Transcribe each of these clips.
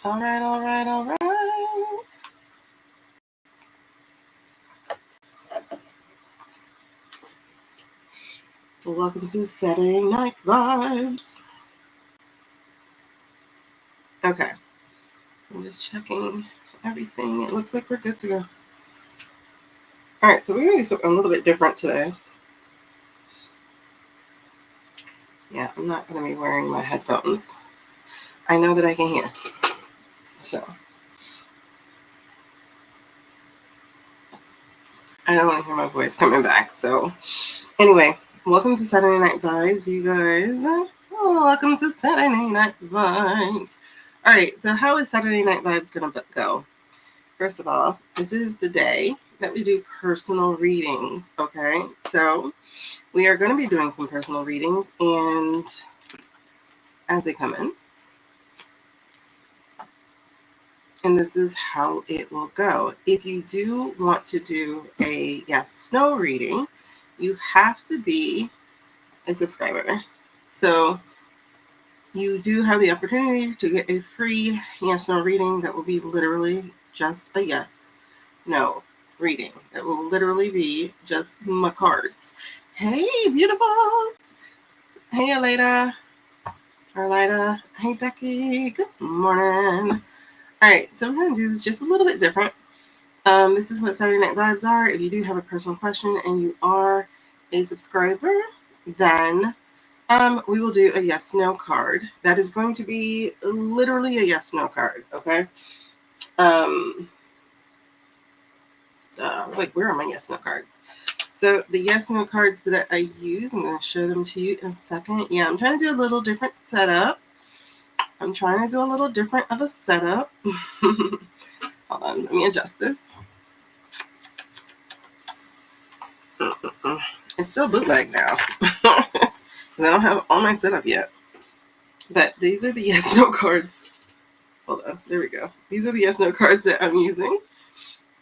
All right, all right, all right. Welcome to Saturday Night Vibes. Okay, I'm just checking everything. It looks like we're good to go. All right, so we're going to do something a little bit different today. Yeah, I'm not going to be wearing my headphones. I know that I can hear. So, I don't want to hear my voice coming back. So, anyway, welcome to Saturday Night Vibes, you guys. Welcome to Saturday Night Vibes. All right, so how is Saturday Night Vibes going to go? First of all, this is the day that we do personal readings, okay? So we are going to be doing some personal readings, and as they come in, and this is how it will go. If you do want to do a yes/no reading, you have to be a subscriber. So you do have the opportunity to get a free yes/no reading that will be literally just a yes/no reading. That will literally be just my cards. Hey, beautifuls. Hey, Alida. Arlida. Hey, Becky. Good morning. All right, so we're going to do this just a little bit different. This is what Saturday Night Vibes are. If you do have a personal question and you are a subscriber, then we will do a yes/no card. That is going to be literally a yes/no card, okay? Like, where are my yes/no cards? So the yes/no cards that I use, I'm going to show them to you in a second. Yeah, I'm trying to do a little different setup. Hold on, let me adjust this. It's still bootleg now. I don't have all my setup yet. But these are the yes/no cards. Hold on, there we go. These are the yes/no cards that I'm using.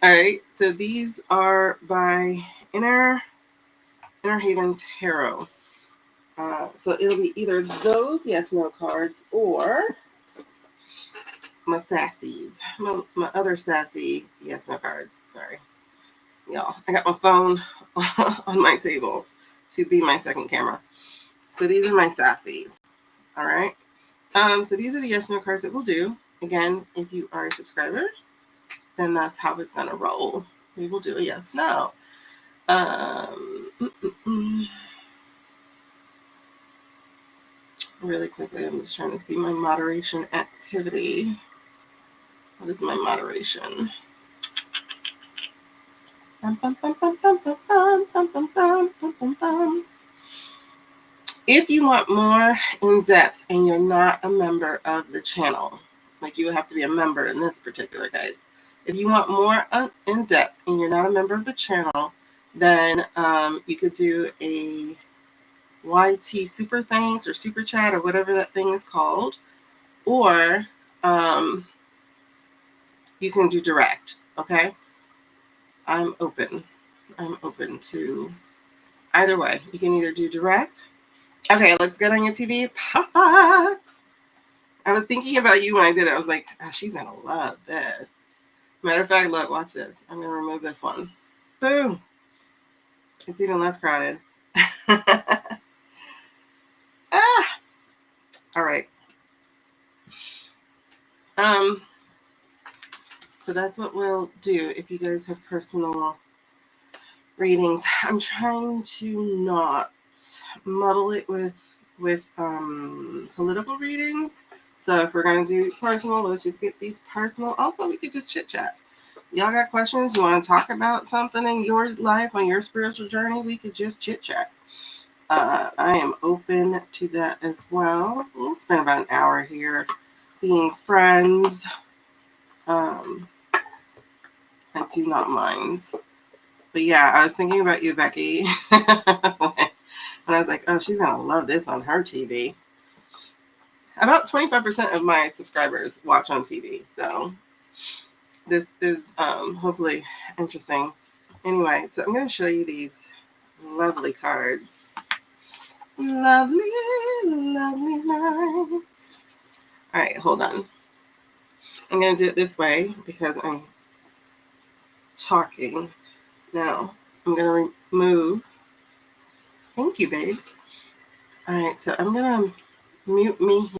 All right, so these are by Inner Haven Tarot. So it'll be either those yes/no cards or my sassies, my other sassy yes/no cards. Sorry, y'all. I got my phone on my table to be my second camera. So these are my sassies. All right. So these are the yes/no cards that we'll do. Again, if you are a subscriber, then that's how it's gonna roll. We will do a yes/no. Really quickly, I'm just trying to see my moderation activity. What is my moderation? If you want more in depth and you're not a member of the channel, like you would have to be a member in this particular case. If you want more in depth and you're not a member of the channel, then you could do a YT super thanks or super chat or whatever that thing is called, or you can do direct. Okay, I'm open to either way. You can either do direct. Okay, let's get on your TV. Pop. I was thinking about you when I did it. I was like, oh, she's gonna love this. Matter of fact, look, watch this. I'm gonna remove this one. Boom. It's even less crowded. All right. So that's what we'll do if you guys have personal readings. I'm trying to not muddle it with political readings. So if we're gonna do personal, let's just get these personal. Also, we could just chit chat. Y'all got questions? You want to talk about something in your life on your spiritual journey? We could just chit chat. I am open to that as well. We'll spend about an hour here being friends. I do not mind. But yeah, I was thinking about you, Becky. And I was like, oh, she's going to love this on her TV. About 25% of my subscribers watch on TV. So this is hopefully interesting. Anyway, so I'm going to show you these lovely cards. Lovely, lovely nights. All right, hold on. I'm going to do it this way because I'm talking. Now, I'm going to remove. Thank you, babes. All right, so I'm going to mute me.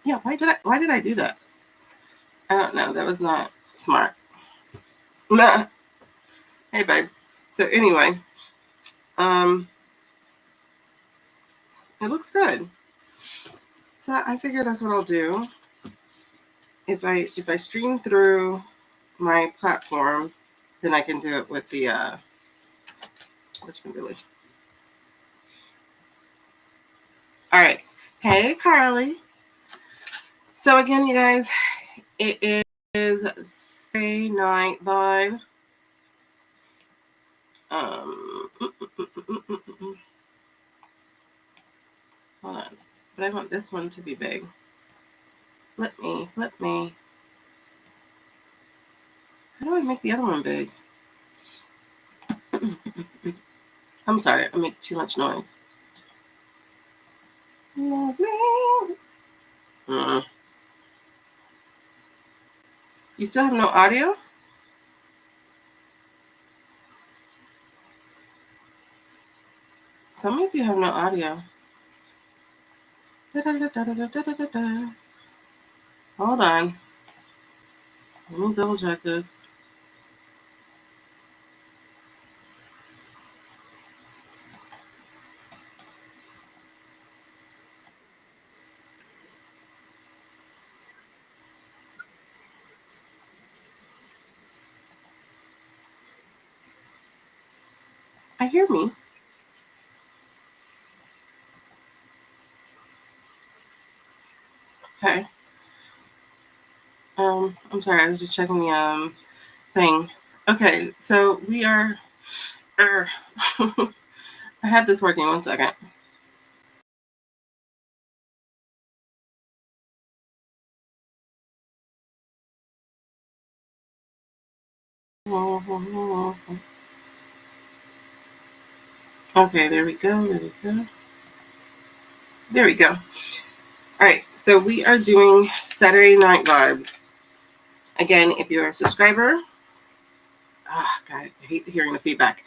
Yeah, why did I do that? I don't know. That was not smart. Nah. Hey, babes. So anyway, it looks good. So I figure that's what I'll do. If I stream through my platform, then I can do it with the which one really. All right. Hey, Carly. So again, you guys, it is Saturday night vibe. Hold on. But I want this one to be big. Let me. How do I make the other one big? I'm sorry, I make too much noise. You still have no audio? Tell me if you have no audio. Hold on. Let me double check this. I hear me. Okay. I'm sorry, I was just checking the thing. Okay, so we are I had this working 1 second. Okay, there we go. There we go. All right, so we are doing Saturday Night Vibes. Again, if you're a subscriber, God, I hate hearing the feedback.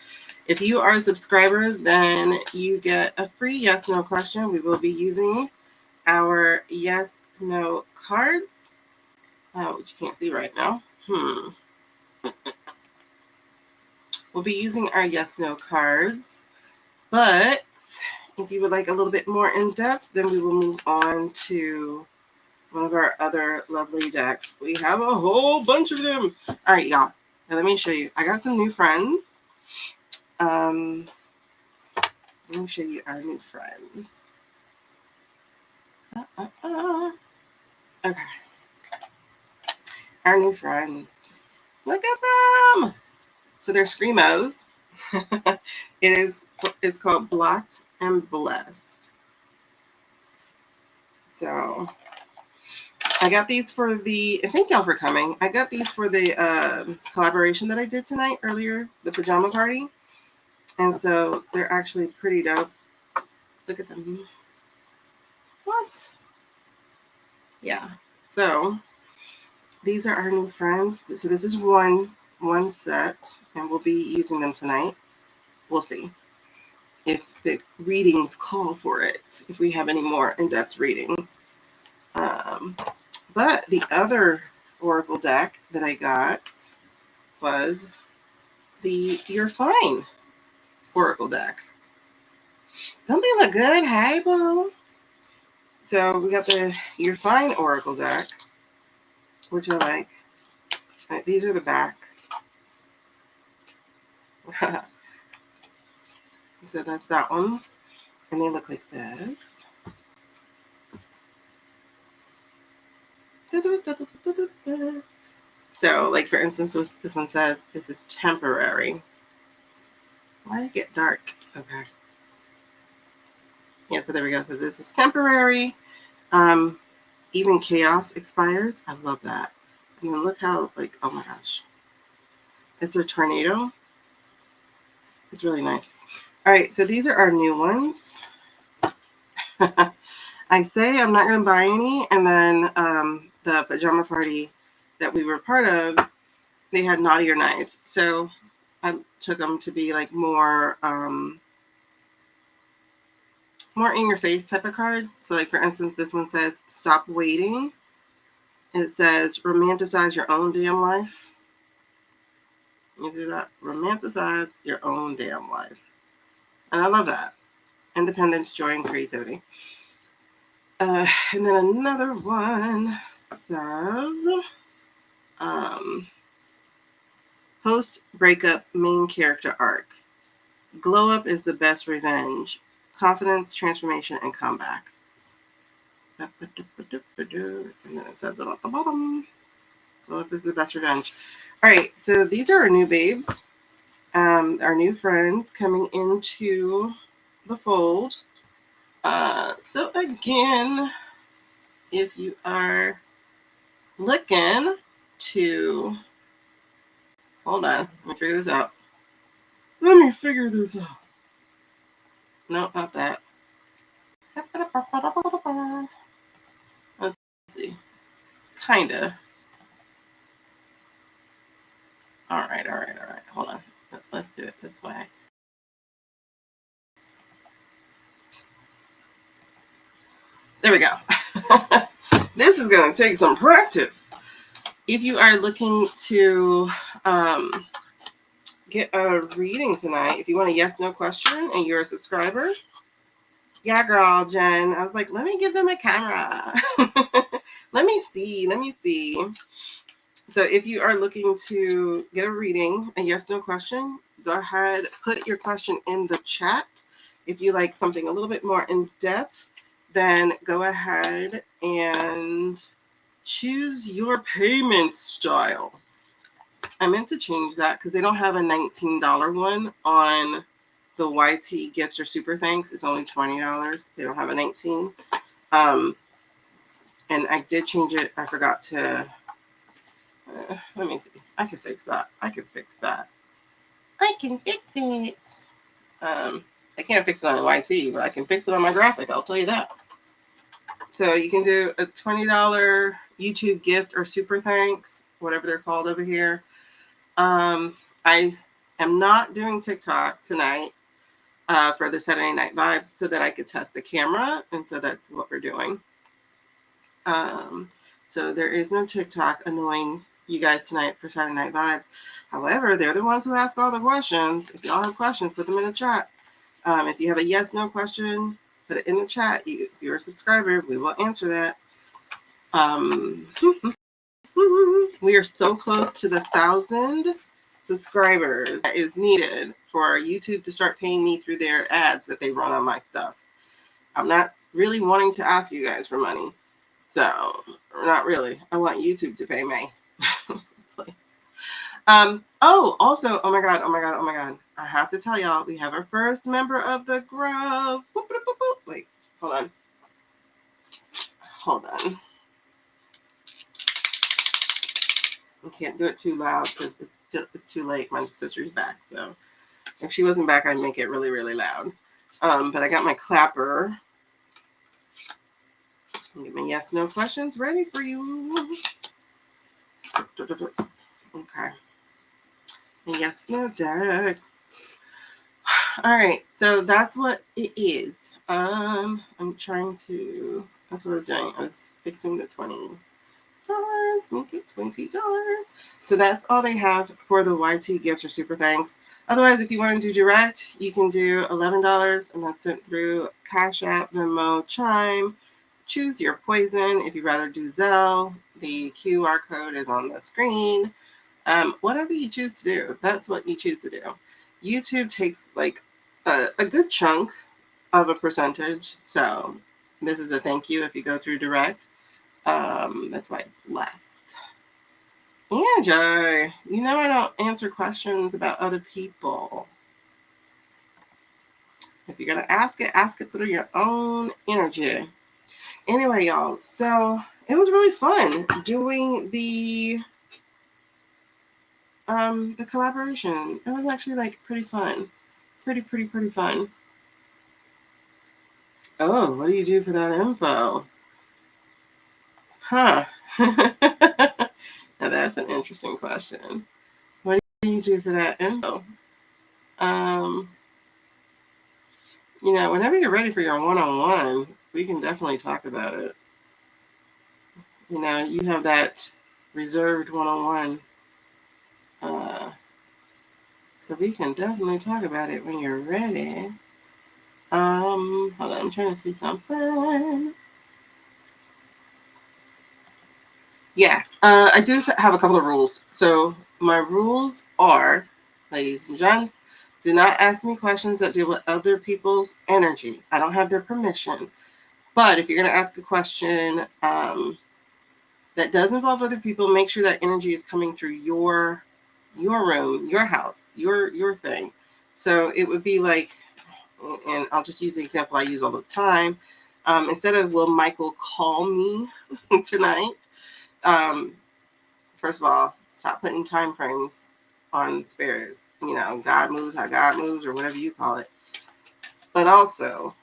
If you are a subscriber, then you get a free yes/no question. We will be using our yes/no cards, which you can't see right now. We'll be using our yes/no cards, but if you would like a little bit more in depth, then we will move on to one of our other lovely decks. We have a whole bunch of them. All right, y'all. Now let me show you. I got some new friends. Let me show you our new friends. Okay. Our new friends. Look at them. So they're Screamos. It's called Blocked and Blessed. So I got these for thank y'all for coming. I got these for the collaboration that I did tonight earlier, the pajama party. And so they're actually pretty dope. Look at them. What? Yeah. So these are our new friends. So this is one set, and we'll be using them tonight. We'll see if the readings call for it, if we have any more in-depth readings. But the other oracle deck that I got was the You're Fine oracle deck. Don't they look good? Hey, boo. So we got the You're Fine oracle deck, which I like. These are the back. So that's that one. And they look like this. So, like for instance, this one says, this is temporary. Why did it get dark? Okay. Yeah, so there we go. So this is temporary. Even chaos expires. I love that. And then look how, like, oh my gosh. It's a tornado. It's really nice. All right, so these are our new ones. I say I'm not going to buy any, and then the pajama party that we were part of, they had naughty or nice. So I took them to be like more in your face type of cards. So like for instance, this one says stop waiting. It says romanticize your own damn life. You do that? Romanticize your own damn life. And I love that. Independence, joy, and creativity. And then another one says post breakup main character arc. Glow up is the best revenge. Confidence, transformation, and comeback. And then it says it at the bottom. Glow up is the best revenge. All right, so these are our new babes, our new friends coming into the fold. So again, if you are looking to, hold on, let me figure this out. No, not that. Let's see. Kinda. All right. Hold on. Let's do it this way. There we go. This is going to take some practice. If you are looking to get a reading tonight, if you want a yes/no question and you're a subscriber, yeah, girl, Jen. I was like, let me give them a camera. Let me see. So if you are looking to get a reading, a yes/no question, go ahead, put your question in the chat. If you like something a little bit more in depth, then go ahead and choose your payment style. I meant to change that because they don't have a $19 one on the YT Gifts or Super Thanks. It's only $20. They don't have a 19. And I did change it. I forgot to. Let me see. I can fix that. I can fix it. I can't fix it on the YT, but I can fix it on my graphic. I'll tell you that. So you can do a $20 YouTube gift or super thanks, whatever they're called over here. I am not doing TikTok tonight for the Saturday Night Vibes so that I could test the camera. And so that's what we're doing. So there is no TikTok annoying you guys tonight for Saturday Night Vibes. However, they're the ones who ask all the questions. If y'all have questions, put them in the chat. If you have a yes/no question, put it in the chat. If you're a subscriber, we will answer that. We are so close to the 1,000 subscribers that is needed for YouTube to start paying me through their ads that they run on my stuff. I'm not really wanting to ask you guys for money. So, not really. I want YouTube to pay me. Please. Also, oh my God. I have to tell y'all, we have our first member of the group. Wait, hold on. I can't do it too loud because it's too late. My sister's back. So if she wasn't back, I'd make it really, really loud. But I got my clapper. Get my yes, no questions ready for you. Okay. Yes, no decks. All right, so that's what it is. I'm trying to. That's what I was doing. I was fixing the $20. Make it $20. So that's all they have for the YT gifts or super thanks. Otherwise, if you want to do direct, you can do $11, and that's sent through Cash App, Venmo, Chime. Choose your poison. If you'd rather do Zelle, the QR code is on the screen. Whatever you choose to do, that's what you choose to do. YouTube takes like a good chunk of a percentage. So this is a thank you if you go through direct. That's why it's less. Angie, you know I don't answer questions about other people. If you're gonna ask it through your own energy. Anyway, y'all, so it was really fun doing the collaboration. It was actually like pretty fun. Pretty fun. Oh, what do you do for that info? Huh. Now that's an interesting question. What do you do for that info? You know, whenever you're ready for your one-on-one, we can definitely talk about it. You know, you have that reserved one-on-one. So we can definitely talk about it when you're ready. Hold on, I'm trying to see something. Yeah, I do have a couple of rules. So my rules are, ladies and gents, do not ask me questions that deal with other people's energy. I don't have their permission. But if you're going to ask a question that does involve other people, make sure that energy is coming through your room, your house, your thing. So it would be like, and I'll just use the example I use all the time. Instead of will Michael call me tonight? First of all, stop putting time frames on spirits. You know, God moves how God moves, or whatever you call it. But also,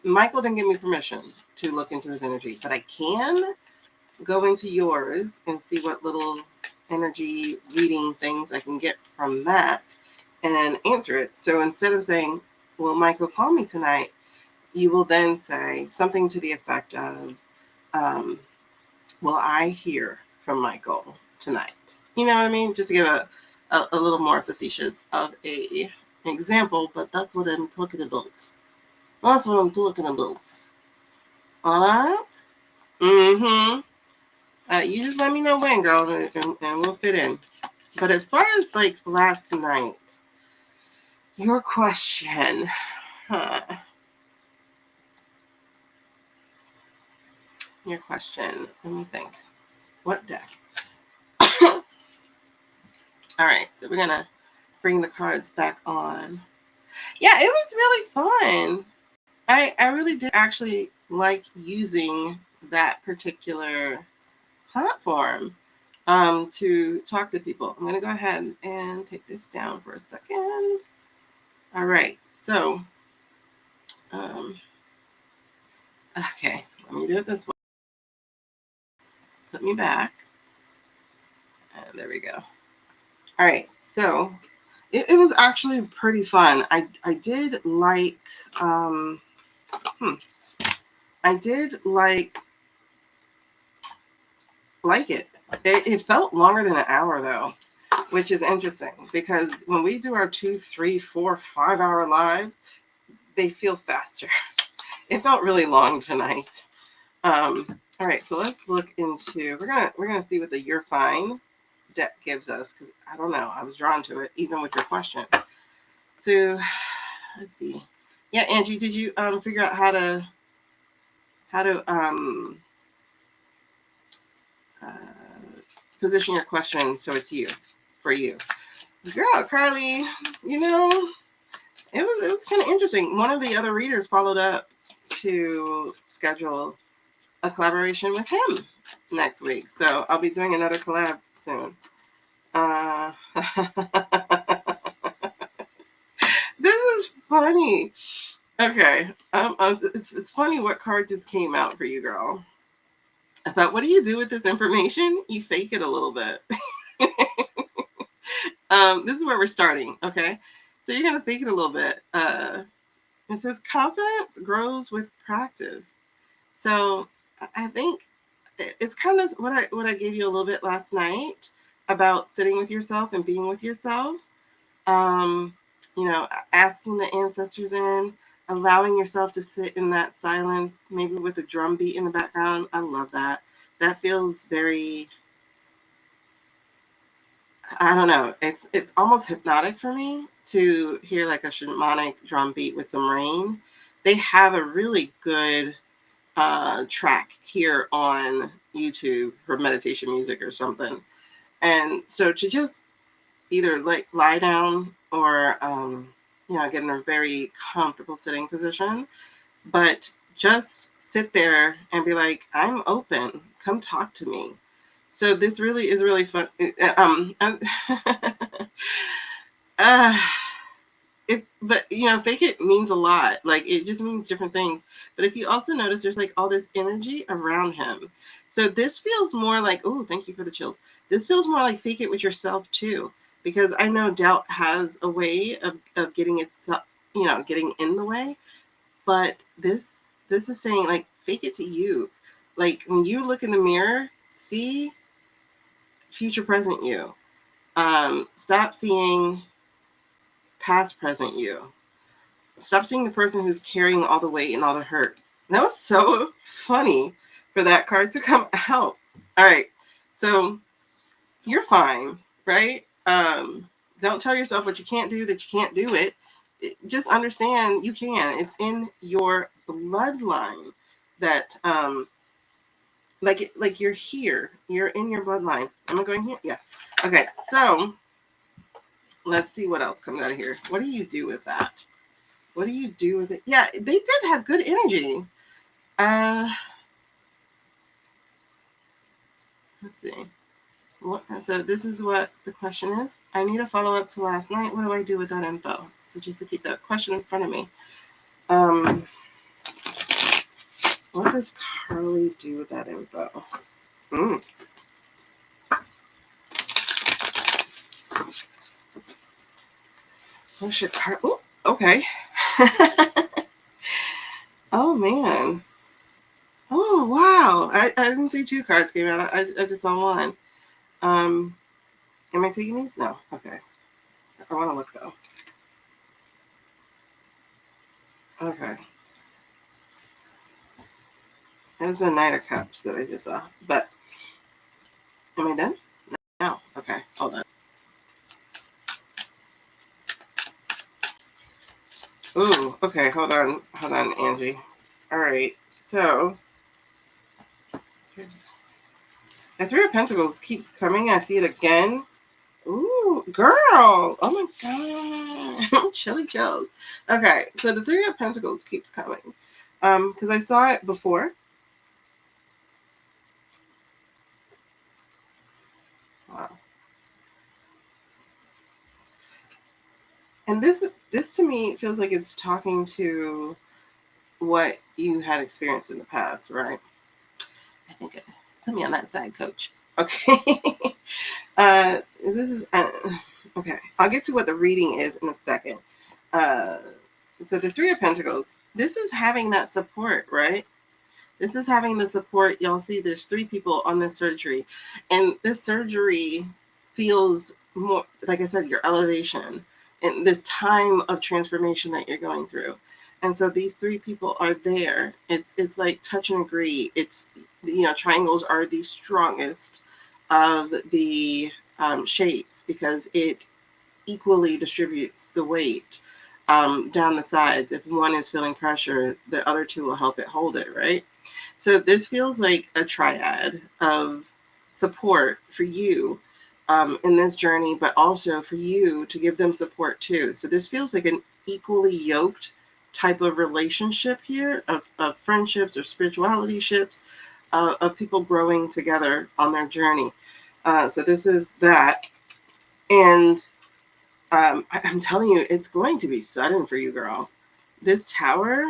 Michael didn't give me permission to look into his energy, but I can go into yours and see what little energy reading things I can get from that and answer it. So instead of saying, will Michael call me tonight? You will then say something to the effect of, will I hear from Michael tonight? You know what I mean? Just to give a little more facetious of a example, but that's what I'm talking about. That's what I'm talking about. All right? Mm-hmm. You just let me know when, girl, and we'll fit in. But as far as like last night, your question, your question. Let me think. What deck? All right, so we're gonna bring the cards back on. Yeah, it was really fun. I really did actually like using that particular platform to talk to people. I'm gonna go ahead and take this down for a second. All right, so okay, let me do it this way. Put me back. And there we go. All right, so it was actually pretty fun. I did like I did like it. It felt longer than an hour though, which is interesting because when we do our 2, 3, 4, 5 hour lives, they feel faster. It felt really long tonight. All right, so let's look into. We're gonna see what the You're Fine deck gives us because I don't know. I was drawn to it even with your question. So let's see. Yeah, Angie, did you figure out how to position your question so it's for you? Girl, Carly, you know, it was kind of interesting. One of the other readers followed up to schedule a collaboration with him next week. So I'll be doing another collab soon. This is funny. Okay. It's funny what card just came out for you, girl. But what do you do with this information? You fake it a little bit. This is where we're starting. Okay. So you're gonna fake it a little bit. It says confidence grows with practice. So I think it's kind of what I gave you a little bit last night about sitting with yourself and being with yourself. Um, asking the ancestors in, allowing yourself to sit in that silence, maybe with a drum beat in the background. I love that. That feels very, I don't know, it's almost hypnotic for me to hear like a shamanic drum beat with some rain. They have a really good track here on YouTube for meditation music or something. And so to just either like lie down or get in a very comfortable sitting position, but just sit there and be like, I'm open, come talk to me. So this really is really fun. uh, but fake it means a lot. Like it just means different things. But if you also notice, there's like all this energy around him. So this feels more like, oh, thank you for the chills. This feels more like fake it with yourself too, because I know doubt has a way of getting itself, getting in the way. But this is saying like fake it to you. Like when you look in the mirror, see future present you. Stop seeing past present you. Stop seeing the person who's carrying all the weight and all the hurt. That was so funny for that card to come out. All right. So you're fine, right? Don't tell yourself what you can't do, that you can't do it. Just understand you can. It's in your bloodline that like you're here. You're in your bloodline. Am I going here? Yeah. Okay. So let's see what else comes out of here. What do you do with that? What do you do with it? Yeah, they did have good energy. Uh, let's see. So this is what the question is. I need a follow-up to last night. What do I do with that info? So just to keep that question in front of me. What does Carly do with that info? What should Carly? Oh, okay. Oh man. Oh wow. I didn't see two cards came out. I just saw one. Am I taking these? No. Okay. I want to look though. Okay. It was a Knight of Cups that I just saw. But am I done? No. Okay. Hold on. Ooh. Okay. Hold on. Hold on, Angie. All right. So the Three of Pentacles keeps coming. I see it again. Ooh, girl. Oh my god. Chilly chills. Okay. So the Three of Pentacles keeps coming. Because I saw it before. Wow. And this to me feels like it's talking to what you had experienced in the past, right? I think put me on that side, coach. Okay. This is okay. I'll get to what the reading is in a second. So the Three of Pentacles, this is having that support, right? This is having the support. Y'all see there's three people on this surgery, and this surgery feels more, like I said, your elevation and this time of transformation that you're going through. And so these three people are there. It's like touch and agree. It's, triangles are the strongest of the shapes because it equally distributes the weight down the sides. If one is feeling pressure, the other two will help it hold it, right? So this feels like a triad of support for you in this journey, but also for you to give them support too. So this feels like an equally yoked type of relationship here of friendships or spirituality ships, of people growing together on their journey. So this is that. And I'm telling you, it's going to be sudden for you, girl. this tower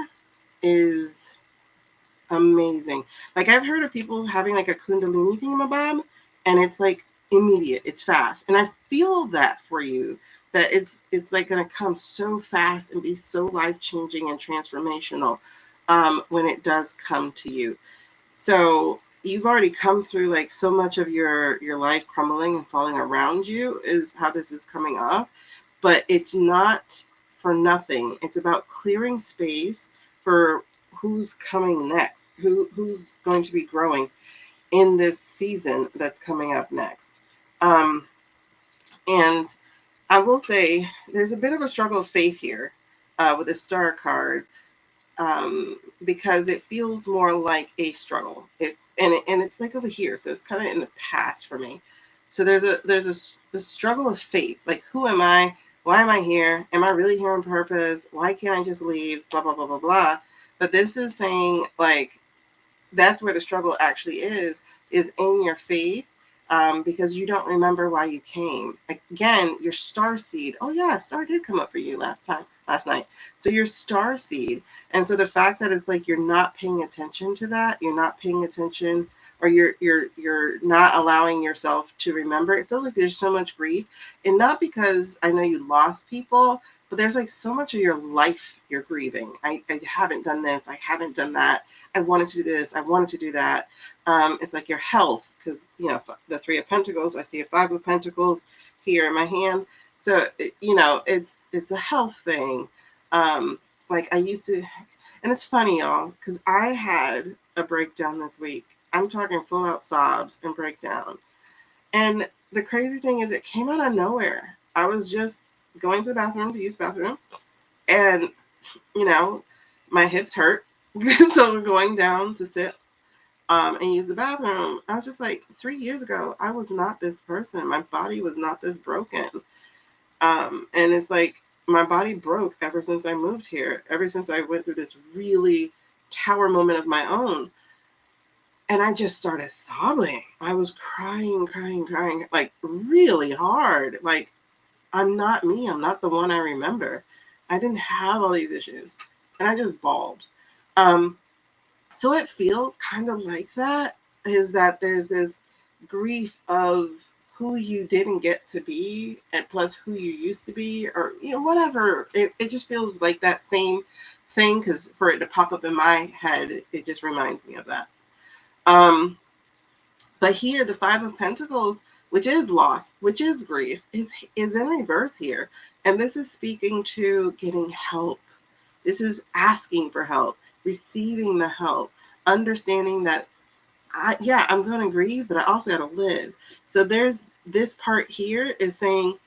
is amazing. Like, I've heard of people having like a Kundalini thingamabob, and it's like immediate, it's fast. And I feel that for you, that it's like going to come so fast and be so life-changing and transformational when it does come to you. So you've already come through like so much of your life crumbling and falling around you, is how this is coming off. But it's not for nothing. It's about clearing space for who's coming next, who's going to be growing in this season that's coming up next. And I will say there's a bit of a struggle of faith here with the star card, because it feels more like a struggle. And it's like over here, so it's kind of in the past for me. So there's a struggle of faith. Like, who am I? Why am I here? Am I really here on purpose? Why can't I just leave? Blah blah blah blah blah. But this is saying, like, that's where the struggle actually is in your faith, because you don't remember why you came. Again, your star seed. Oh yeah, star did come up for you last night. So your star seed. And so the fact that it's like you're not paying attention to that, you're not paying attention, or you're not allowing yourself to remember. It feels like there's so much grief, and not because I know you lost people, but there's like so much of your life you're grieving. I haven't done this, I haven't done that, I wanted to do this, I wanted to do that. It's like your health, because the Three of Pentacles, I see a Five of Pentacles here in my hand. So it's a health thing. Like, I used to, and it's funny, y'all, because I had a breakdown this week. I'm talking full out sobs and breakdown. And the crazy thing is, it came out of nowhere. I was just going to the bathroom to use the bathroom, and my hips hurt. So I'm going down to sit and use the bathroom. I was just like, 3 years ago, I was not this person. My body was not this broken. And it's like my body broke ever since I moved here, ever since I went through this really tower moment of my own. And I just started sobbing. I was crying, like really hard. Like, I'm not me. I'm not the one I remember. I didn't have all these issues. And I just bawled. So it feels kind of like that, is that there's this grief of who you didn't get to be, and plus who you used to be, or whatever. It just feels like that same thing, because for it to pop up in my head, it just reminds me of that. But here, the Five of Pentacles, which is loss, which is grief, is in reverse here. And this is speaking to getting help. This is asking for help, receiving the help, understanding that I'm going to grieve, but I also got to live. So there's this part here is saying,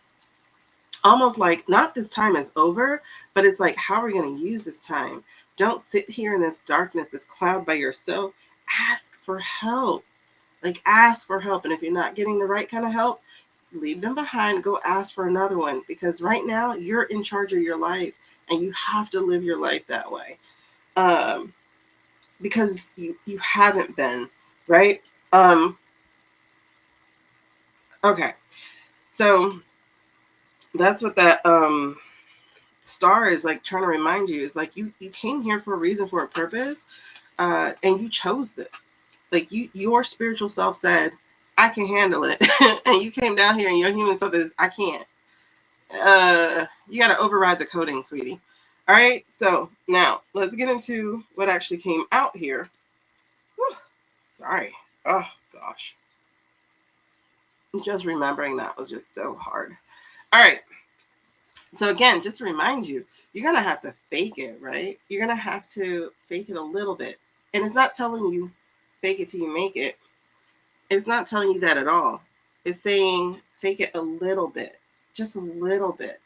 almost like, not this time is over, but it's like, how are we going to use this time? Don't sit here in this darkness, this cloud by yourself. Ask for help. Like, ask for help. And if you're not getting the right kind of help, leave them behind, go ask for another one, because right now you're in charge of your life, and you have to live your life that way. Because you haven't been, right? Okay. So that's what that star is like trying to remind you, is like you came here for a reason, for a purpose, and you chose this. Like, your spiritual self said, I can handle it. And you came down here and your human self is, I can't. You got to override the coding, sweetie. All right. So now let's get into what actually came out here. Whew, sorry. Oh gosh. Just remembering that was just so hard. All right. So again, just to remind you, you're going to have to fake it, right? You're going to have to fake it a little bit. And it's not telling you fake it till you make it. It's not telling you that at all. It's saying fake it a little bit, just a little bit,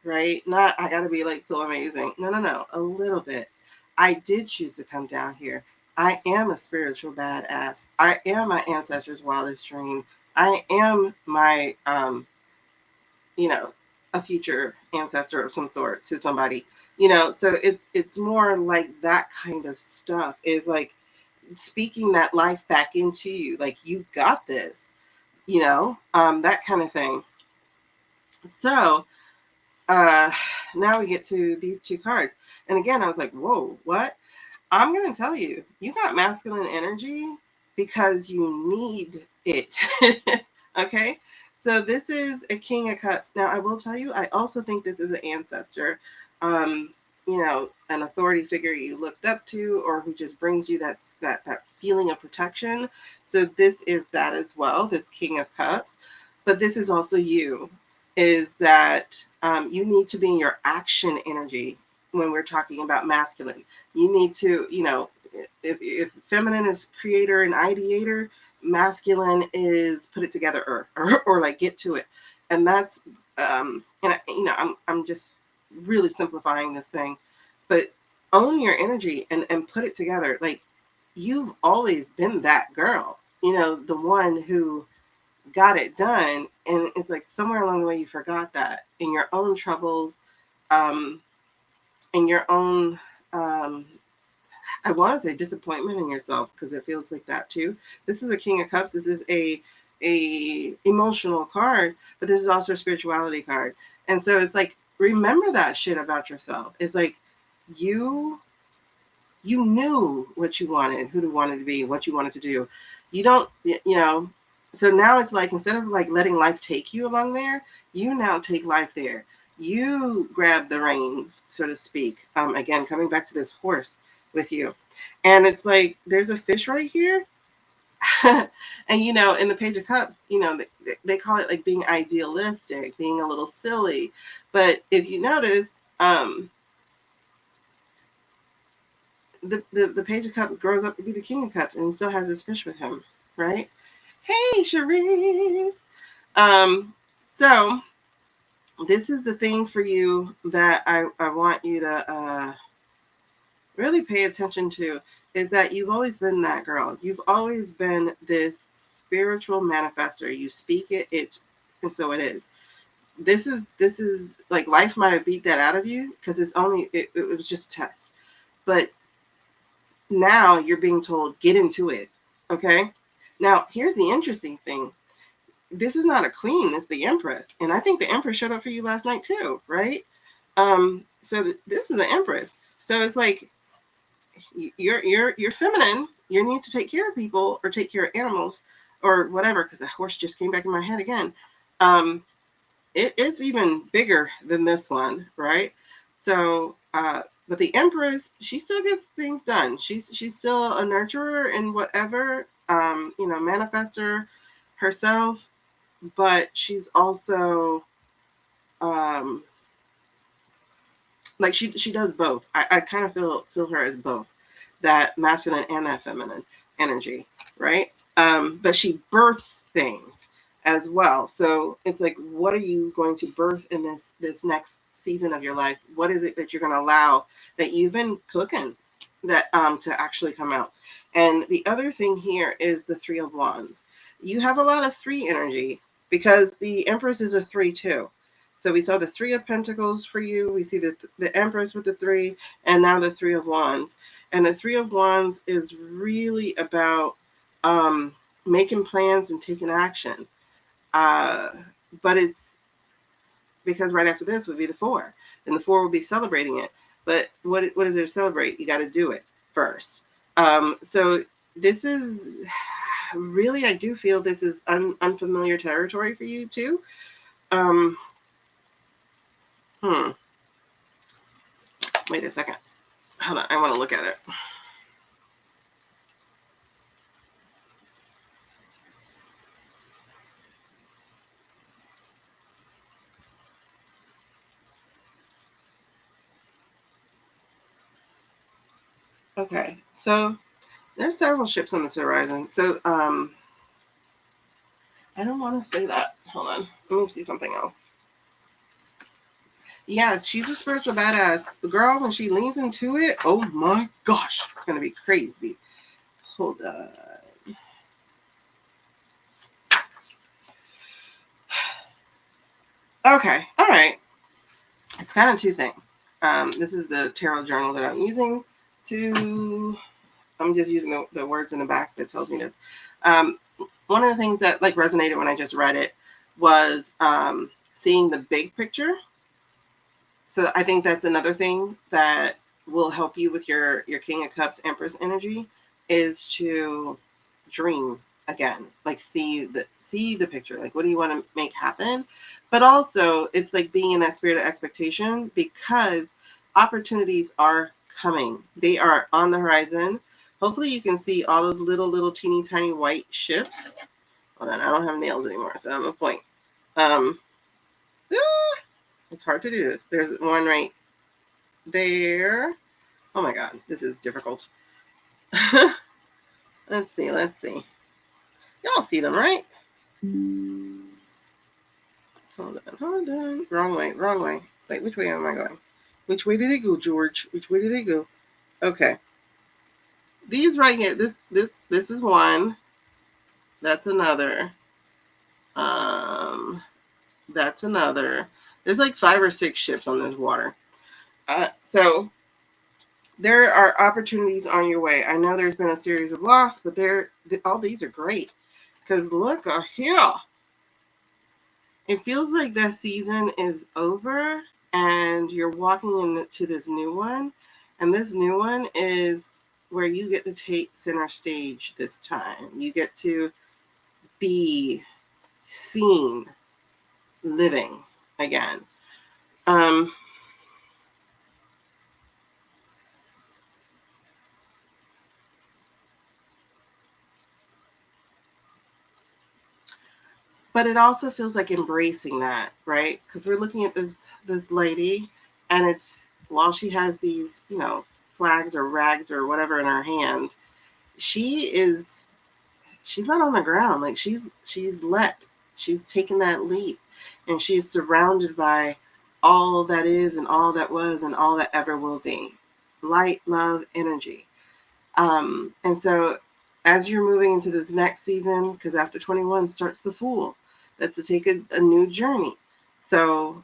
right? Not, I got to be like so amazing. No, a little bit. I did choose to come down here. I am a spiritual badass. I am my ancestors' wildest dream. I am my, a future ancestor of some sort to somebody, so it's more like that kind of stuff, is like speaking that life back into you, like, you got this, that kind of thing. So now we get to these two cards. And again, I was like, whoa, what? I'm going to tell you, you got masculine energy because you need it. Okay? So this is a King of Cups. Now, I will tell you, I also think this is an ancestor, you know, an authority figure you looked up to, or who just brings you that feeling of protection. So this is that as well, this King of Cups. But this is also you, is that you need to be in your action energy when we're talking about masculine. You need to, you know, if feminine is creator and ideator, masculine is put it together or like get to it. And that's and I, you know, I'm just really simplifying this thing, but own your energy and put it together. Like, you've always been that girl, you know, the one who got it done. And it's like somewhere along the way you forgot that in your own troubles, in your own I want to say disappointment in yourself, because it feels like that too. This is a King of Cups. This is a emotional card, but this is also a spirituality card. And so it's like, remember that shit about yourself. It's like you knew what you wanted, who you wanted to be, what you wanted to do. You don't, you know. So now it's like, instead of like letting life take you along there, you now take life there. You grab the reins, so to speak. Again, coming back to this horse with you. And it's like, there's a fish right here. And, you know, in the Page of Cups, you know, they call it like being idealistic, being a little silly. But if you notice, the Page of Cups grows up to be the King of Cups, and he still has his fish with him, right? Hey, Cherise. So this is the thing for you that I want you to really pay attention to, is that you've always been that girl. You've always been this spiritual manifester. You speak it, and so it is. This is like, life might have beat that out of you because it was just a test. But now you're being told, get into it. Okay? Now, here's the interesting thing. This is not a queen, it's the Empress. And I think the Empress showed up for you last night too, right? So this is the Empress. So it's like, you're feminine. You need to take care of people or take care of animals or whatever, because the horse just came back in my head again. It's even bigger than this one, right? So but the Empress, she still gets things done. She's still a nurturer and whatever, you know, manifester herself, but she's also like she does both. I kind of feel her as both, that masculine and that feminine energy, right? But she births things as well. So it's like, what are you going to birth in this next season of your life? What is it that you're going to allow that you've been cooking that to actually come out? And the other thing here is the Three of Wands. You have a lot of three energy because the Empress is a 3 too. So we saw the Three of Pentacles for you. We see the Empress with the 3, and now the Three of Wands. And the Three of Wands is really about making plans and taking action. But it's because right after this would be the 4, and the 4 will be celebrating it. But what is there to celebrate? You got to do it first. So this is really, I do feel this is unfamiliar territory for you too. Wait a second. Hold on, I want to look at it. Okay, so there's several ships on this horizon. So I don't want to say that. Hold on. Let me see something else. Yes, she's a spiritual badass. The girl, when she leans into it, oh my gosh, it's going to be crazy. Hold on. Okay, all right. It's kind of two things. This is the tarot journal that I'm using I'm just using the words in the back that tells me this. One of the things that like resonated when I just read it was seeing the big picture. So I think that's another thing that will help you with your King of Cups Empress energy, is to dream again, like see the picture, like what do you want to make happen. But also it's like being in that spirit of expectation, because opportunities are coming. They are on the horizon. Hopefully you can see all those little teeny tiny white ships. Hold on, I don't have nails anymore, so I'm a point. It's hard to do this. There's one right there. Oh my god, this is difficult. Let's see. Y'all see them, right? Hold on. Wrong way. Wait, which way am I going? Which way do they go, George? Which way do they go? Okay. These right here, this is one. That's another. That's another. There's like 5 or 6 ships on this water. So there are opportunities on your way. I know there's been a series of loss, but all these are great. Because look here. It feels like that season is over and you're walking into this new one. And this new one is where you get to take center stage this time. You get to be seen living again. But it also feels like embracing that, right? Because we're looking at this lady, and it's, while she has these, flags or rags or whatever in her hand, she's not on the ground. Like she's taken that leap, and she's surrounded by all that is and all that was and all that ever will be. Light, love, energy. And so as you're moving into this next season, because after 21 starts the Fool, that's to take a new journey. So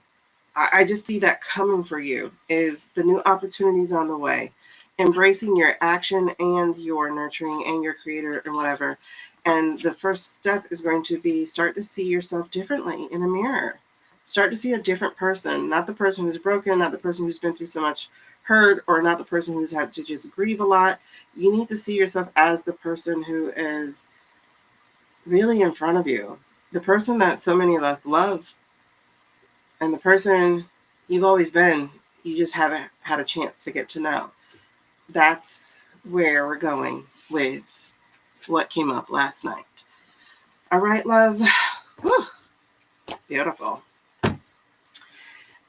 I just see that coming for you, is the new opportunities on the way, embracing your action and your nurturing and your creator and whatever. And the first step is going to be start to see yourself differently in the mirror. Start to see a different person, not the person who's broken, not the person who's been through so much hurt, or not the person who's had to just grieve a lot. You need to see yourself as the person who is really in front of you, the person that so many of us love, and the person you've always been. You just haven't had a chance to get to know. That's where we're going with what came up last night. All right, love. Whew. Beautiful.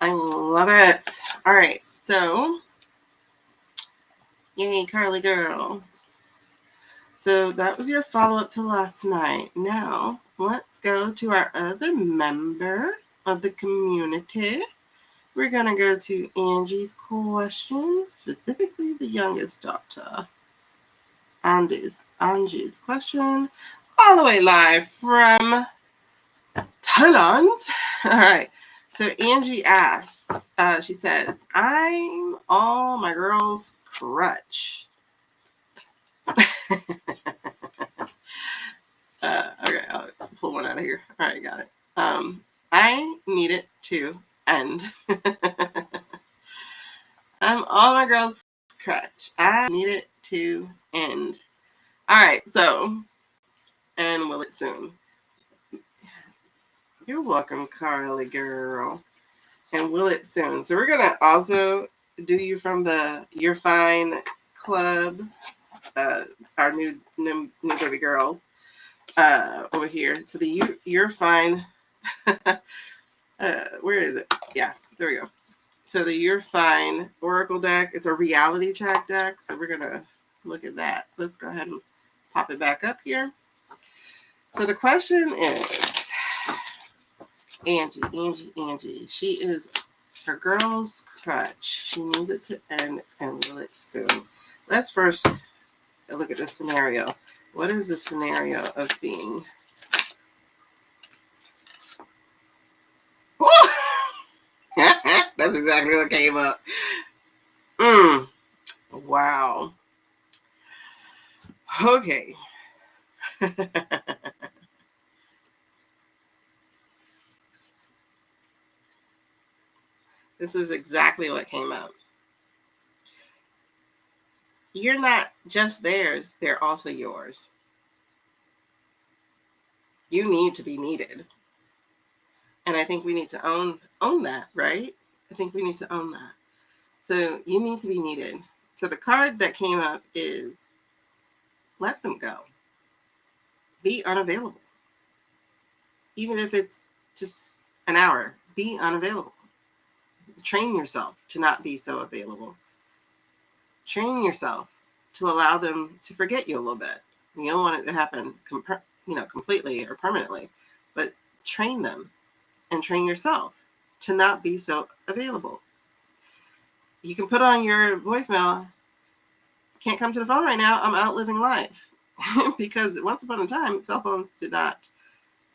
I love it. All right, so yay, Carly girl. So that was your follow-up to last night. Now, let's go to our other member of the community. We're going to go to Angie's question, specifically the youngest daughter. Angie's question, all the way live from Thailand. All right. So Angie asks, she says, I'm all my girls' crutch. Okay, I'll pull one out of here. All right, got it. I need it to end. I'm all my girls' crutch. I need it to end. All right, so, and will it soon? You're welcome, Carly girl. And will it soon? So we're gonna also do you from the You're Fine Club, our new baby girls over here. So the You're Fine. Where is it? Yeah, there we go. So the You're Fine Oracle deck. It's a reality check deck. So we're gonna look at that. Let's go ahead and pop it back up here. So the question is, Angie. She is her girl's crutch. She needs it to end, and will it soon? Let's first look at the scenario. What is the scenario of being? That's exactly what came up. Wow. Okay. This is exactly what came up. You're not just theirs, they're also yours. You need to be needed. And I think we need to own that, right? I think we need to own that. So you need to be needed. So the card that came up is let them go. Be unavailable. Even if it's just an hour, be unavailable. Train yourself to not be so available. Train yourself to allow them to forget you a little bit. You don't want it to happen completely or permanently, but train them and train yourself to not be so available. You can put on your voicemail, can't come to the phone right now, I'm out living life. Because once upon a time, cell phones did not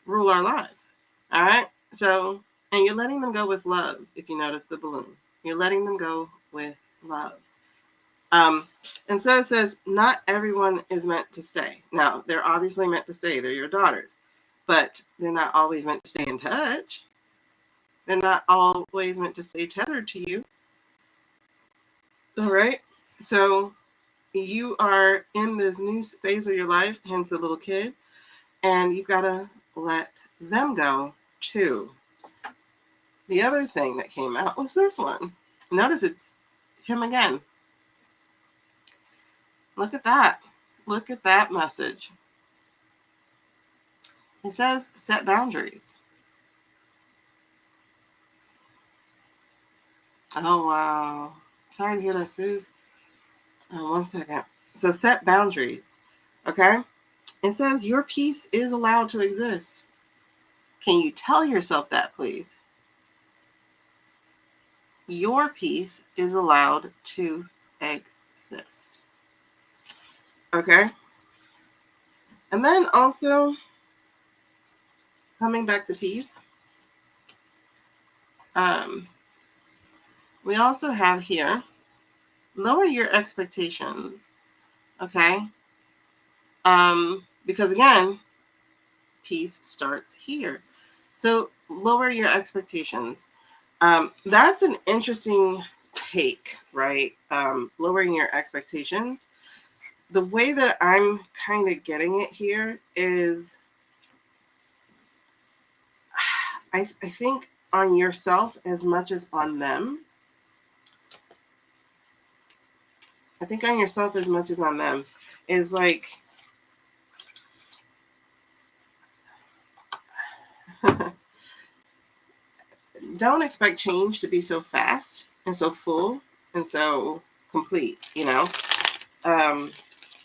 rule our lives. All right. So, and you're letting them go with love. If you notice the balloon, you're letting them go with love. And so it says, not everyone is meant to stay. Now, they're obviously meant to stay. They're your daughters, but they're not always meant to stay in touch. They're not always meant to stay tethered to you. All right. So you are in this new phase of your life, hence a little kid, and you've got to let them go too. The other thing that came out was this one. Notice it's him again. Look at that. Look at that message. It says set boundaries. Oh, wow. Sorry to hear that, Suze. 1 second. So set boundaries. Okay? It says your peace is allowed to exist. Can you tell yourself that, please? Your peace is allowed to exist. Okay? And then also, coming back to peace, we also have here, lower your expectations. Okay? Because again, peace starts here. So lower your expectations. That's an interesting take, right? Lowering your expectations. The way that I'm kind of getting it here is, I think on yourself as much as on them. I think on yourself as much as on them is like, don't expect change to be so fast and so full and so complete,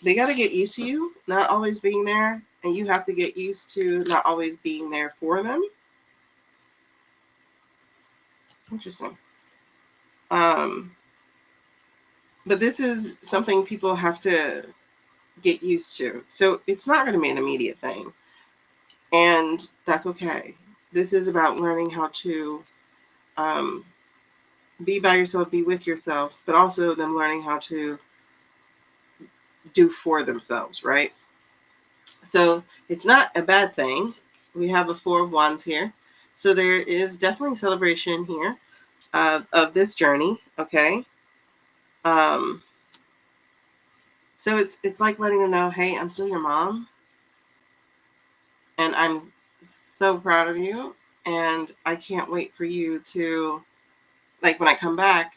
they got to get used to you not always being there, and you have to get used to not always being there for them. Interesting. But this is something people have to get used to. So it's not going to be an immediate thing. And that's okay. This is about learning how to be by yourself, be with yourself, but also them learning how to do for themselves, right? So it's not a bad thing. We have a 4 of Wands here. So there is definitely celebration here of this journey, okay? So it's like letting them know, hey, I'm still your mom, and I'm so proud of you, and I can't wait for you to, like, when I come back,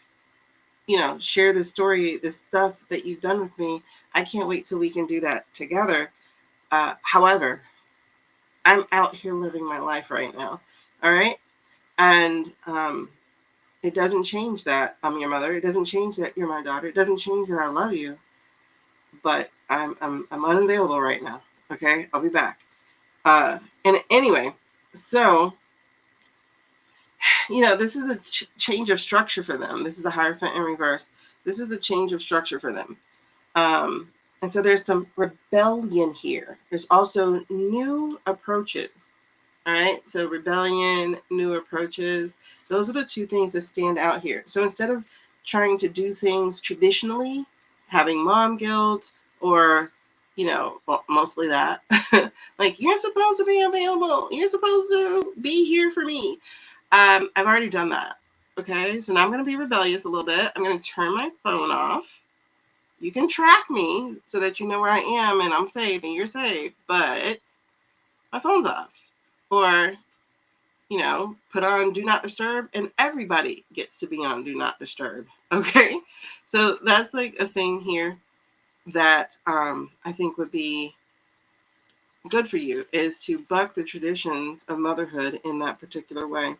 share this story, this stuff that you've done with me. I can't wait till we can do that together. However, I'm out here living my life right now. All right. And it doesn't change that I'm your mother. It doesn't change that you're my daughter. It doesn't change that I love you. But I'm unavailable right now. Okay. I'll be back. And anyway, so, this is a change of structure for them. This is the Hierophant in reverse. This is the change of structure for them. And so there's some rebellion here. There's also new approaches. All right. So rebellion, new approaches. Those are the 2 things that stand out here. So instead of trying to do things traditionally, having mom guilt, or, well, mostly that, like, you're supposed to be available. You're supposed to be here for me. I've already done that. Okay, so now I'm going to be rebellious a little bit. I'm going to turn my phone off. You can track me so that you know where I am and I'm safe and you're safe, but my phone's off. Or, put on Do Not Disturb, and everybody gets to be on Do Not Disturb. Okay, so that's like a thing here that I think would be good for you, is to buck the traditions of motherhood in that particular way.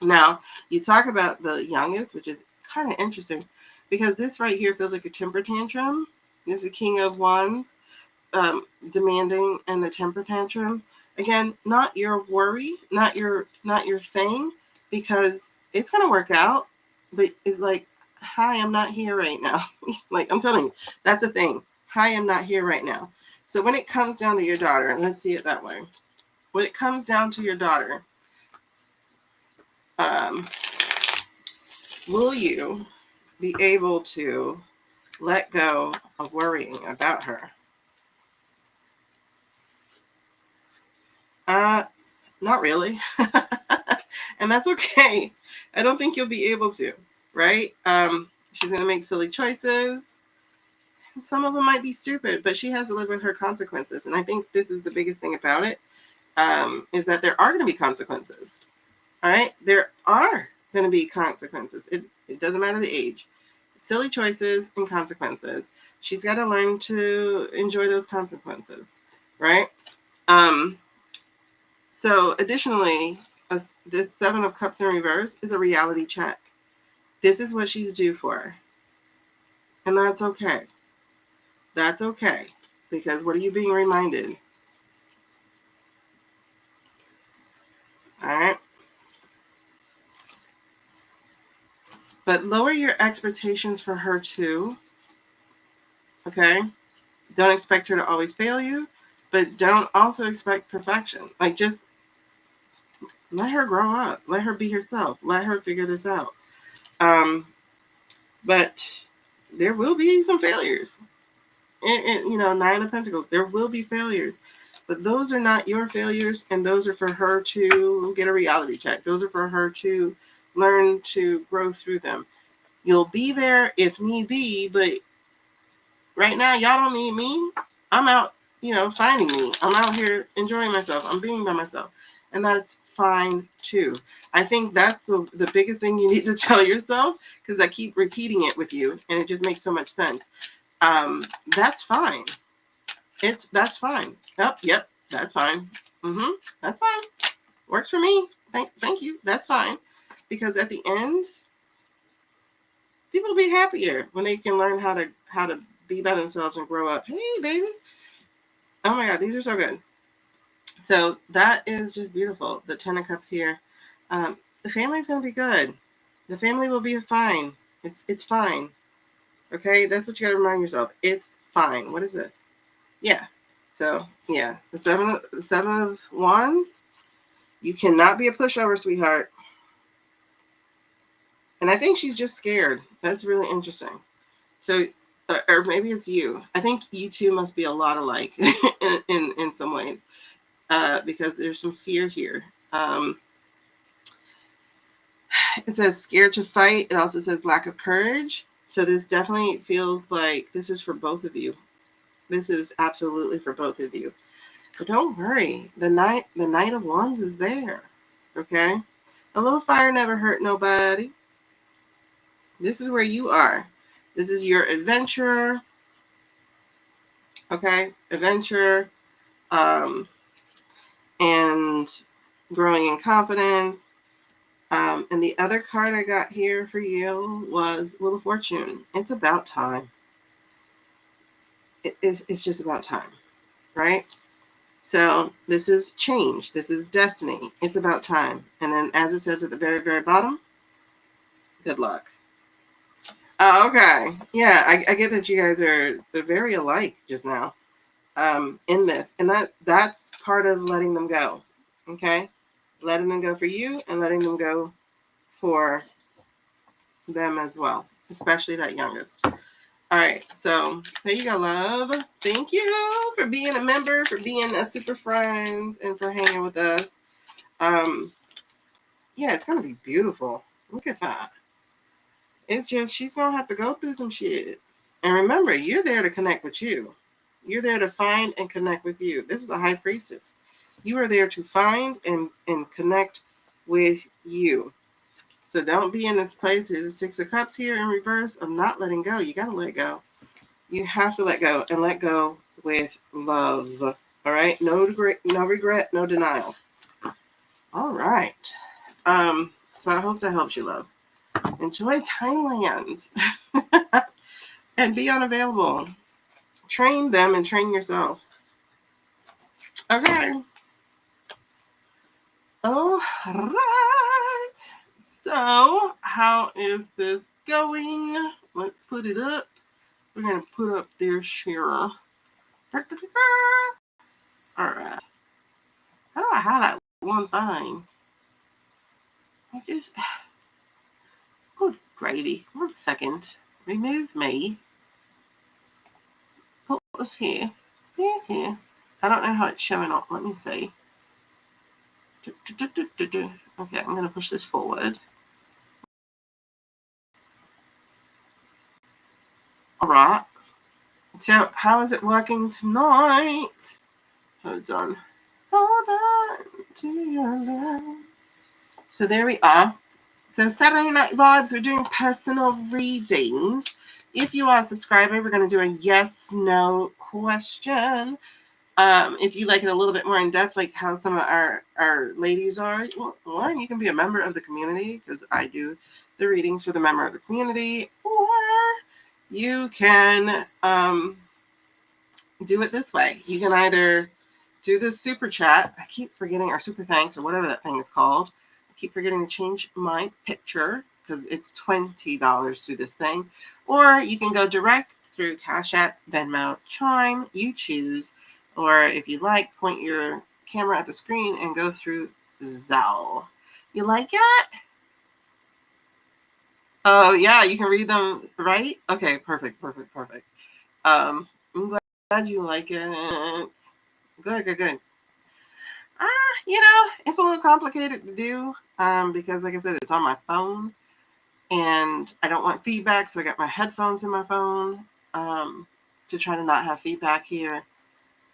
Now, you talk about the youngest, which is kind of interesting because this right here feels like a temper tantrum. This is King of Wands, demanding and a temper tantrum. Again, not your worry, not your thing, because it's gonna work out. But it's like, hi, I'm not here right now. Like, I'm telling you, that's a thing. Hi, I'm not here right now. So when it comes down to your daughter, and let's see it that way. When it comes down to your daughter, will you be able to let go of worrying about her? Not really. And that's okay. I don't think you'll be able to, right? She's going to make silly choices. Some of them might be stupid, but she has to live with her consequences. And I think this is the biggest thing about it, is that there are going to be consequences. All right? There are going to be consequences. It doesn't matter the age. Silly choices and consequences. She's got to learn to enjoy those consequences, right? So additionally, this Seven of Cups in reverse is a reality check. This is what she's due for. And that's okay. That's okay. Because what are you being reminded? All right. But lower your expectations for her too. Okay. Don't expect her to always fail you, but don't also expect perfection. Like, just let her grow up. Let her be herself. Let her figure this out. But there will be some failures. Nine of Pentacles, there will be failures, but those are not your failures, and those are for her to get a reality check. Those are for her to learn to grow through them. You'll be there if need be, but right now, y'all don't need me. I'm out, finding me. I'm out here enjoying myself. I'm being by myself. And that's fine too. I think that's the biggest thing you need to tell yourself, because I keep repeating it with you and it just makes so much sense. That's fine. That's fine. Yep, that's fine. That's fine. Works for me. Thank you. That's fine. Because at the end, people will be happier when they can learn how to be by themselves and grow up. Hey, babies. Oh my God, these are so good. So that is just beautiful. The Ten of Cups here. The family's gonna be good. The family will be fine. It's fine. Okay, that's what you gotta remind yourself. It's fine. What is this? Yeah. So yeah, the seven of Wands. You cannot be a pushover, sweetheart. And I think she's just scared. That's really interesting. So, or maybe it's you. I think you two must be a lot alike in some ways, because there's some fear here. It says scared to fight. It also says lack of courage. So this definitely feels like this is for both of you. This is absolutely for both of you. But don't worry. The Knight of Wands is there. Okay? A little fire never hurt nobody. This is where you are. This is your adventure. Okay? Adventure. And growing in confidence. And the other card I got here for you was Wheel of Fortune. It's about time. It's just about time, right? So this is change. This is destiny. It's about time. And then, as it says at the very, very bottom, good luck. Okay. Yeah, I get that you guys are very alike just now, in this. And that's part of letting them go. Okay? Letting them go for you and letting them go for them as well, especially that youngest. All right, so there you go, love. Thank you for being a member, for being a super friends, and for hanging with us. Yeah, it's gonna be beautiful. Look at that. It's just she's going to have to go through some shit. And remember, you're there to connect with you. You're there to find and connect with you. This is the High Priestess. You are there to find and connect with you. So don't be in this place. There's a Six of Cups here in reverse of not letting go. You got to let go. You have to let go and let go with love. All right? No regret, no denial. All right. So I hope that helps you, love. Enjoy Thailand and be unavailable. Train them and train yourself. Okay. All right. So, how is this going? Let's put it up. We're going to put up their share. All right. How do I highlight one thing? I just. Good gravy. 1 second. Remove me. Put this here. Here. I don't know how it's showing up. Let me see. Okay, I'm going to push this forward. All right. So, how is it working tonight? Hold on to your love. So there we are. So Saturday Night Vibes, we're doing personal readings. If you are a subscriber, we're going to do a yes/no question. If you like it a little bit more in depth, like how some of our ladies are, well, one, you can be a member of the community because I do the readings for the member of the community, or you can do it this way. You can either do the super chat. I keep forgetting, our super thanks or whatever that thing is called. I keep forgetting to change my picture because it's $20 through this thing. Or you can go direct through Cash App, Venmo, Chime. You choose. Or if you like, point your camera at the screen and go through Zelle. You like it? Oh, yeah, you can read them, right? Okay, perfect. I'm glad you like it. Good. It's a little complicated to do because, like I said, it's on my phone and I don't want feedback, so I got my headphones in my phone to try to not have feedback here.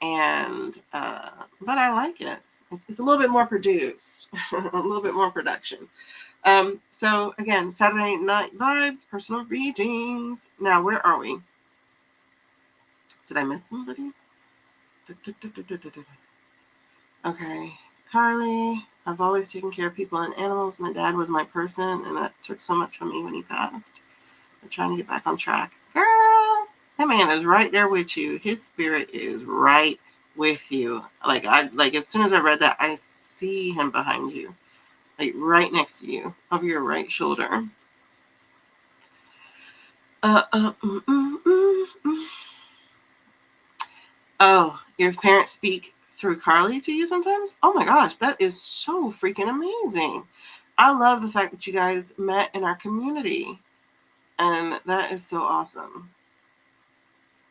And but I like it. It's a little bit more produced, a little bit more production. So again, Saturday Night Vibes, personal readings. Now, where are we? Did I miss somebody? Okay, Carly. I've always taken care of people and animals. My dad was my person, and that took so much from me when he passed. I'm trying to get back on track. Girl, that man is right there with you. His spirit is right with you. Like as soon as I read that, I see him behind you, like right next to you, over your right shoulder. Oh, your parents speak through Carly to you sometimes? Oh my gosh, that is so freaking amazing. I love the fact that you guys met in our community. And that is so awesome.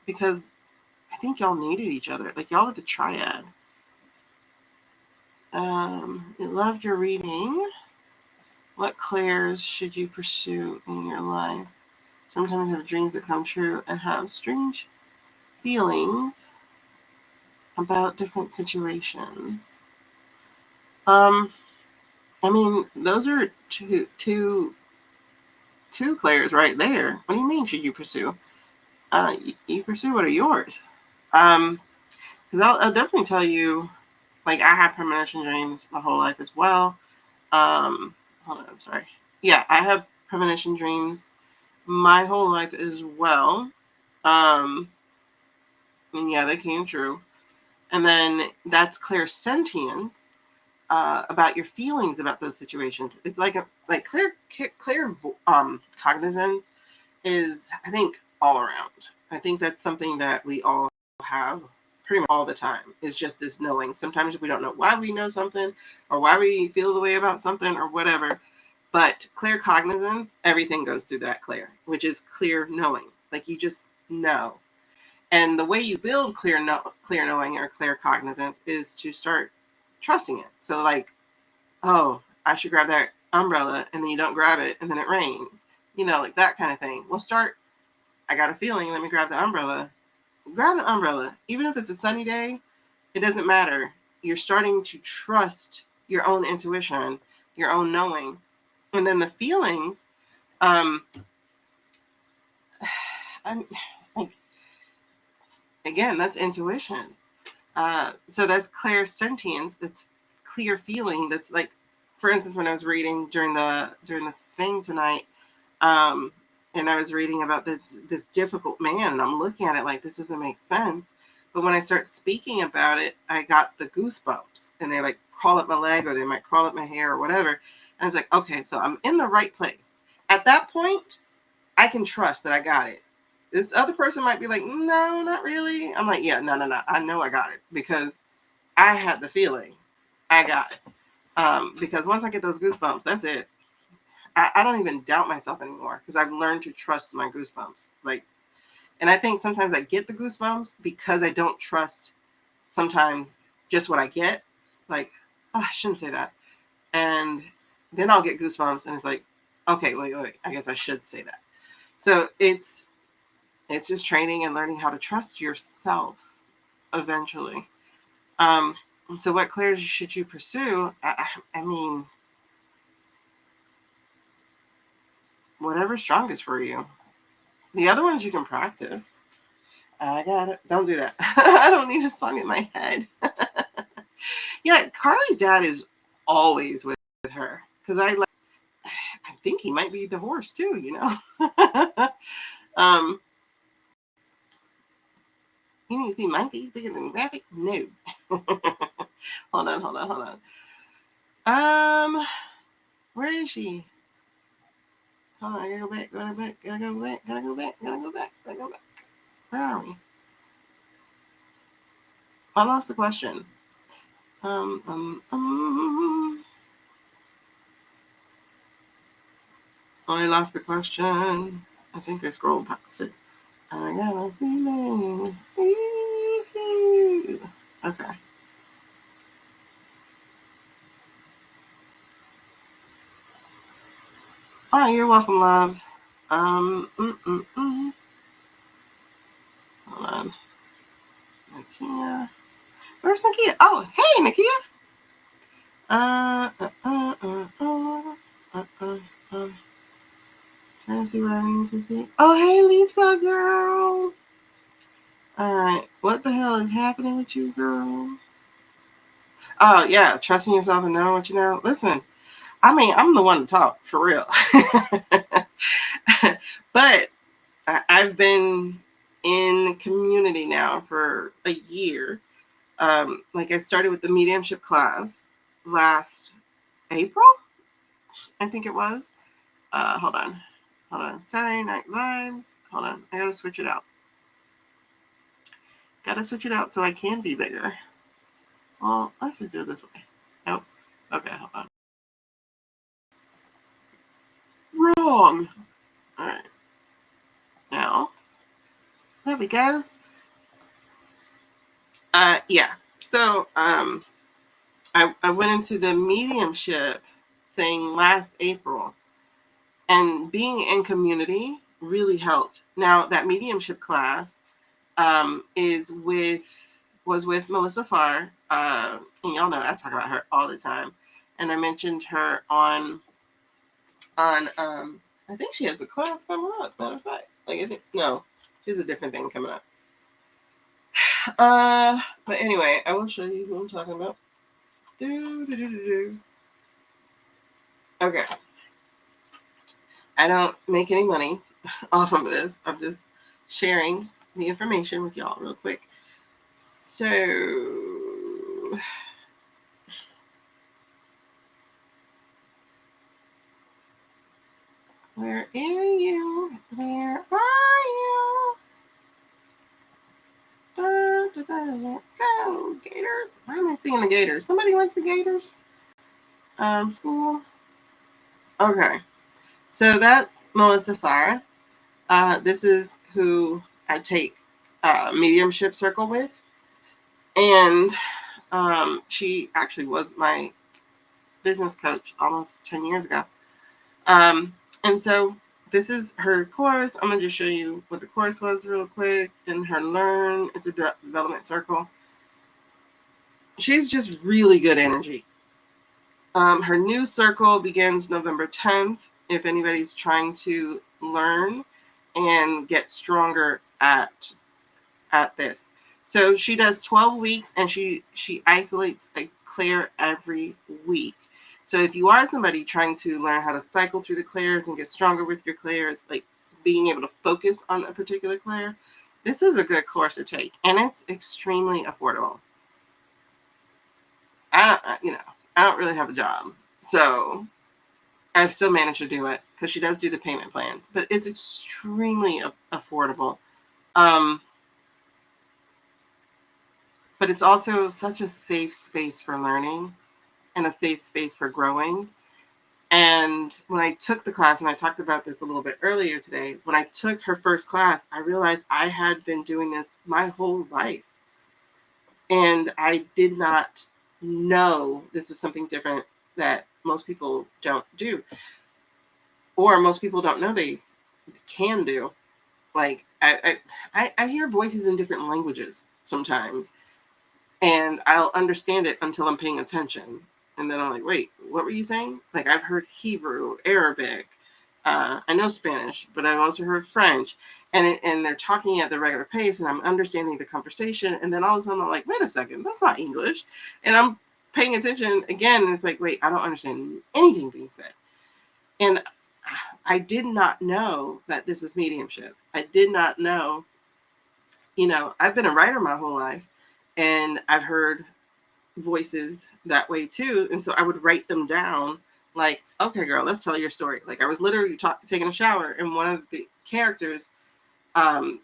Because I think y'all needed each other. Like y'all are the triad. You loved your reading. What clairs should you pursue in your life? Sometimes have dreams that come true and have strange feelings about different situations. I mean, those are two clairs right there. What do you mean should you pursue? You pursue what are yours. Because I'll definitely tell you, like I have premonition dreams my whole life as well. Hold on, I'm sorry. Yeah, I have premonition dreams my whole life as well. And yeah, they came true. And then that's clairsentience, about your feelings about those situations. It's like cognizance is, I think, all around. I think that's something that we all have pretty much all the time, is just this knowing. Sometimes we don't know why we know something or why we feel the way about something or whatever. But claircognizance, everything goes through that clair, which is clear knowing. Like you just know. And the way you build clear knowing or claircognizance is to start trusting it. So like, oh, I should grab that umbrella and then you don't grab it and then it rains, like that kind of thing. We'll start, I got a feeling, let me grab the umbrella. Grab the umbrella. Even if it's a sunny day, it doesn't matter. You're starting to trust your own intuition, your own knowing. And then the feelings, I'm, again, that's intuition. So that's clairsentience. That's clear feeling. That's like, for instance, when I was reading during the thing tonight, and I was reading about this difficult man, and I'm looking at it like, this doesn't make sense. But when I start speaking about it, I got the goosebumps, and they like crawl up my leg, or they might crawl up my hair, or whatever. And I was like, okay, so I'm in the right place. At that point, I can trust that I got it. This other person might be like, no, not really. I'm like, yeah, no. I know I got it because I had the feeling. I got it. Because once I get those goosebumps, that's it. I don't even doubt myself anymore because I've learned to trust my goosebumps. Like, and I think sometimes I get the goosebumps because I don't trust sometimes just what I get. Like, oh, I shouldn't say that. And then I'll get goosebumps and it's like, okay, wait. I guess I should say that. So it's just training and learning how to trust yourself eventually. So what clairs should you pursue? I mean, whatever's strongest for you. The other ones you can practice. I got it. Don't do that. I don't need a song in my head. Yeah, Carly's dad is always with her because I think he might be divorced too, You need to see my face bigger than graphic? No. Hold on. Where is she? Hold on, I gotta go back. Gotta go back. Where are we? I lost the question. I lost the question. I think I scrolled past it. I got a feeling. Okay. Oh, you're welcome, love. Hold on. Nakia. Where's Nakia? Oh, hey, Nakia. Trying to see what I need to see. Oh, hey, Lisa, girl. All right. What the hell is happening with you, girl? Oh, yeah. Trusting yourself and knowing what you know. Listen, I mean, I'm the one to talk, for real. But I've been in community now for a year. Like I started with the mediumship class last April, I think it was. Hold on. Saturday Night Vibes. Hold on. I gotta switch it out. So I can be bigger. Well, let's just do it this way. Nope. Okay, hold on. Wrong. All right. Now, there we go. Yeah. So, I went into the mediumship thing last April, and being in community really helped. Now, that mediumship class was with Melissa Farr. And y'all know I talk about her all the time. And I mentioned her on I think she has a class coming up, matter of fact. Like, I think, no, she has a different thing coming up. But anyway, I will show you who I'm talking about. Okay. I don't make any money off of this. I'm just sharing the information with y'all real quick. So, where are you? Where are you? Go, Gators. Why am I singing the Gators? Somebody went to Gators school. Okay. So that's Melissa Farr. This is who I take mediumship circle with. And she actually was my business coach almost 10 years ago. And so this is her course. I'm going to just show you what the course was real quick. And her learn, it's a development circle. She's just really good energy. Her new circle begins November 10th. If anybody's trying to learn and get stronger at this. So she does 12 weeks and she isolates a clair every week. So if you are somebody trying to learn how to cycle through the clairs and get stronger with your clairs, like being able to focus on a particular clair, this is a good course to take, and it's extremely affordable. I don't really have a job, so I've still managed to do it because she does do the payment plans, but it's extremely affordable. But it's also such a safe space for learning and a safe space for growing. And when I took the class, and I talked about this a little bit earlier today, when I took her first class, I realized I had been doing this my whole life. And I did not know this was something different that most people don't do. Or most people don't know they can do. Like, I hear voices in different languages sometimes. And I'll understand it until I'm paying attention. And then I'm like, wait, what were you saying? Like, I've heard Hebrew, Arabic. I know Spanish, but I've also heard French. And they're talking at the regular pace, and I'm understanding the conversation. And then all of a sudden, I'm like, wait a second, that's not English. And I'm paying attention again, and it's like, wait, I don't understand anything being said. And I did not know that this was mediumship. I did not know, I've been a writer my whole life, and I've heard voices that way too. And so I would write them down like, okay, girl, let's tell your story. Like, I was literally taking a shower, and one of the characters, I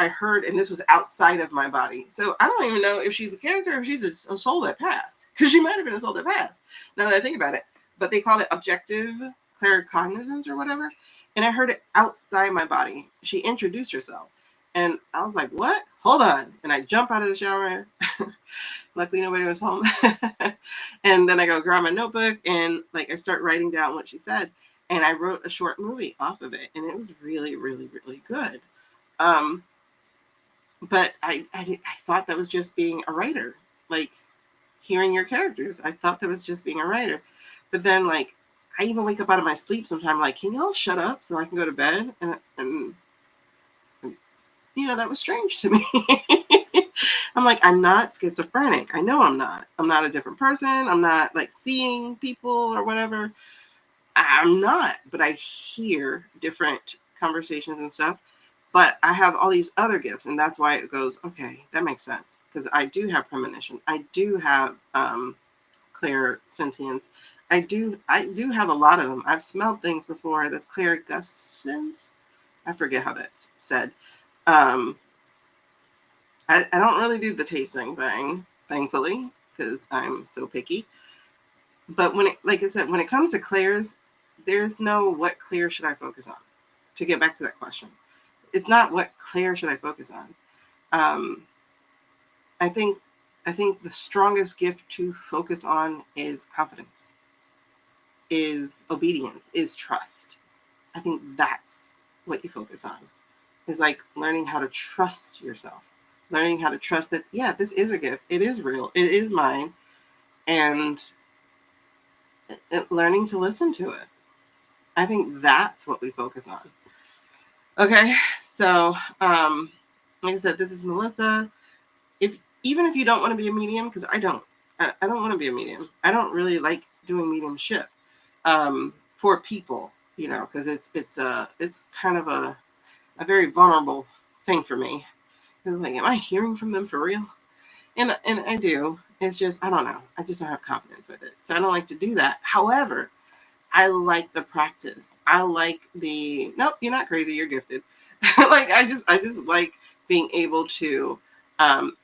heard, and this was outside of my body. So I don't even know if she's a character or if she's a soul that passed, because she might have been a soul that passed, now that I think about it. But they call it objective claircognizance or whatever. And I heard it outside my body. She introduced herself. And I was like, what? Hold on. And I jump out of the shower. Luckily, nobody was home. And then I go grab my notebook and I start writing down what she said. And I wrote a short movie off of it. And it was really, really, really good. But I thought that was just being a writer. Like, hearing your characters. I thought that was just being a writer. But then, I even wake up out of my sleep sometimes, like, can y'all shut up so I can go to bed? And that was strange to me. I'm like, I'm not schizophrenic. I know I'm not. I'm not a different person. I'm not seeing people or whatever. I'm not, but I hear different conversations and stuff. But I have all these other gifts, and that's why it goes, okay, that makes sense. Because I do have premonition. I do have Clairsentience. I do have a lot of them. I've smelled things before. That's Claircognizance. I forget how that's said. I don't really do the tasting thing, thankfully, because I'm so picky. But when it comes to clairs, there's no what clair should I focus on. To get back to that question, it's not what clair should I focus on. I think the strongest gift to focus on is confidence, is obedience, is trust. I think that's what you focus on. Is learning how to trust yourself. Learning how to trust that, yeah, this is a gift. It is real. It is mine. And learning to listen to it. I think that's what we focus on. Okay, so like I said, this is Melissa. Even if you don't want to be a medium, because I don't want to be a medium. I don't really like doing mediumship for people, because it's kind of a very vulnerable thing for me. It's like, am I hearing from them for real? And I do. It's just, I don't know. I just don't have confidence with it. So I don't like to do that. However, I like the practice. I like nope, you're not crazy, you're gifted. I just like being able to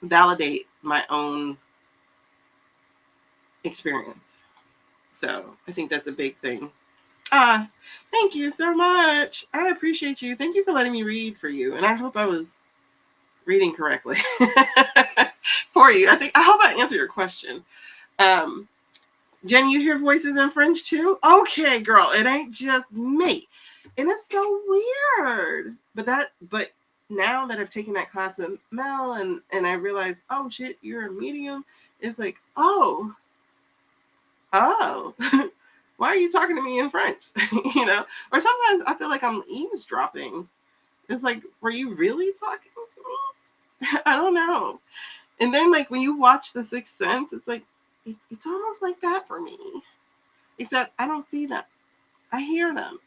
validate my own experience. So I think that's a big thing. Thank you so much. I appreciate you. Thank you for letting me read for you. And I hope I was reading correctly for you. I hope I answered your question. Jen, you hear voices in French too? Okay, girl, it ain't just me. And it's so weird. But now that I've taken that class with Mel and I realize, oh shit, you're a medium, it's like, oh, why are you talking to me in French? You know? Or sometimes I feel like I'm eavesdropping. It's like, were you really talking to me? I don't know. And then like when you watch The Sixth Sense, it's like it's almost like that for me. Except I don't see them. I hear them.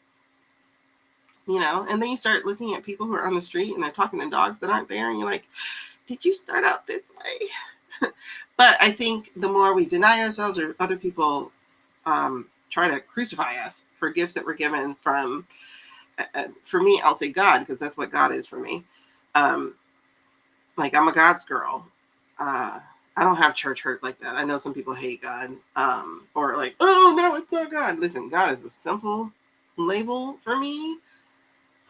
You know, and then you start looking at people who are on the street and they're talking to dogs that aren't there, and you're like, did you start out this way? But I think the more we deny ourselves or other people try to crucify us for gifts that were given from, for me, I'll say God, because that's what God is for me. Like I'm a God's girl. I don't have church hurt like that. I know some people hate God, or like, oh no, it's not God. Listen, God is a simple label for me.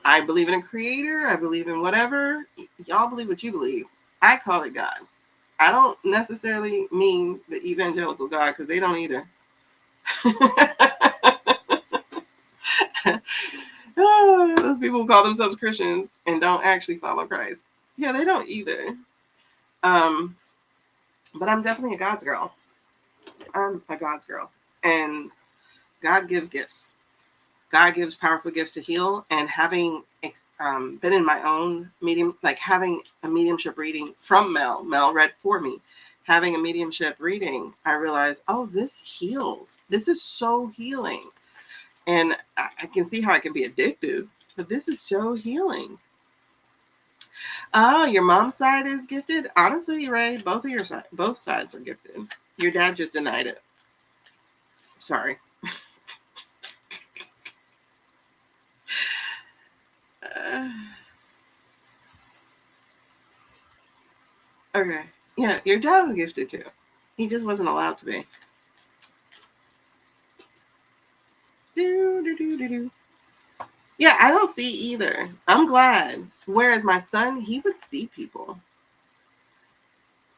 I believe in a creator. I believe in whatever. Y'all believe what you believe. I call it God. I don't necessarily mean the evangelical God, because they don't either. Those people who call themselves Christians and don't actually follow Christ. Yeah, they don't either. But I'm definitely a God's girl. I'm a God's girl. And God gives gifts. God gives powerful gifts to heal. And having been in my own medium, like having a mediumship reading from Mel read for me, having a mediumship reading, I realized, oh, this heals. This is so healing. And I can see how it can be addictive, but this is so healing. Oh, your mom's side is gifted? Honestly, Ray, both sides are gifted. Your dad just denied it. Sorry. Okay. Yeah, your dad was gifted too. He just wasn't allowed to be. Yeah, I don't see either. I'm glad. Whereas my son, he would see people.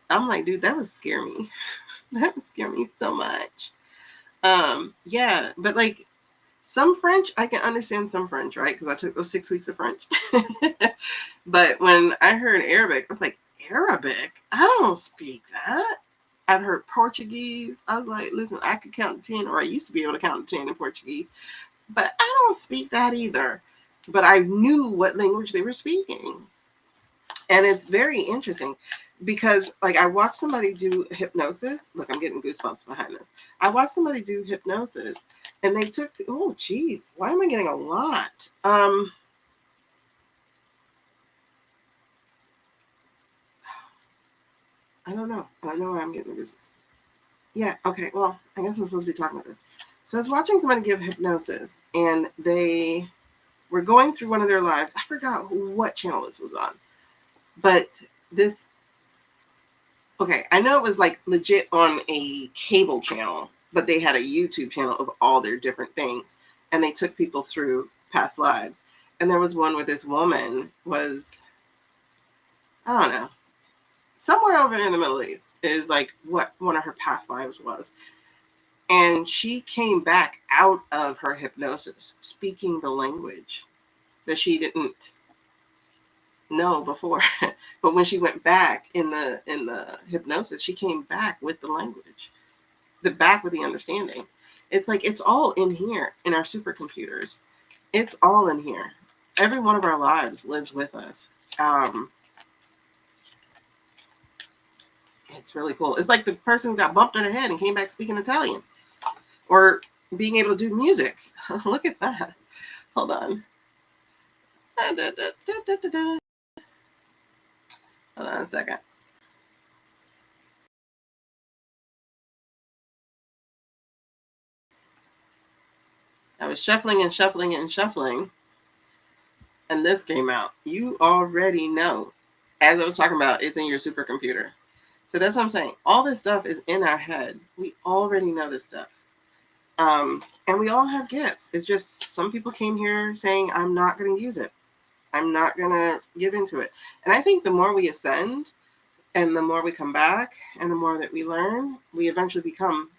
I'm like, dude, that would scare me. That would scare me so much. Yeah, but like some French, I can understand some French, right? Because I took those 6 weeks of French. But when I heard Arabic, I was like, Arabic? I don't speak that. I've heard Portuguese. I was like, listen, I could count to 10, or I used to be able to count to 10 in Portuguese, but I don't speak that either. But I knew what language they were speaking. And it's very interesting because, like, I watched somebody do hypnosis. Look, I'm getting goosebumps behind this. I watched somebody do hypnosis, and they took, oh, geez, why am I getting a lot? I don't know. I don't know why I'm getting goosebumps. Yeah, okay, well, I guess I'm supposed to be talking about this. So I was watching somebody give hypnosis, and they were going through one of their lives. I forgot what channel this was on, but this, okay, I know it was like legit on a cable channel, but they had a YouTube channel of all their different things, and they took people through past lives. And there was one where this woman was, I don't know, somewhere over in the Middle East is like what one of her past lives was. And she came back out of her hypnosis speaking the language that she didn't know before. But when she went back in the hypnosis, she came back with the language, back with the understanding. It's like it's all in here in our supercomputers. It's all in here. Every one of our lives lives with us. It's really cool. It's like the person who got bumped in the head and came back speaking Italian, or being able to do music. Look at that. Hold on. Hold on a second. I was shuffling and shuffling and shuffling, and this came out. You already know. As I was talking about, it's in your supercomputer. So that's what I'm saying. All this stuff is in our head. We already know this stuff. And we all have gifts. It's just some people came here saying, I'm not going to use it. I'm not going to give into it. And I think the more we ascend and the more we come back and the more that we learn, we eventually become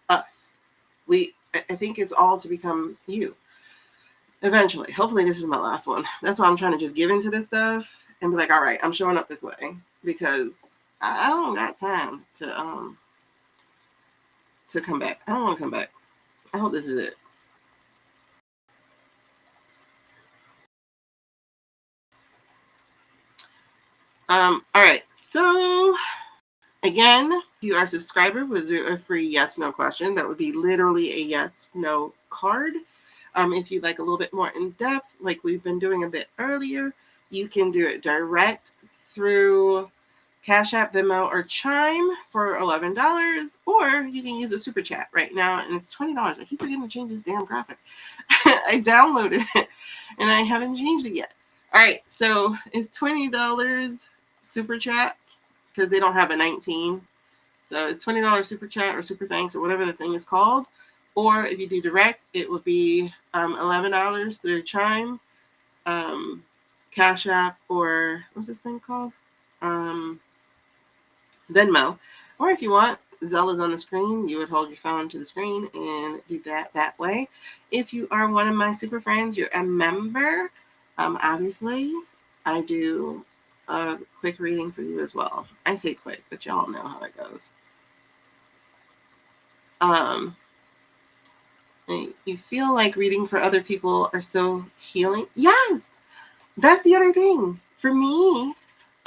us. I think it's all to become you. Eventually. Hopefully this is my last one. That's why I'm trying to just give into this stuff and be like, all right, I'm showing up this way because I don't got time to come back. I don't want to come back. I hope this is it. All right. So again, if you are a subscriber, we'll do a free yes, no question. That would be literally a yes, no card. If you'd like a little bit more in depth, like we've been doing a bit earlier, you can do it direct through Cash App, Venmo, or Chime for $11, or you can use a super chat right now, and it's $20. I keep forgetting to change this damn graphic. I downloaded it, and I haven't changed it yet. All right, so it's $20 super chat because they don't have a 19. So it's $20 super chat or super thanks or whatever the thing is called. Or if you do direct, it would be $11 through Chime, Cash App, or what's this thing called? Venmo. Or if you want, Zelle is on the screen. You would hold your phone to the screen and do that way. If you are one of my super friends, you're a member. Obviously, I do a quick reading for you as well. I say quick, but y'all know how that goes. You feel like reading for other people are so healing? Yes, that's the other thing. For me,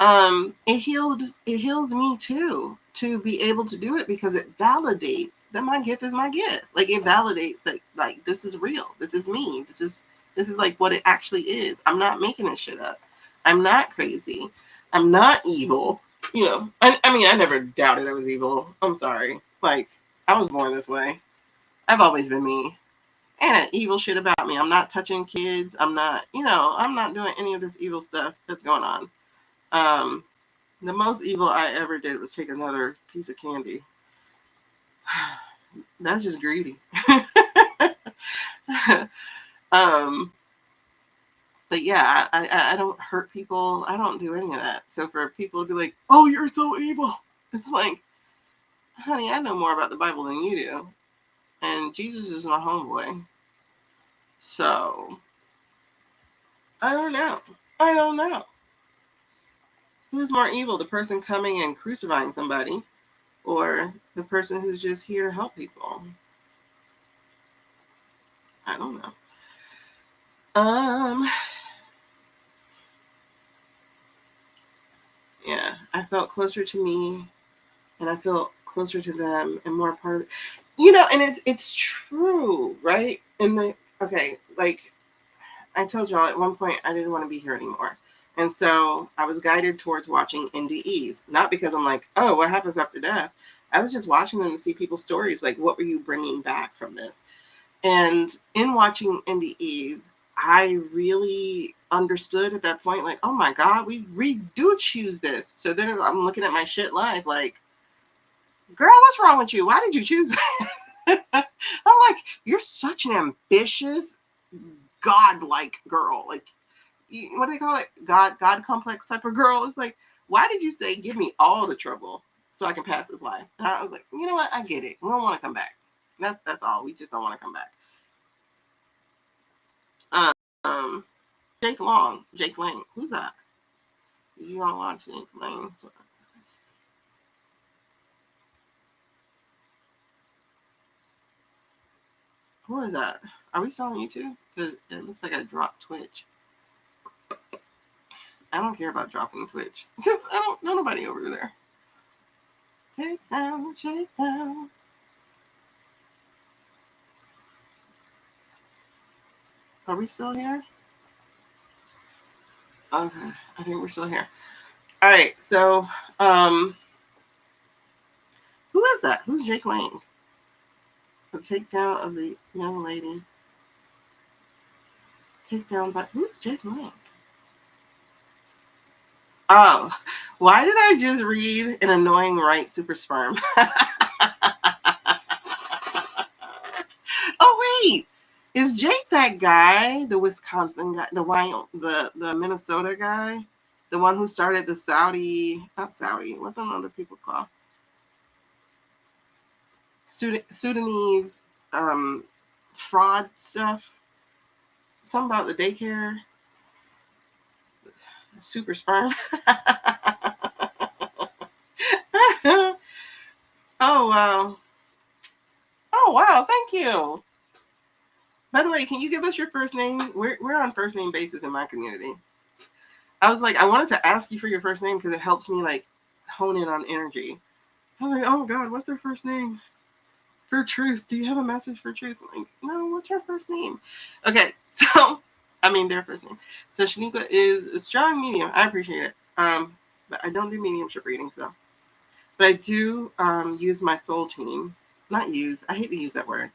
it heals me too to be able to do it because it validates that my gift is my gift. Like it validates that like this is real. This is me. This is like what it actually is. I'm not making this shit up. I'm not crazy. I'm not evil. You know, I mean, I never doubted I was evil. I'm sorry. Like I was born this way. I've always been me. And evil shit about me. I'm not touching kids. I'm not, I'm not doing any of this evil stuff that's going on. The most evil I ever did was take another piece of candy. That's just greedy. But yeah, I don't hurt people. I don't do any of that. So for people to be like, oh, you're so evil. It's like, honey, I know more about the Bible than you do. And Jesus is my homeboy. So I don't know. I don't know. Who's more evil, the person coming and crucifying somebody or the person who's just here to help people? I don't know. Yeah, I felt closer to me and I felt closer to them and more part of and it's true, right? Okay, like I told y'all at one point I didn't want to be here anymore. And so I was guided towards watching NDEs, not because I'm like, oh, what happens after death? I was just watching them to see people's stories. Like, what were you bringing back from this? And in watching NDEs, I really understood at that point, like, oh my God, we do choose this. So then I'm looking at my shit life like, girl, what's wrong with you? Why did you choose that? I'm like, you're such an ambitious, godlike girl. Like, what do they call it? God complex type of girl. It's like, why did you say give me all the trouble so I can pass this life? And I was like, you know what? I get it. We don't want to come back. That's all. We just don't want to come back. Um, Jake Lang. Who's that? You want to watch Jake Lang? Who is that? Are we still on YouTube? Because it looks like I dropped Twitch. I don't care about dropping Twitch because I don't know nobody over there. Take down, shake down. Are we still here? Okay, I think we're still here. All right, so who is that? Who's Jake Lang? The takedown of the young lady. Takedown by who's Jake Lang? Oh, why did I just read an annoying right super sperm? Oh wait, is Jake that guy, the Wisconsin guy, the Minnesota guy, the one who started the not Saudi, what the other people call Sudanese fraud stuff. Something about the daycare. Super sperm. Oh wow. Oh wow, thank you. By the way, can you give us your first name? We're on first name basis in my community. I was like, I wanted to ask you for your first name because it helps me like hone in on energy. I was like, oh God, what's their first name? For Truth. Do you have a message for Truth? I'm like, no, what's her first name? Okay, so I mean their first name. So Shanika is a strong medium. I appreciate it. But I don't do mediumship readings though. But I do use my soul team. Not use. I hate to use that word.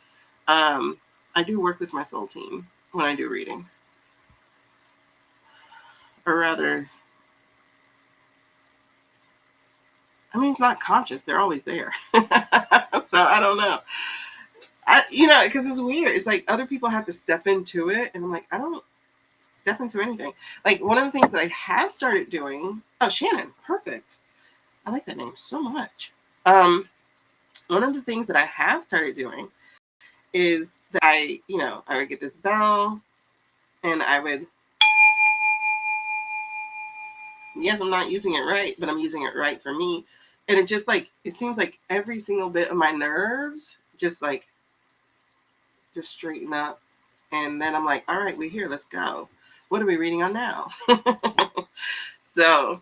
I do work with my soul team when I do readings. Or rather, I mean, it's not conscious. They're always there. So I don't know. Because it's weird. It's like other people have to step into it. And I'm like, I don't step into anything. Like one of the things that I have started doing. Oh, Shannon. Perfect. I like that name so much. One of the things that I have started doing is that I would get this bell and I would, yes, I'm not using it right, but I'm using it right for me. And it just like, it seems like every single bit of my nerves just straighten up. And then I'm like, all right, we're here, let's go. What are we reading on now? So,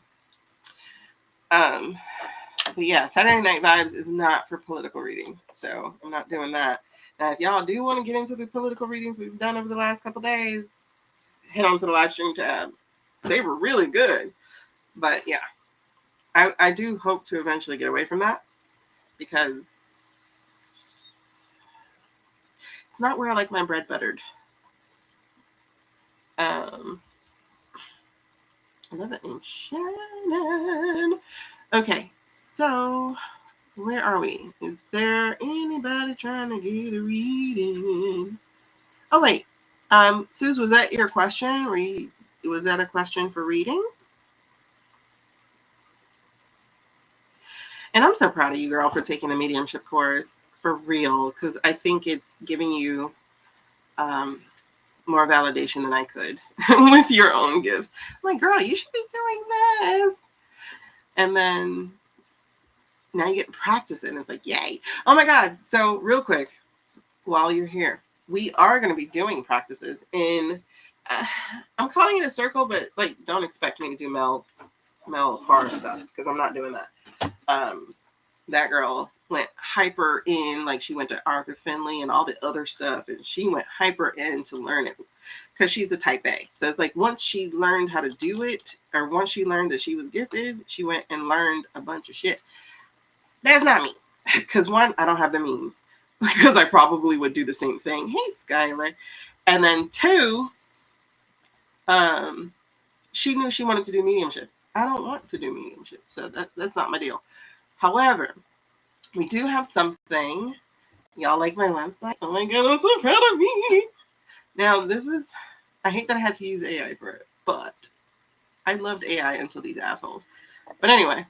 but yeah, Saturday Night Vibes is not for political readings. So I'm not doing that. Now, if y'all do want to get into the political readings we've done over the last couple days, head on to the live stream tab. They were really good. But yeah, I do hope to eventually get away from that because it's not where I like my bread buttered. I love that name, Shannon. Okay, so where are we? Is there anybody trying to get a reading? Oh wait, Suze, was that your question? Was that a question for reading? And I'm so proud of you, girl, for taking the mediumship course for real, because I think it's giving you more validation than I could with your own gifts. I'm like, girl, you should be doing this. And then now you get to practice it. And it's like, yay. Oh my God. So real quick, while you're here, we are going to be doing practices in, I'm calling it a circle, but like, don't expect me to do Mel Farr stuff because I'm not doing that. That girl went hyper in, like she went to Arthur Finley and all the other stuff, and she went hyper in to learn it because she's a type A. So it's like once she learned how to do it, or once she learned that she was gifted, she went and learned a bunch of shit. That's not me, because one, I don't have the means, because I probably would do the same thing. Hey, Skylar. And then two, she knew she wanted to do mediumship. I don't want to do mediumship, so that's not my deal. However, we do have something. Y'all like my website? Oh my God, I'm so proud of me. Now, this is, I hate that I had to use AI for it, but I loved AI until these assholes. But anyway,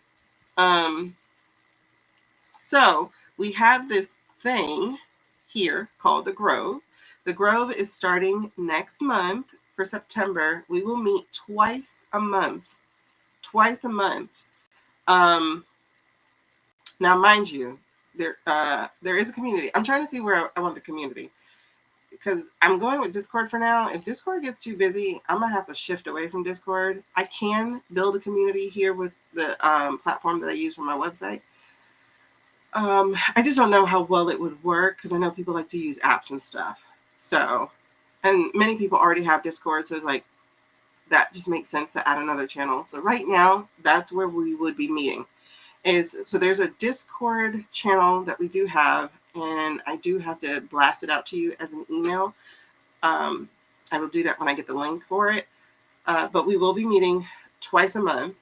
so we have this thing here called the Grove. The Grove is starting next month for September. We will meet twice a month. Twice a month. Now, mind you, there is a community. I'm trying to see where I want the community because I'm going with Discord for now. If Discord gets too busy, I'm gonna have to shift away from Discord. I can build a community here with the platform that I use for my website. I just don't know how well it would work because I know people like to use apps and stuff. So, and many people already have Discord, so it's like that just makes sense to add another channel. So right now, that's where we would be meeting. So there's a Discord channel that we do have, and I do have to blast it out to you as an email. I will do that when I get the link for it. But we will be meeting twice a month.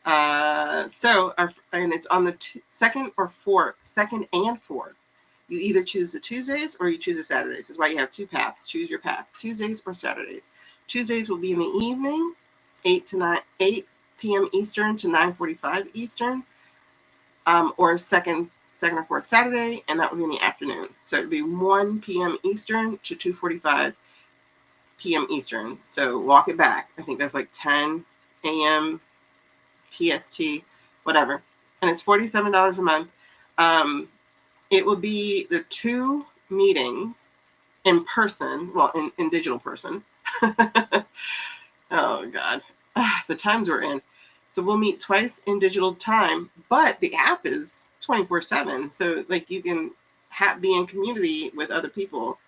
And it's on the second and fourth. You either choose the Tuesdays or you choose the Saturdays. That's why you have two paths. Choose your path. Tuesdays or Saturdays. Tuesdays will be in the evening, 8 p.m. Eastern to 9:45 Eastern. Or second second or fourth Saturday, and that would be in the afternoon. So it would be 1 p.m. Eastern to 2:45 p.m. Eastern. So walk it back. I think that's like 10 a.m. PST, whatever. And it's $47 a month. It will be the 2 meetings in person, well, in digital person. Oh, God. The times we're in. So we'll meet twice in digital time, but the app is 24/7. So like you can be in community with other people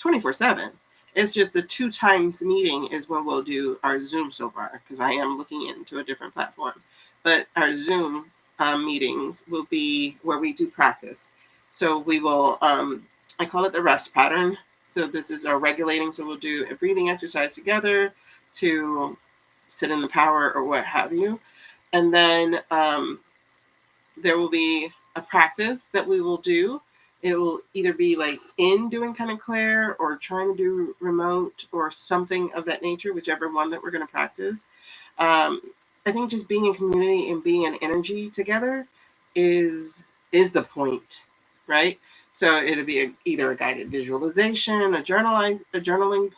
24/7. It's just the 2 times meeting is when we'll do our Zoom so far, because I am looking into a different platform. But our Zoom meetings will be where we do practice. So we will, I call it the rest pattern. So this is our regulating. So we'll do a breathing exercise together to sit in the power or what have you. And then there will be a practice that we will do. It will either be like in doing kind of Claire or trying to do remote or something of that nature, whichever one that we're going to practice. I think just being in community and being in energy together is the point, right? So it'll be either a guided visualization, a journaling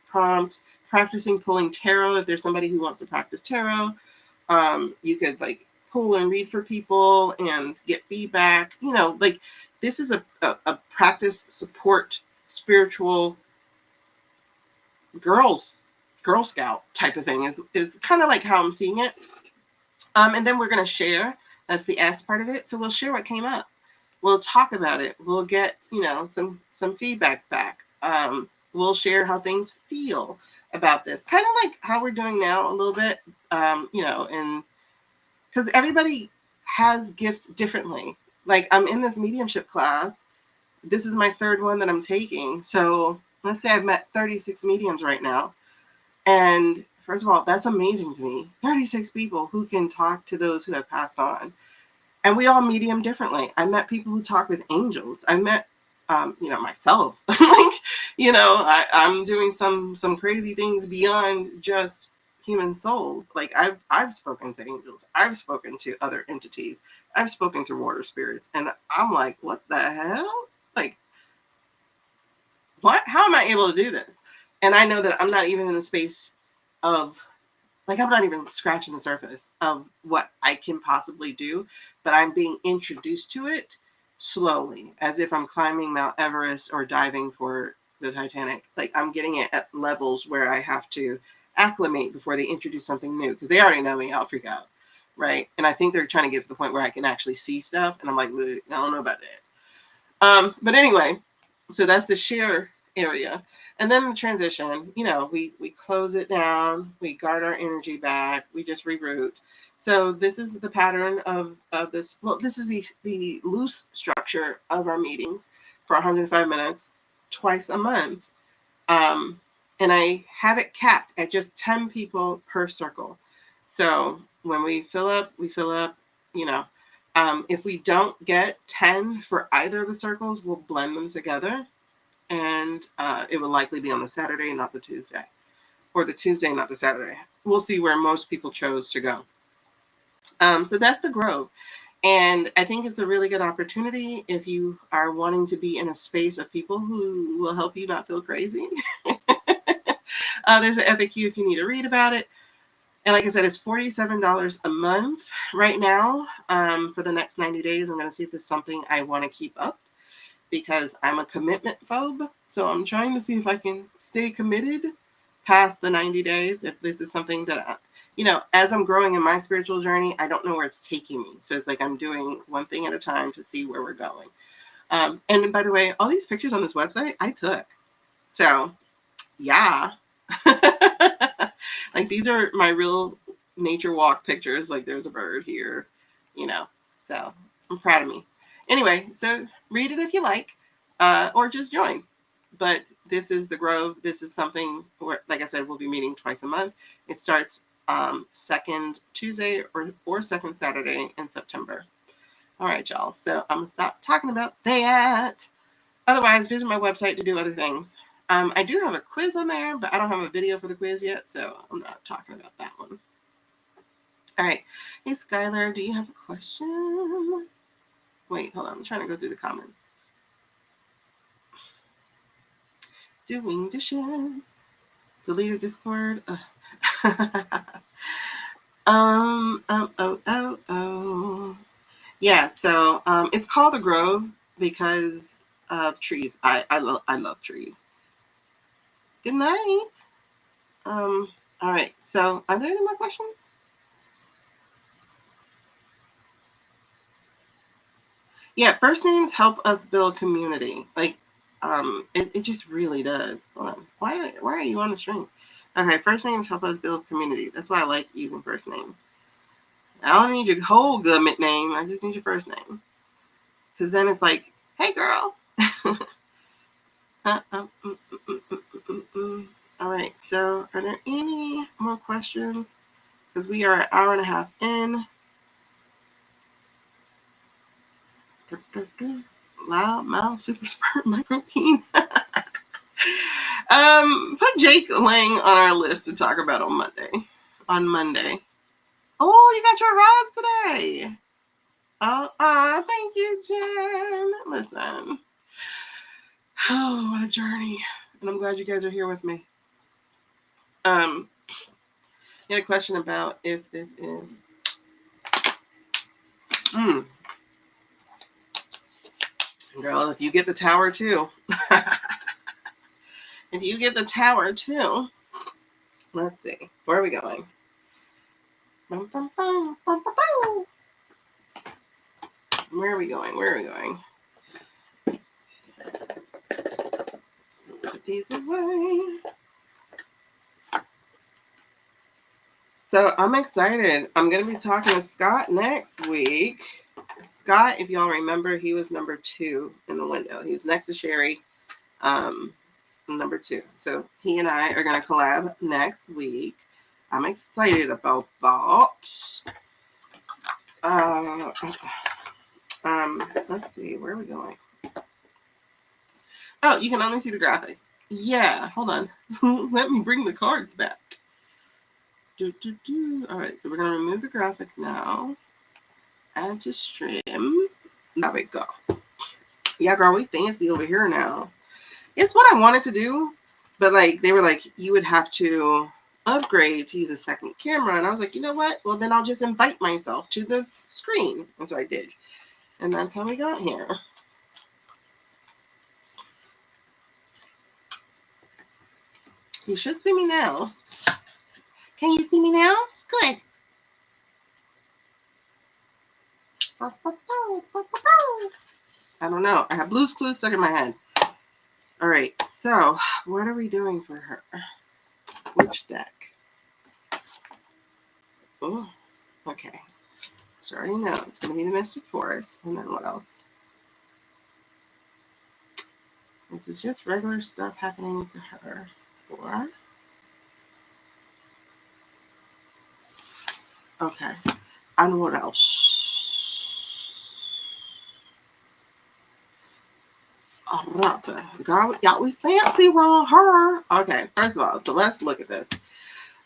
prompt, practicing pulling tarot if there's somebody who wants to practice tarot. You could like pull and read for people and get feedback. You know, like this is a practice support spiritual Girl Scout type of thing is kind of like how I'm seeing it. And then we're going to share. That's the S part of it. So we'll share what came up. We'll talk about it. We'll get, some feedback back. We'll share how things feel about this. Kind of like how we're doing now a little bit, and because everybody has gifts differently. Like I'm in this mediumship class. This is my 3rd one that I'm taking. So let's say I've met 36 mediums right now. And first of all, that's amazing to me. 36 people who can talk to those who have passed on. And we all medium differently. I met people who talk with angels. I met, myself. I'm doing some crazy things beyond just human souls. Like I've spoken to angels. I've spoken to other entities. I've spoken to water spirits. And I'm like, what the hell? Like, what? How am I able to do this? And I know that I'm not even in the space of, like, I'm not even scratching the surface of what I can possibly do, but I'm being introduced to it slowly, as if I'm climbing Mount Everest or diving for the Titanic. Like, I'm getting it at levels where I have to acclimate before they introduce something new, because they already know me. I'll freak out, right? And I think they're trying to get to the point where I can actually see stuff, and I'm like, I don't know about that. But anyway, so that's the share area. And then the transition, we close it down, we guard our energy back, we just reroute. So this is the pattern of this. Well, this is the loose structure of our meetings for 105 minutes, twice a month. And I have it capped at just 10 people per circle. So when we fill up, if we don't get 10 for either of the circles, we'll blend them together. And it will likely be on the Saturday, not the Tuesday, or the Tuesday, not the Saturday. We'll see where most people chose to go. So that's the Grove. And I think it's a really good opportunity if you are wanting to be in a space of people who will help you not feel crazy. There's an FAQ if you need to read about it. And like I said, it's $47 a month right now. For the next 90 days, I'm going to see if there's something I want to keep up, because I'm a commitment phobe. So I'm trying to see if I can stay committed past the 90 days. If this is something that, as I'm growing in my spiritual journey, I don't know where it's taking me. So it's like I'm doing one thing at a time to see where we're going. And by the way, all these pictures on this website, I took. So yeah. Like these are my real nature walk pictures. Like there's a bird here, so I'm proud of me. Anyway, so read it if you like, or just join. But this is the Grove. This is something where, like I said, we'll be meeting twice a month. It starts second Tuesday or second Saturday in September. All right, y'all. So I'm going to stop talking about that. Otherwise, visit my website to do other things. I do have a quiz on there, but I don't have a video for the quiz yet, so I'm not talking about that one. All right. Hey, Skylar, do you have a question? Wait, hold on. I'm trying to go through the comments. Doing dishes. Deleted Discord. Oh. Yeah, so it's called a grove because of trees. I love trees. Good night. All right. So are there any more questions? Yeah, first names help us build community. Like, it just really does. Hold on. Why are you on the stream? Okay, first names help us build community. That's why I like using first names. I don't need your whole government name. I just need your first name. Because then it's like, hey, girl. All right. So are there any more questions? Because we are an hour and a half in. Loud mouth, super smart, microbean. Put Jake Lang on our list to talk about on Monday. Oh, you got your rods today. Oh, thank you, Jen. Listen. Oh, what a journey. And I'm glad you guys are here with me. You had a question about if this is girl, if you get the tower too. If you get the tower too. Let's see. Where are we going? Where are we going? Put these away. So I'm excited. I'm going to be talking to Scott next week. Scott, if y'all remember, he was number 2 in the window. He was next to Sherry, number 2. So he and I are going to collab next week. I'm excited about that. Let's see. Where are we going? Oh, you can only see the graphic. Yeah, hold on. Let me bring the cards back. All right, so we're going to remove the graphic now. Add to stream. There we go. Yeah, girl, we fancy over here now. It's what I wanted to do, but like they were like, you would have to upgrade to use a second camera. And I was like, you know what? Well, then I'll just invite myself to the screen. And so I did. And that's how we got here. You should see me now. Can you see me now? Good. I don't know. I have Blue's Clues stuck in my head. All right. So what are we doing for her? Which deck? Oh, okay. So I already know it's going to be the Mystic Forest. And then what else? This is just regular stuff happening to her. Or okay. And what else? Girl, y'all, we fancy around her. Okay, first of all, so let's look at this.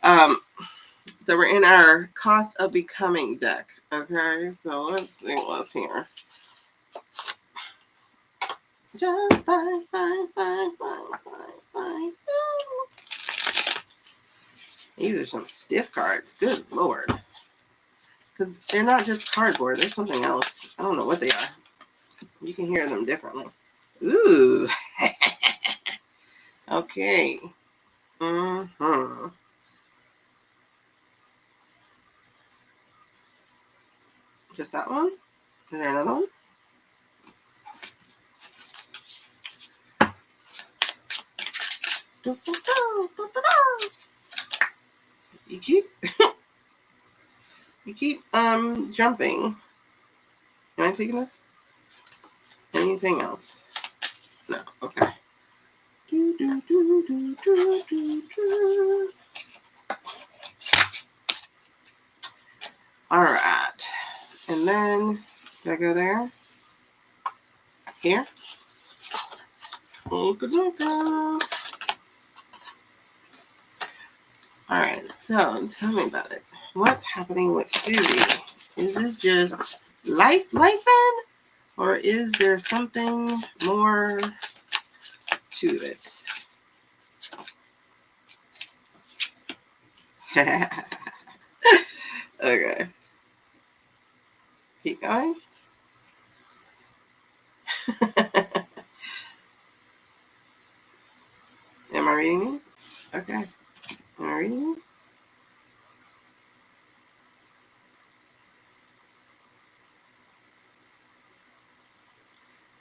So we're in our Cost of Becoming deck. Okay, so let's see what's here. Just fine. These are some stiff cards. Good Lord. Because they're not just cardboard. There's something else. I don't know what they are. You can hear them differently. Ooh. Okay. Mm-hmm. Just that one? Is there another one? You keep jumping. Am I taking this? Anything else? No. Okay. All right. And then, did I go there? Here? All right. So, tell me about it. What's happening with Suzie? Is this just life in? Or is there something more to it? Okay. Keep going. Am I reading these? Okay. Am I reading these?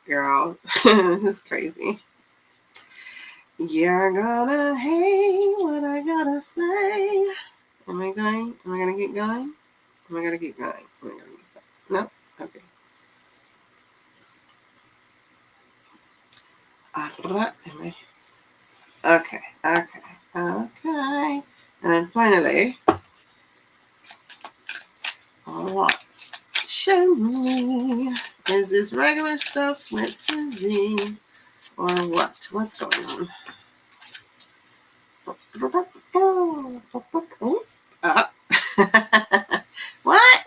Girl, this is crazy. You're gonna hate what I gotta say. Am I going? Am I gonna keep going? Am I gonna keep going? Am I gonna keep going? No? Okay. Alright. Am I? Okay. Okay. Okay. And then finally, alright. Show me. Is this regular stuff with Suzie? Or what? What's going on? What?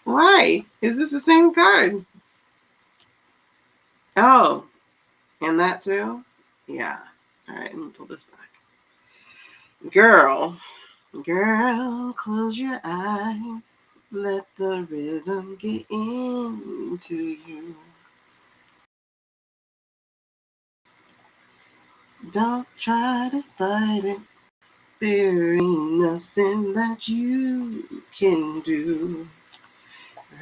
Why? Is this the same card? Oh, and that too? Yeah. All right, let me pull this back. Girl, close your eyes. Let the rhythm get into you. Don't try to fight it. There ain't nothing that you can do.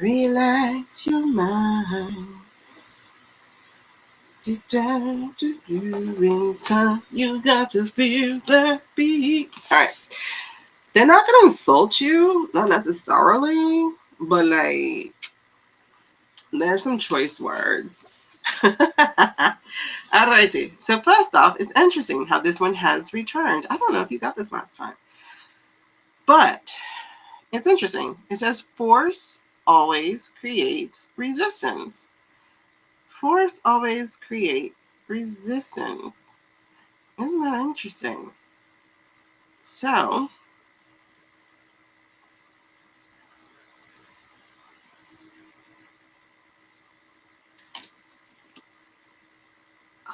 Relax your minds. In time, you got to feel the beat. All right. They're not going to insult you, not necessarily, but like, there's some choice words. Alrighty. So first off, it's interesting how this one has returned. I don't know if you got this last time, but it's interesting. It says force always creates resistance. Force always creates resistance. Isn't that interesting? So,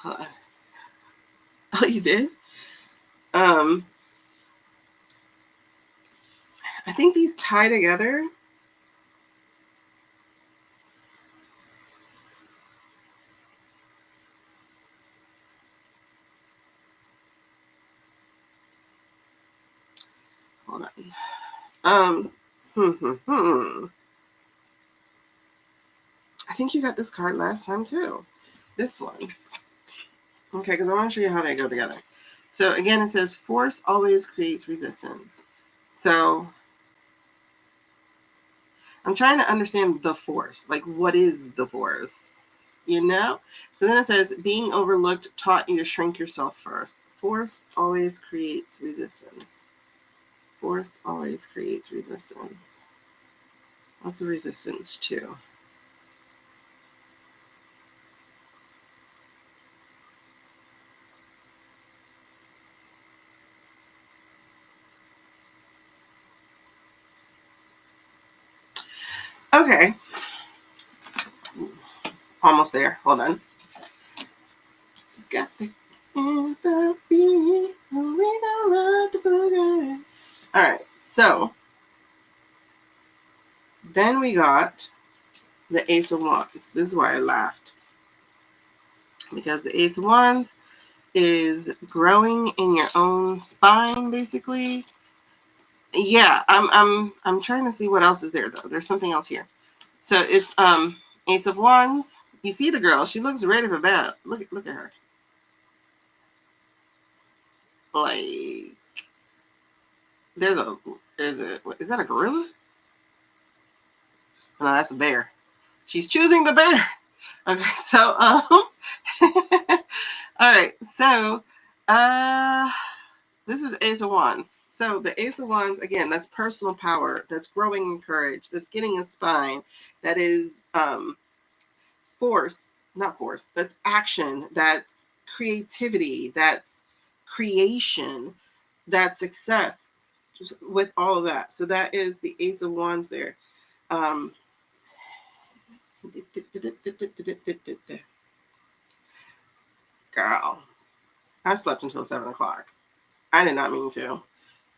oh, you did? Um, I think these tie together. Hold on. Um, I think you got this card last time too. This one. Okay, because I want to show you how they go together. So again, it says force always creates resistance. So I'm trying to understand the force. Like, what is the force? You know? So then it says being overlooked taught you to shrink yourself first. Force always creates resistance. Force always creates resistance. What's the resistance to? Okay. Almost there. Hold on. Got the beat. We gonna rock the boogie. All right. So then we got the Ace of Wands. This is why I laughed, because the Ace of Wands is growing in your own spine, basically. Yeah, I'm trying to see what else is there though. There's something else here. So it's Ace of Wands. You see the girl? She looks ready for battle. Look at her. Like, is that a gorilla? No, that's a bear. She's choosing the bear. Okay, so all right, so this is Ace of Wands. So the Ace of Wands, again, that's personal power, that's growing in courage, that's getting a spine, that is force, that's action, that's creativity, that's creation, that's success, just with all of that. So that is the Ace of Wands there. Um, Girl, I slept until 7 o'clock. I did not mean to.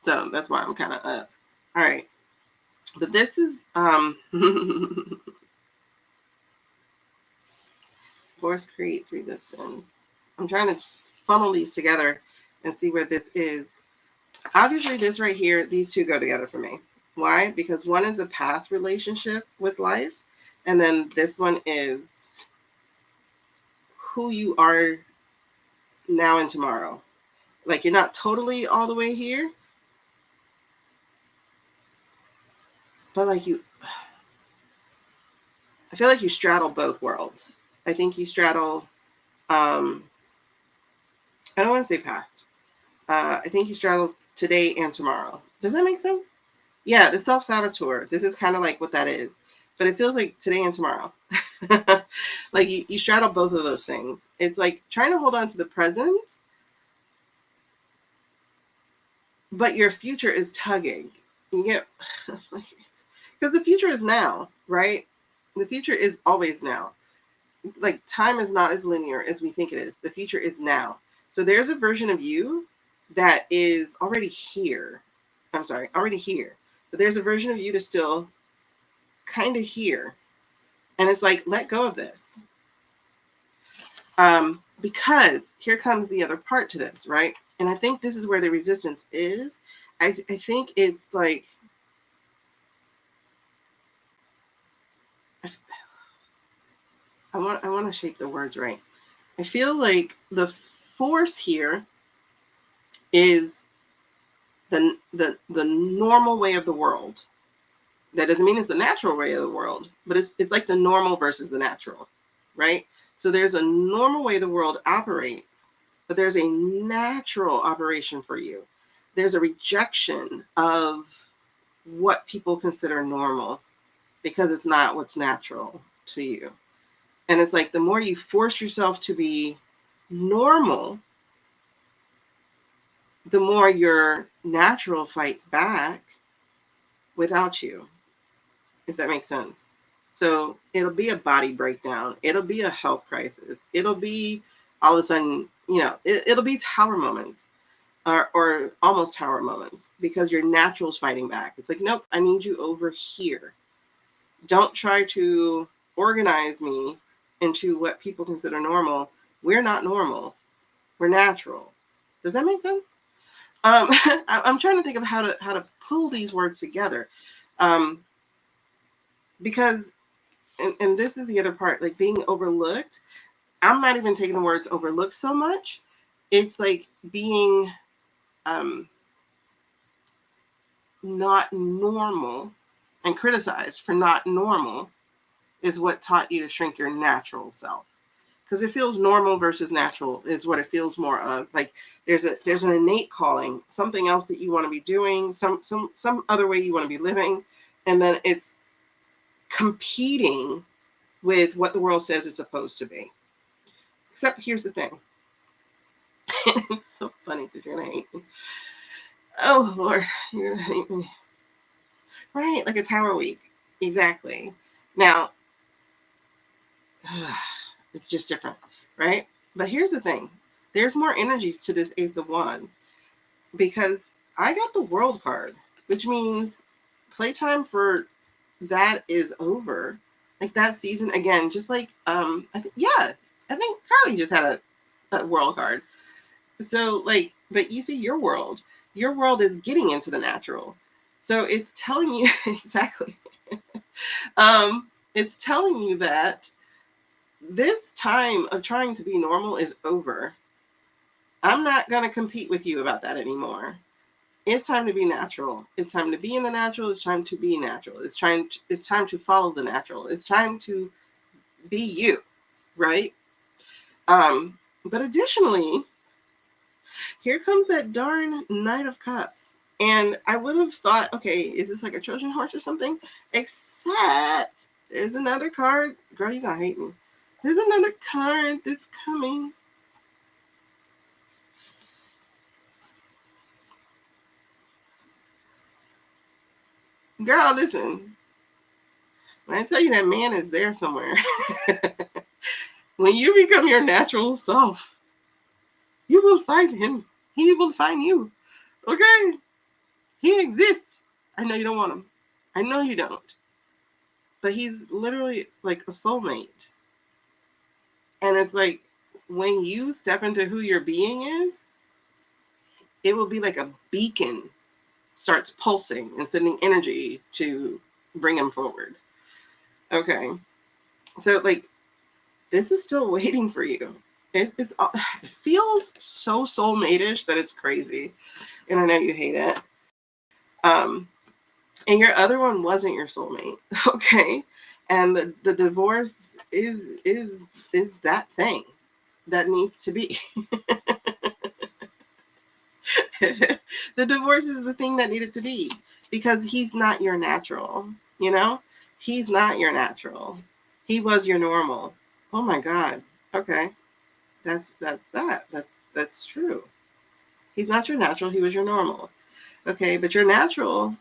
So that's why I'm kind of up. All right. But this is force creates resistance. I'm trying to funnel these together and see where this is. Obviously, this right here, these two go together for me. Why? Because one is a past relationship with life, and then this one is who you are now and tomorrow. Like you're not totally all the way here, but like I feel like you straddle both worlds. I think you straddle, I don't want to say past. I think you straddle today and tomorrow. Does that make sense? Yeah, the self-saboteur. This is kind of like what that is. But it feels like today and tomorrow. Like you straddle both of those things. It's like trying to hold on to the present, but your future is tugging. You get, because the future is now, right? The future is always now. Like time is not as linear as we think it is. The future is now. So there's a version of you that is already here. I'm sorry, already here. But there's a version of you that's still kind of here. And it's like, let go of this. Because here comes the other part to this, right? And I think this is where the resistance is. I think it's like, I want to shape the words right. I feel like the force here is the normal way of the world. That doesn't mean it's the natural way of the world, but it's like the normal versus the natural, right? So there's a normal way the world operates, but there's a natural operation for you. There's a rejection of what people consider normal because it's not what's natural to you. And it's like the more you force yourself to be normal, the more your natural fights back without you, if that makes sense. So it'll be a body breakdown. It'll be a health crisis. It'll be all of a sudden, it'll be tower moments or almost tower moments because your natural's fighting back. It's like, nope, I need you over here. Don't try to organize me into what people consider normal. We're not normal. We're natural. Does that make sense? I'm trying to think of how to pull these words together, because and this is the other part, like being overlooked. I'm not even taking the words overlooked so much. It's like being not normal and criticized for not normal is what taught you to shrink your natural self. Because it feels normal versus natural is what it feels more of. Like there's an innate calling, something else that you want to be doing, some other way you want to be living, and then it's competing with what the world says it's supposed to be. Except here's the thing. It's so funny because you're gonna hate me. Oh Lord, you're gonna hate me. Right, like a tower week. Exactly. Now, it's just different, right? But here's the thing. There's more energies to this Ace of Wands because I got the World card, which means playtime for that is over. Like that season again, just like I think Carly just had a World card. So like, but you see your world is getting into the natural. So it's telling you exactly. It's telling you that this time of trying to be normal is over. I'm not going to compete with you about that anymore. It's time to be natural. It's time to be in the natural. It's time to be natural. It's time to follow the natural. It's time to be you, right? But additionally, here comes that darn Knight of Cups. And I would have thought, okay, is this like a Trojan horse or something? Except there's another card. Girl, you gonna hate me. There's another card that's coming. Girl, listen. When I tell you that man is there somewhere, when you become your natural self, you will find him. He will find you. Okay? He exists. I know you don't want him. I know you don't. But he's literally like a soulmate. And it's like when you step into who your being is, it will be like a beacon starts pulsing and sending energy to bring him forward. Okay. So like this is still waiting for you. It feels so soulmate-ish that it's crazy. And I know you hate it. And your other one wasn't your soulmate. Okay. And the divorce is that thing that needs to be. The divorce is the thing that needed to be because he's not your natural, you know? He's not your natural. He was your normal. Oh my God. Okay. That's that. That's true. He's not your natural, he was your normal. Okay, but your natural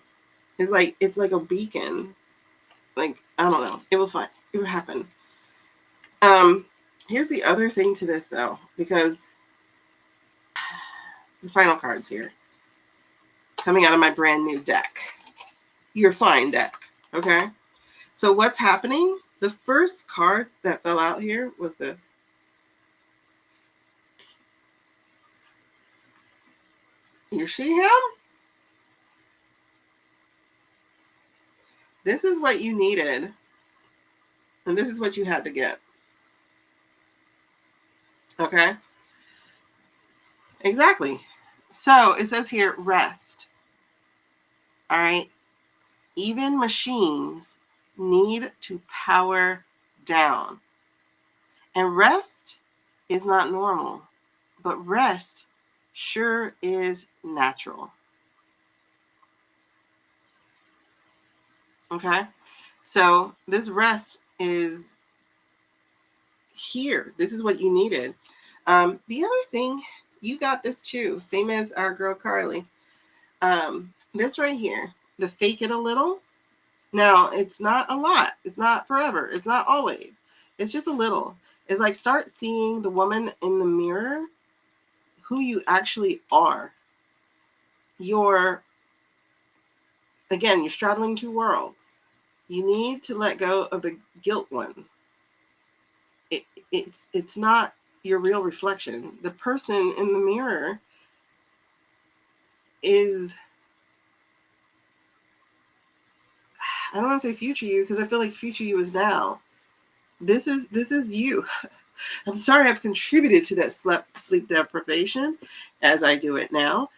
is like it's like a beacon. Like, I don't know. It will happen. Here's the other thing to this though, because the final cards here coming out of my brand new deck. Your fine deck. Okay. So what's happening? The first card that fell out here was this. You see him? This is what you needed. And this is what you had to get. Okay? Exactly. So it says here, rest. All right? Even machines need to power down. And rest is not normal, but rest sure is natural. Okay? So this rest is here. This is what you needed. The other thing, you got this too, same as our girl Carly. This right here, the fake it a little. Now, it's not a lot. It's not forever. It's not always. It's just a little. It's like start seeing the woman in the mirror, who you actually are. Again, you're straddling two worlds. You need to let go of the guilt one. It's not your real reflection. The person in the mirror is, I don't want to say future you because I feel like future you is now. This is you. I'm sorry I've contributed to that sleep deprivation as I do it now.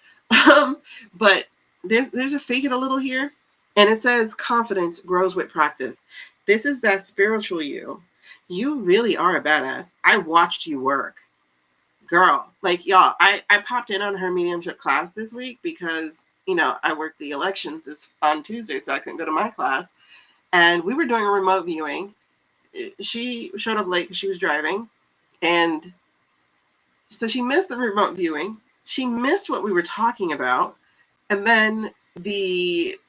But there's a fake it a little here. And it says confidence grows with practice. This is that spiritual you. You really are a badass. I watched you work. Girl, like y'all, I popped in on her mediumship class this week because, I worked the elections on Tuesday, so I couldn't go to my class. And we were doing a remote viewing. She showed up late because she was driving. And so she missed the remote viewing. She missed what we were talking about. And then the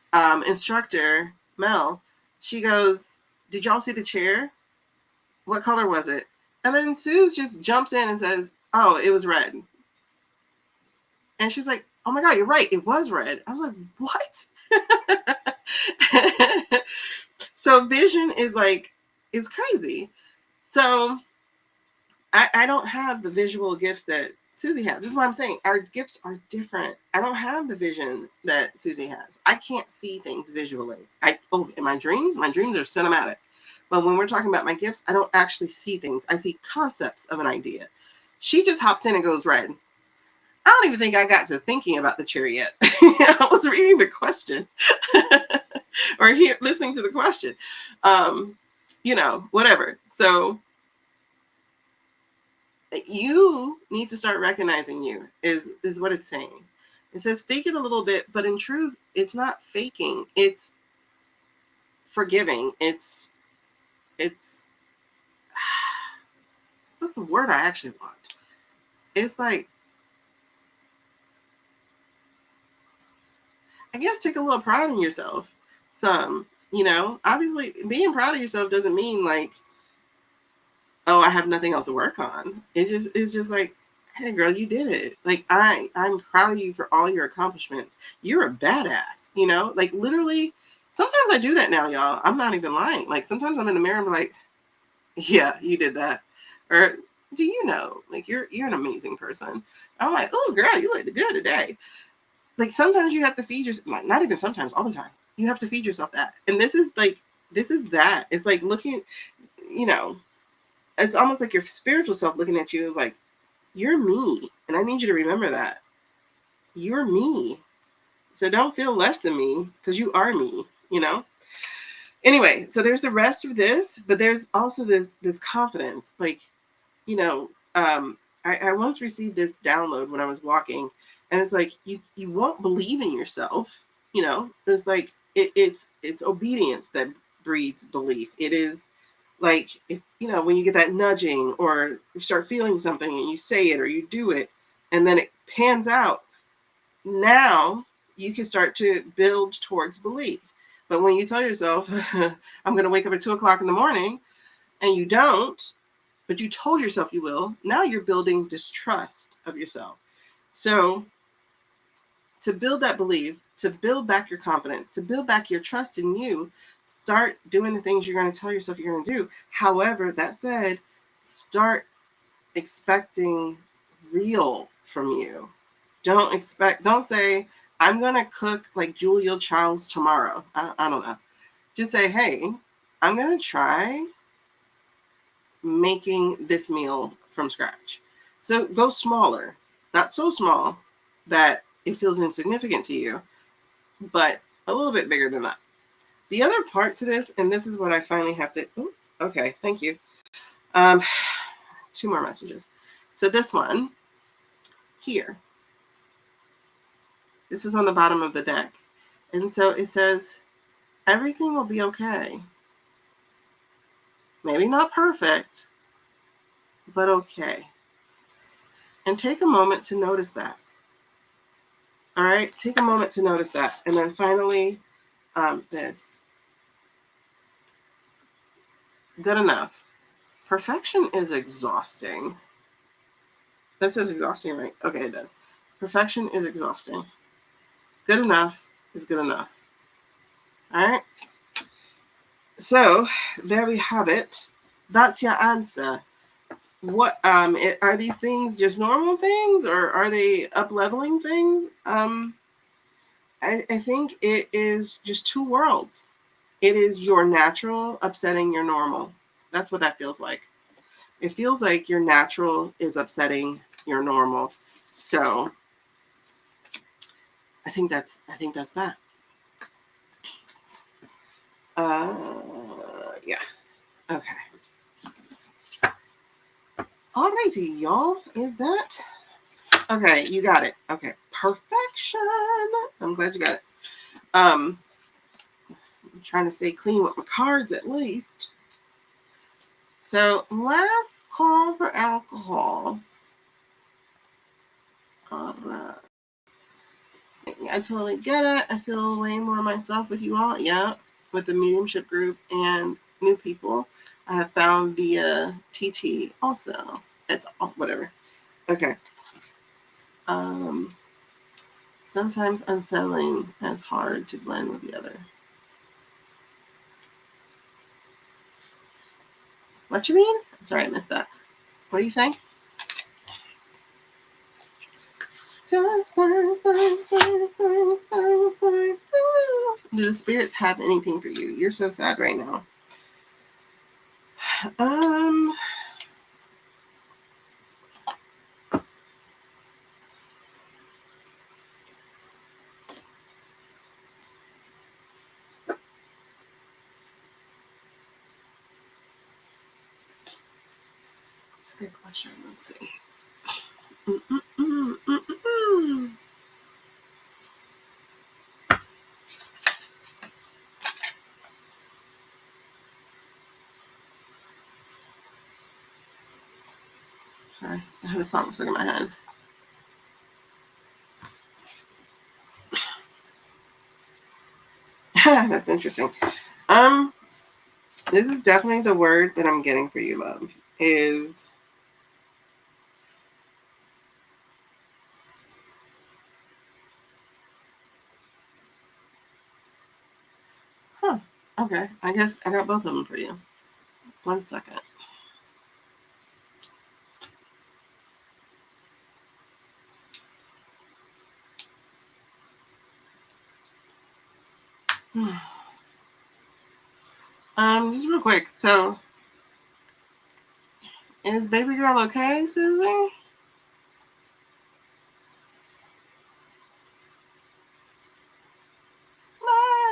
instructor, Mel, she goes, "Did y'all see the chair? What color was it?" And then Suze just jumps in and says, "Oh, it was red." And she's like, "Oh my God, you're right. It was red." I was like, "What?" So vision is crazy. So I don't have the visual gifts that Suzie has. This is what I'm saying. Our gifts are different. I don't have the vision that Suzie has. I can't see things visually. In my dreams are cinematic. But when we're talking about my gifts, I don't actually see things. I see concepts of an idea. She just hops in and goes red. I don't even think I got to thinking about the chair yet. I was reading the question or listening to the question. Whatever. So you need to start recognizing you is what it's saying. It says fake it a little bit, but in truth, it's not faking. It's forgiving. It's what's the word I actually want? It's like, I guess take a little pride in yourself. Some, You know, obviously being proud of yourself doesn't mean like, oh, I have nothing else to work on. It's just like, hey girl, you did it. Like I'm proud of you for all your accomplishments. You're a badass, you know? Like literally, sometimes I do that now, y'all. I'm not even lying. Like sometimes I'm in the mirror and I'm like, yeah, you did that. Or do you know? Like you're an amazing person. I'm like, oh girl, you look good today. Like sometimes you have to feed yourself, not even sometimes, all the time. You have to feed yourself that. And this is that. It's like looking, you know, it's almost like your spiritual self looking at you like, you're me. And I need you to remember that. You're me. So don't feel less than me because you are me, you know? Anyway, so there's the rest of this, but there's also this confidence. Like, you know, I once received this download when I was walking, and it's like you won't believe in yourself, you know. It's like it's obedience that breeds belief. It is like, if you know, when you get that nudging or you start feeling something and you say it or you do it and then it pans out, now you can start to build towards belief. But when you tell yourself I'm going to wake up at 2 o'clock in the morning and you don't, but you told yourself you will, now you're building distrust of yourself. So to build that belief, to build back your confidence, to build back your trust in you, start doing the things you're going to tell yourself you're going to do. However, that said, start expecting real from you. Don't say, I'm going to cook like Julia Childs tomorrow. I don't know. Just say, hey, I'm going to try making this meal from scratch. So go smaller, not so small that it feels insignificant to you, but a little bit bigger than that. The other part to this, and this is what I finally have to, okay, thank you. 2 more messages. So this one here, this was on the bottom of the deck. And so it says, everything will be okay. Maybe not perfect, but okay. And take a moment to notice that. All right, take a moment to notice that. And then finally, this. Good enough. Perfection is exhausting. That says exhausting, right? Okay, it does. Perfection is exhausting. Good enough is good enough. All right. So there we have it. That's your answer. What are these things just normal things, or are they up-leveling things? I think it is just two worlds. It is your natural upsetting your normal. That's what that feels like. It feels like your natural is upsetting your normal. So I think that's that. Yeah. Okay. Alrighty, y'all. Is that okay? You got it. Okay. Perfection. I'm glad you got it. I'm trying to stay clean with my cards at least. So last call for alcohol. All right. I totally get it. I feel way more myself with you all. Yeah, with the mediumship group and new people I have found via TT also. It's whatever. Okay. Sometimes unsettling as hard to blend with the other. What you mean? I'm sorry, I missed that. What are you saying? Do the spirits have anything for you? You're so sad right now. That's a good question. Let's see. Sorry, I have a song stuck in my head. That's interesting. This is definitely the word that I'm getting for you, love. Is okay. I guess I got both of them for you. 1 second. Just real quick. So, is baby girl okay, Susie? Let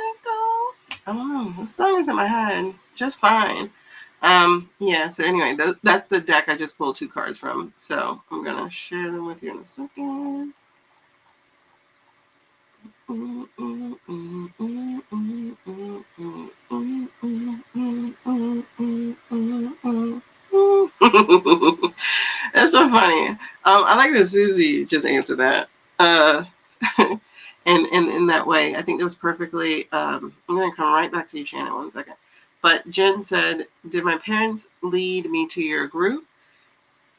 it go. Oh, the song's in my head just fine. Yeah. So anyway, that's the deck I just pulled 2 cards from. So I'm gonna share them with you in a second. That's so funny. I like that Suzie just answered that. And in that way, I think that was perfectly. I'm going to come right back to you, Shannon, 1 second. But Jen said, "Did my parents lead me to your group?"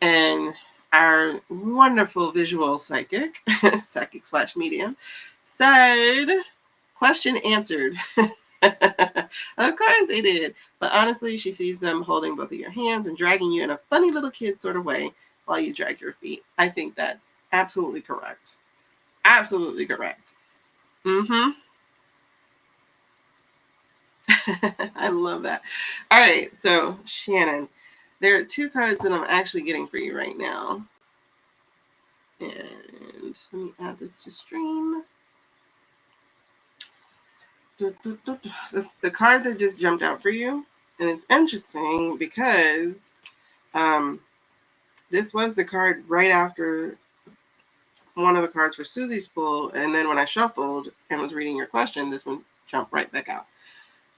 And our wonderful visual psychic, psychic/medium, said, "Question answered." Of course they did. But honestly, she sees them holding both of your hands and dragging you in a funny little kid sort of way while you drag your feet. I think that's absolutely correct. Absolutely correct. Mm-hmm. I love that. All right, so Shannon, there are 2 cards that I'm actually getting for you right now. And let me add this to stream. The card that just jumped out for you, and it's interesting because this was the card right after one of the cards for Susie's pull, and then when I shuffled and was reading your question, this one jumped right back out.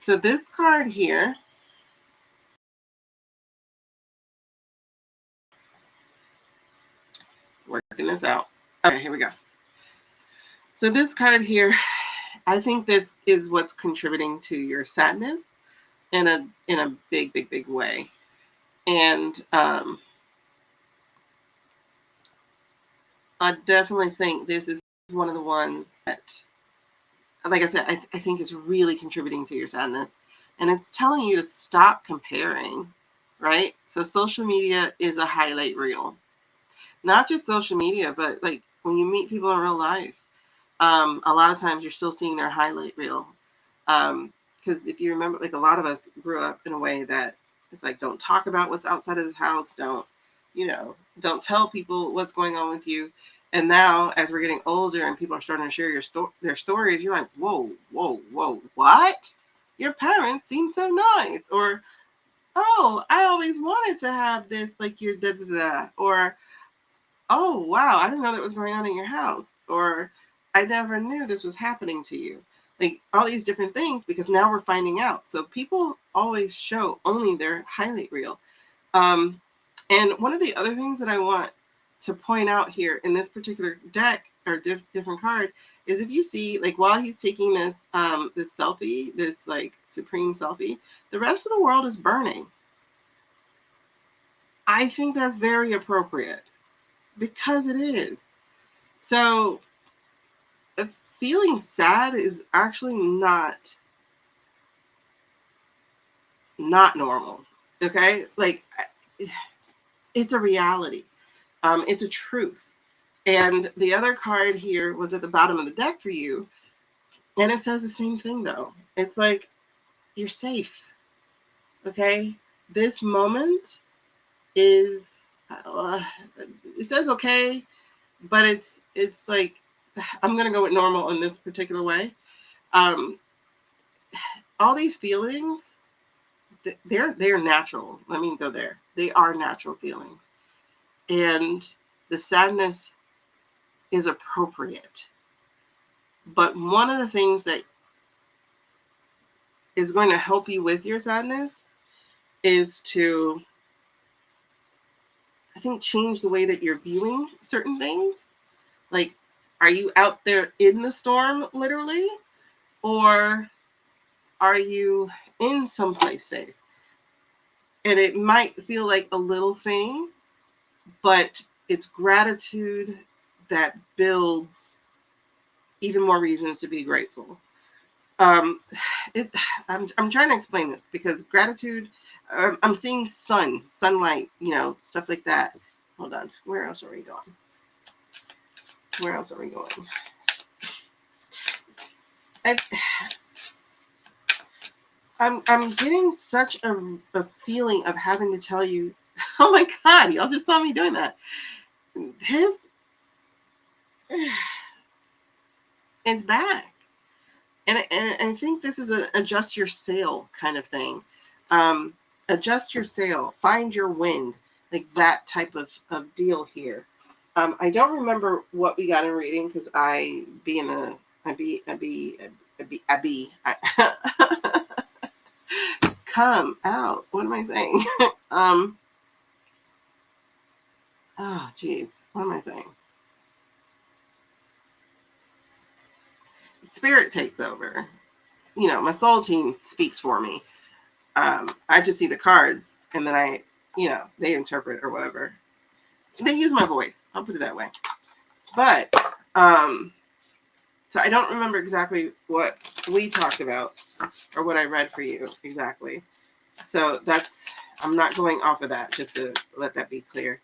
So this card here, working this out. Okay, here we go. So this card here, I think this is what's contributing to your sadness in a big way. And I definitely think this is one of the ones that, like I said, I think is really contributing to your sadness. And it's telling you to stop comparing, right? So social media is a highlight reel. Not just social media, but like when you meet people in real life, a lot of times you're still seeing their highlight reel. Because if you remember, like a lot of us grew up in a way that it's like, don't talk about what's outside of the house. Don't tell people what's going on with you. And now, as we're getting older and people are starting to share their stories, you're like, whoa, what? Your parents seem so nice. Or, oh, I always wanted to have this, like your da da da. Or, oh, wow, I didn't know that was going on in your house. Or, I never knew this was happening to you. Like all these different things, because now we're finding out. So people always show only their highlight reel. Um, and one of the other things that I want to point out here in this particular deck or different card is if you see, like while he's taking this selfie, this like supreme selfie, the rest of the world is burning. I think that's very appropriate because it is. So feeling sad is actually not normal. Okay, like it's a reality. It's a truth. And the other card here was at the bottom of the deck for you. And it says the same thing, though. It's like, you're safe. Okay? This moment is, it says okay, but it's like, I'm going to go with normal in this particular way. All these feelings, they're natural. Let me go there. They are natural feelings. And the sadness is appropriate. But one of the things that is going to help you with your sadness is to, I think, change the way that you're viewing certain things. Like, are you out there in the storm, literally? Or are you in someplace safe. And it might feel like a little thing, but it's gratitude that builds even more reasons to be grateful. I'm trying to explain this because gratitude, I'm seeing sunlight, stuff like that. Hold on. Where else are we going? I'm getting such a feeling of having to tell you, oh my God, y'all just saw me doing that. His is back. And I think this is an adjust your sail kind of thing. Adjust your sail, find your wind, like that type of deal here. I don't remember what we got in reading because I come out. What am I saying? Oh, geez. What am I saying? Spirit takes over. My soul team speaks for me. I just see the cards and then they interpret or whatever. They use my voice. I'll put it that way. But, so I don't remember exactly what we talked about or what I read for you exactly. So I'm not going off of that, just to let that be clear.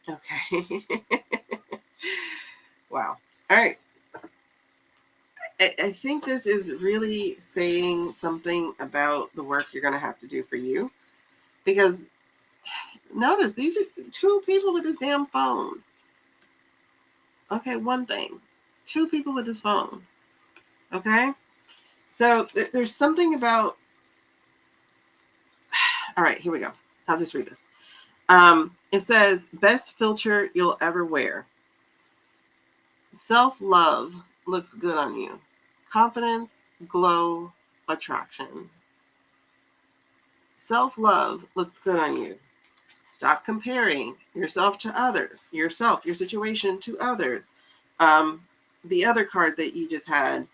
Okay. Wow. All right. I think this is really saying something about the work you're going to have to do for you. Because notice, these are 2 people with this damn phone. Okay, one thing. 2 people with this phone. Okay? So there's something about... All right, here we go. I'll just read this. It says, best filter you'll ever wear. Self-love looks good on you. Confidence, glow, attraction. Self-love looks good on you. Stop comparing yourself to others, your situation to others. The other card that you just had,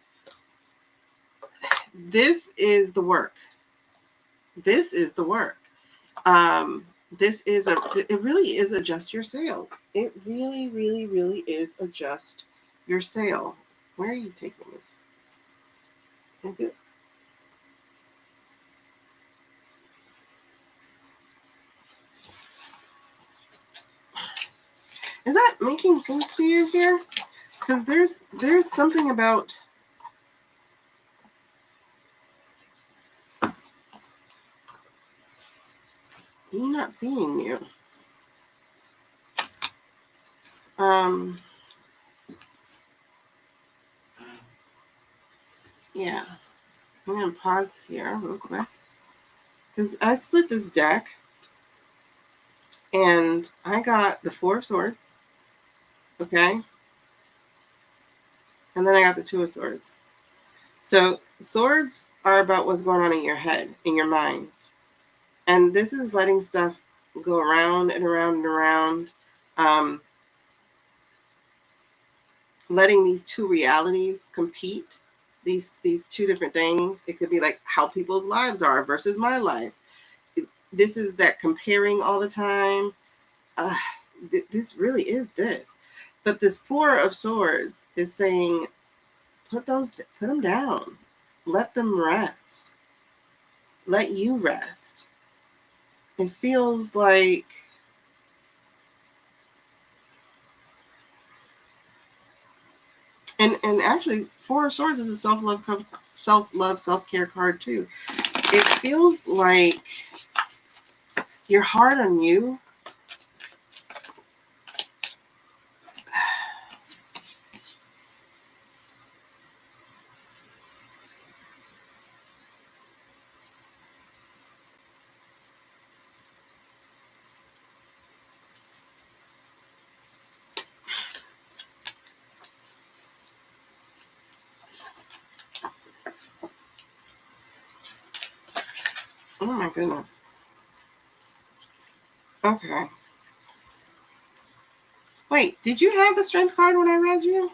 this is the work. This is the work. It really is adjust your sails. It really, really, really is adjust your sail. Where are you taking me? Is it? Is that making sense to you here? Because there's something about... I'm not seeing you. Yeah. I'm going to pause here real quick. Because I split this deck. And I got the 4 of Swords. Okay. And then I got the 2 of Swords. So swords are about what's going on in your head, in your mind. And this is letting stuff go around and around and around. Letting these 2 realities compete. These 2 different things. It could be like how people's lives are versus my life. This is that comparing all the time. This really is this. But this 4 of Swords is saying, put them down. Let them rest. Let you rest. It feels like and actually 4 of Swords is a self-love, self-care card too. It feels like you're hard on you. Oh my goodness. Okay. Wait, did you have the Strength card when I read you?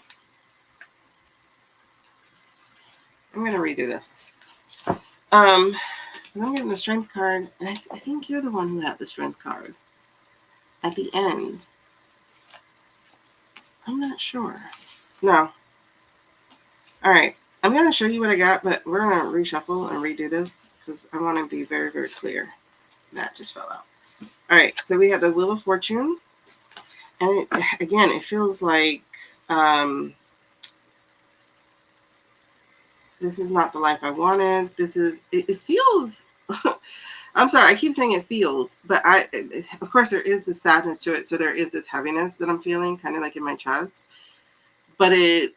I'm going to redo this. I'm getting the strength card, and I think you're the one who had the strength card at the end. I'm not sure. No. All right. I'm going to show you what I got, but we're going to reshuffle and redo this because I want to be very, very clear. That just fell out. All right. So we have the Wheel of Fortune. And again, it feels like this is not the life I wanted. It feels, I'm sorry, I keep saying it feels, but of course there is this sadness to it. So there is this heaviness that I'm feeling kind of like in my chest, but it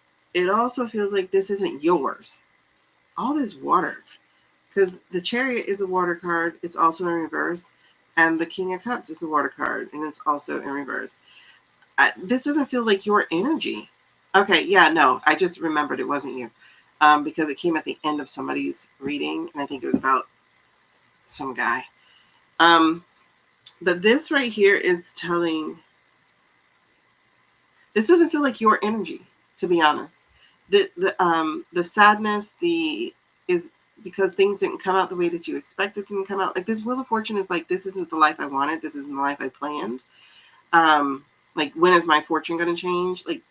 also feels like this isn't yours. All this water, because the Chariot is a water card. It's also in reverse. And the King of Cups is a water card, and it's also in reverse. This doesn't feel like your energy. Okay, yeah, no, I just remembered it wasn't you. Because it came at the end of somebody's reading, and I think it was about some guy. But this right here is telling, this doesn't feel like your energy, to be honest. The sadness, is because things didn't come out the way that you expected them to come out. Like this Wheel of Fortune is like, this isn't the life I wanted. This isn't the life I planned. Like, when is my fortune going to change? Like,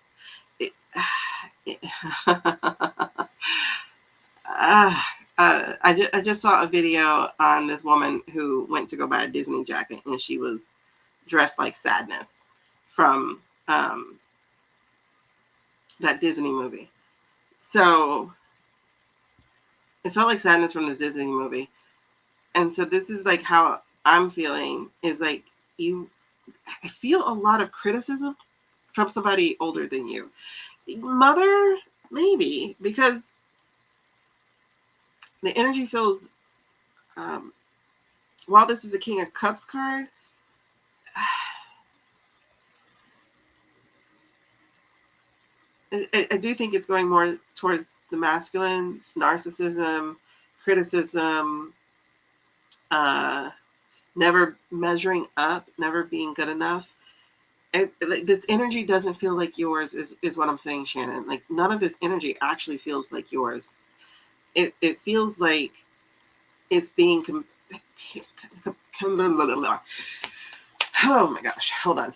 I just saw a video on this woman who went to go buy a Disney jacket, and she was dressed like Sadness from that Disney movie. So it felt like Sadness from the Disney movie. And so this is like how I'm feeling, is like I feel a lot of criticism from somebody older than you. Mother, maybe, because the energy feels, while this is a King of Cups card, I do think it's going more towards the masculine, narcissism, criticism, never measuring up, never being good enough. Like, this energy doesn't feel like yours, is what I'm saying, Shannon. Like, none of this energy actually feels like yours. It feels like it's being oh my gosh, hold on.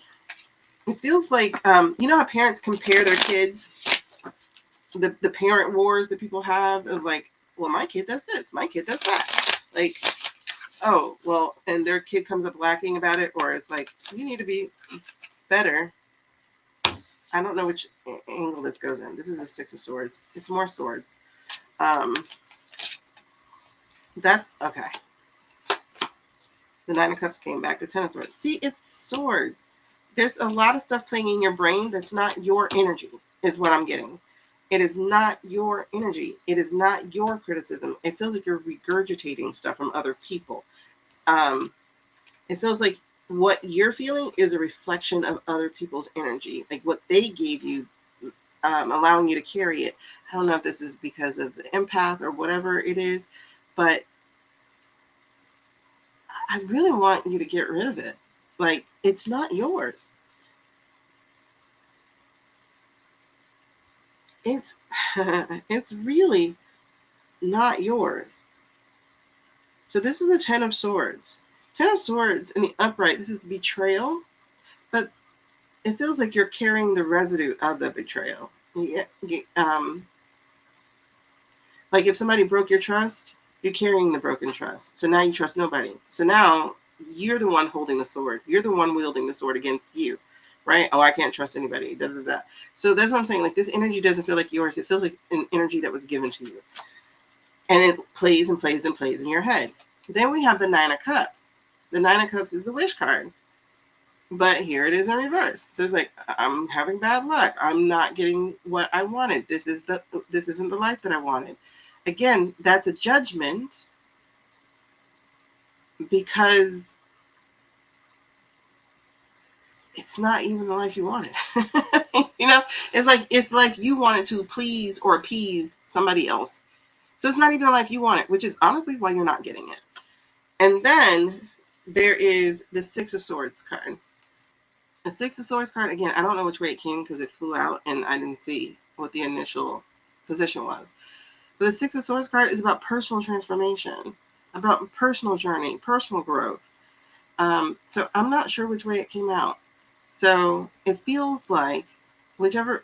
It feels like, you know how parents compare their kids, the parent wars that people have of like, well, my kid does this, my kid does that. Like, oh, well, and their kid comes up lacking about it, or it's like, you need to be better. I don't know which angle this goes in. This is a Six of Swords. It's more swords. That's okay. The Nine of Cups came back. The Ten of Swords. See, it's swords. There's a lot of stuff playing in your brain that's not your energy, is what I'm getting. It is not your energy. It is not your criticism. It feels like you're regurgitating stuff from other people. It feels like what you're feeling is a reflection of other people's energy, like what they gave you, allowing you to carry it. I don't know if this is because of the empath or whatever it is, but I really want you to get rid of it. Like, it's not yours. It's really not yours. So this is the Ten of Swords. Ten of Swords in the upright, this is betrayal, but it feels like you're carrying the residue of the betrayal. Like if somebody broke your trust, you're carrying the broken trust. So now you trust nobody. So now you're the one holding the sword. You're the one wielding the sword against you, right? Oh, I can't trust anybody. Da, da, da. So that's what I'm saying. Like, this energy doesn't feel like yours. It feels like an energy that was given to you. And it plays and plays and plays in your head. Then we have the Nine of Cups. The Nine of Cups is the wish card. But here it is in reverse. So it's like, I'm having bad luck. I'm not getting what I wanted. This isn't the life that I wanted. Again, that's a judgment, because it's not even the life you wanted. You know, it's like you wanted to please or appease somebody else. So it's not even the life you wanted, which is honestly why you're not getting it. And then there is the Six of Swords card. The Six of Swords card, again, I don't know which way it came because it flew out and I didn't see what the initial position was. The Six of Swords card is about personal transformation, about personal journey, personal growth. So I'm not sure which way it came out. So it feels like whichever,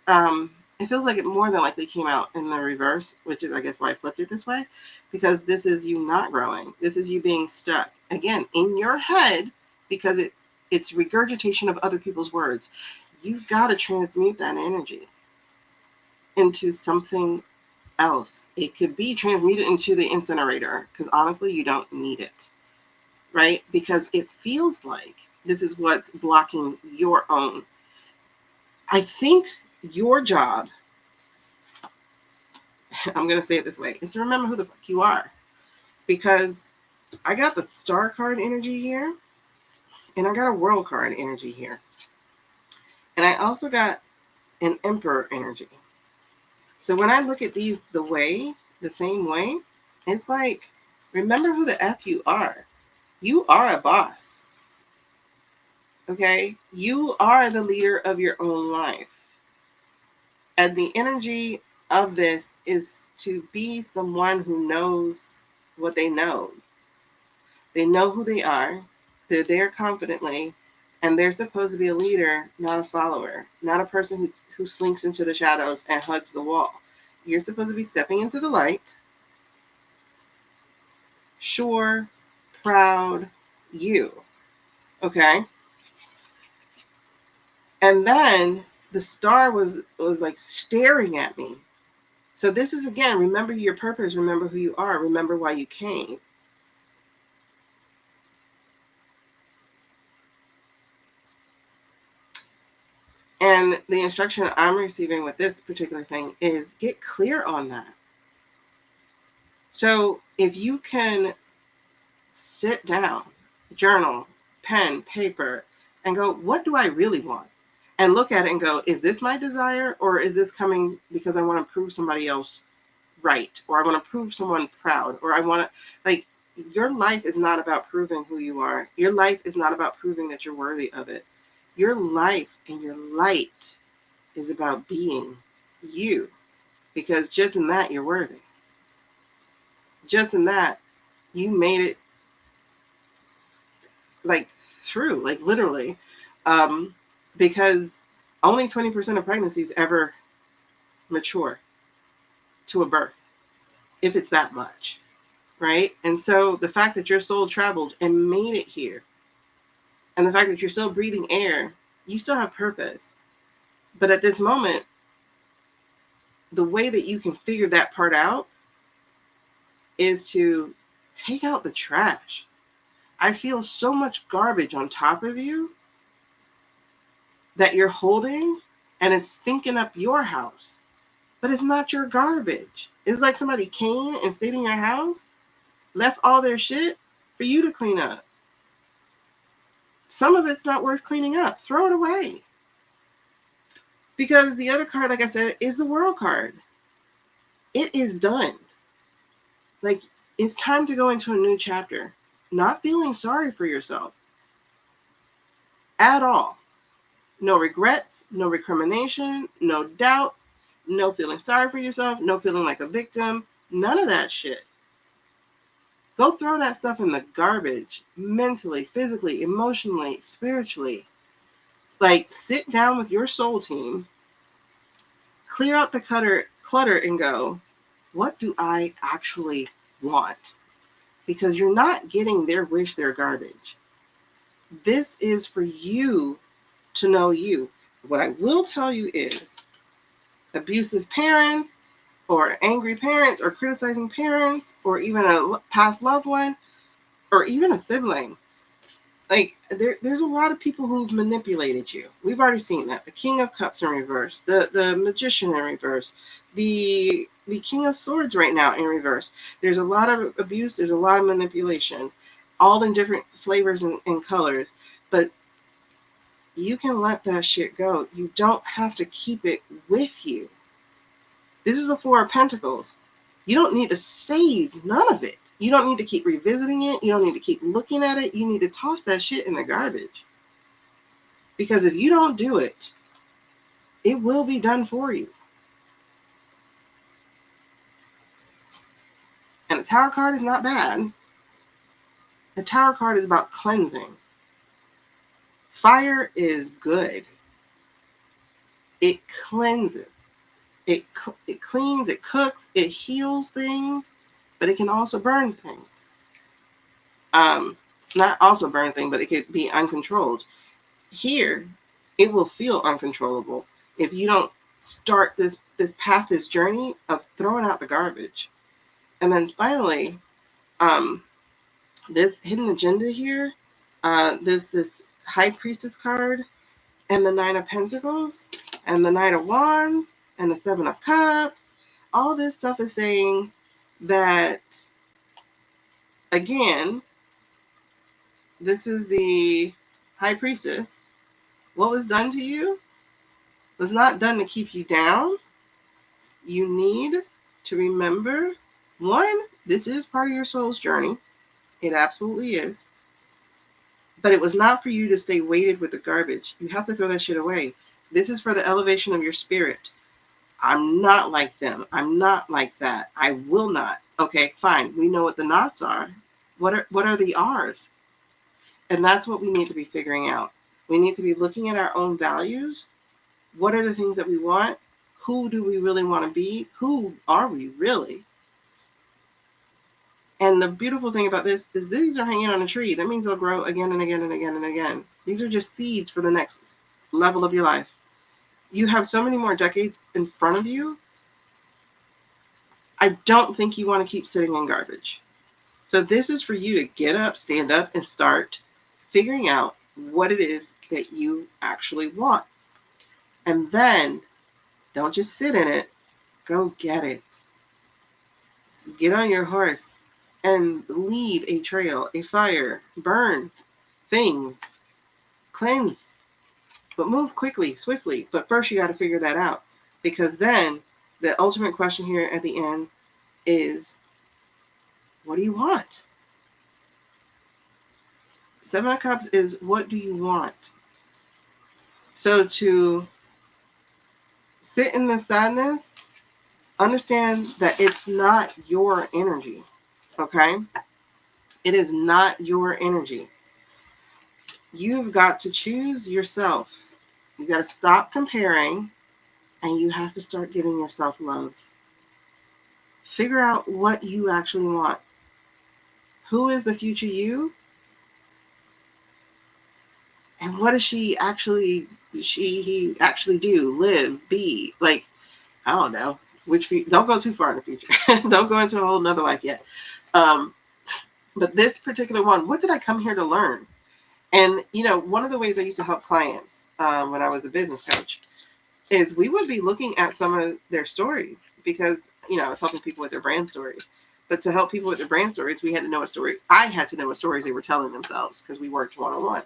it feels like it more than likely came out in the reverse, which is, I guess, why I flipped it this way, because this is you not growing. This is you being stuck, again, in your head, because it's regurgitation of other people's words. You've got to transmute that energy into something else. It could be transmuted into the incinerator, because honestly, you don't need it, right? Because it feels like this is what's blocking your own. I think your job, I'm going to say it this way, is to remember who the fuck you are. Because I got the Star card energy here, and I got a World card energy here. And I also got an Emperor energy. So when I look at these the same way, it's like, remember who the F you are. You are a boss. Okay? You are the leader of your own life. And the energy of this is to be someone who knows what they know. They know who they are. They're there confidently. And they're supposed to be a leader, not a follower, not a person who slinks into the shadows and hugs the wall. You're supposed to be stepping into the light. Sure, proud, you. Okay? And then the star was like staring at me. So this is, again, remember your purpose, remember who you are, remember why you came. And the instruction I'm receiving with this particular thing is get clear on that. So if you can sit down, journal, pen, paper, and go, what do I really want? And look at it and go, is this my desire, or is this coming because I want to prove somebody else right, or I want to prove someone proud, or I want to, like, your life is not about proving who you are. Your life is not about proving that you're worthy of it. Your life and your light is about being you, because just in that you're worthy. Just in that you made it, like, through, like, literally, because only 20% of pregnancies ever mature to a birth, if it's that much, right? And so the fact that your soul traveled and made it here, and the fact that you're still breathing air, you still have purpose. But at this moment, the way that you can figure that part out is to take out the trash. I feel so much garbage on top of you that you're holding, and it's stinking up your house. But it's not your garbage. It's like somebody came and stayed in your house, left all their shit for you to clean up. Some of it's not worth cleaning up. Throw it away. Because the other card, like I said, is the World card. It is done. Like, it's time to go into a new chapter. Not feeling sorry for yourself at all. No regrets, no recrimination, no doubts, no feeling sorry for yourself, no feeling like a victim, none of that shit. Go throw that stuff in the garbage, mentally, physically, emotionally, spiritually. Like, sit down with your soul team, clear out the clutter and go, what do I actually want? Because you're not getting their wish, their garbage. This is for you to know you. What I will tell you is abusive parents, or angry parents, or criticizing parents, or even a past loved one, or even a sibling. Like, there's a lot of people who've manipulated you. We've already seen that. The King of Cups in reverse, the Magician in reverse, the King of Swords right now in reverse. There's a lot of abuse. There's a lot of manipulation, all in different flavors and colors. But you can let that shit go. You don't have to keep it with you. This is the Four of Pentacles. You don't need to save none of it. You don't need to keep revisiting it. You don't need to keep looking at it. You need to toss that shit in the garbage. Because if you don't do it, it will be done for you. And the Tower card is not bad. The Tower card is about cleansing. Fire is good. It cleanses. It cleans, it cooks, it heals things, but it can also burn things. Not also burn things, but it could be uncontrolled. Here, it will feel uncontrollable if you don't start this path, this journey of throwing out the garbage. And then finally, this hidden agenda here, this High Priestess card, and the Nine of Pentacles, and the Knight of Wands, and the Seven of Cups. All this stuff is saying that, again, this is the High Priestess. What was done to you was not done to keep you down. You need to remember, one, this is part of your soul's journey. It absolutely is. But it was not for you to stay weighted with the garbage. You have to throw that shit away. This is for the elevation of your spirit. I'm not like them. I'm not like that. I will not. Okay, fine. We know what the nots are. What are the R's? And that's what we need to be figuring out. We need to be looking at our own values. What are the things that we want? Who do we really want to be? Who are we really? And the beautiful thing about this is these are hanging on a tree. That means they'll grow again and again and again and again. These are just seeds for the next level of your life. You have so many more decades in front of you. I don't think you want to keep sitting in garbage. So this is for you to get up, stand up, and start figuring out what it is that you actually want. And then don't just sit in it. Go get it. Get on your horse and leave a trail, a fire, burn things, cleanse, but move quickly, swiftly. But first you got to figure that out, because then the ultimate question here at the end is, what do you want? Seven of Cups is, what do you want? So to sit in the sadness, understand that it's not your energy, okay? It is not your energy. You've got to choose yourself. You've got to stop comparing, and you have to start giving yourself love. Figure out what you actually want. Who is the future you? And what does he actually do, live, be? Like, I don't know. Don't go too far in the future. Don't go into a whole nother life yet. But this particular one, what did I come here to learn? And, one of the ways I used to help clients when I was a business coach is we would be looking at some of their stories, because, I was helping people with their brand stories. But to help people with their brand stories, we had to know a story. I had to know what stories they were telling themselves, because we worked one-on-one.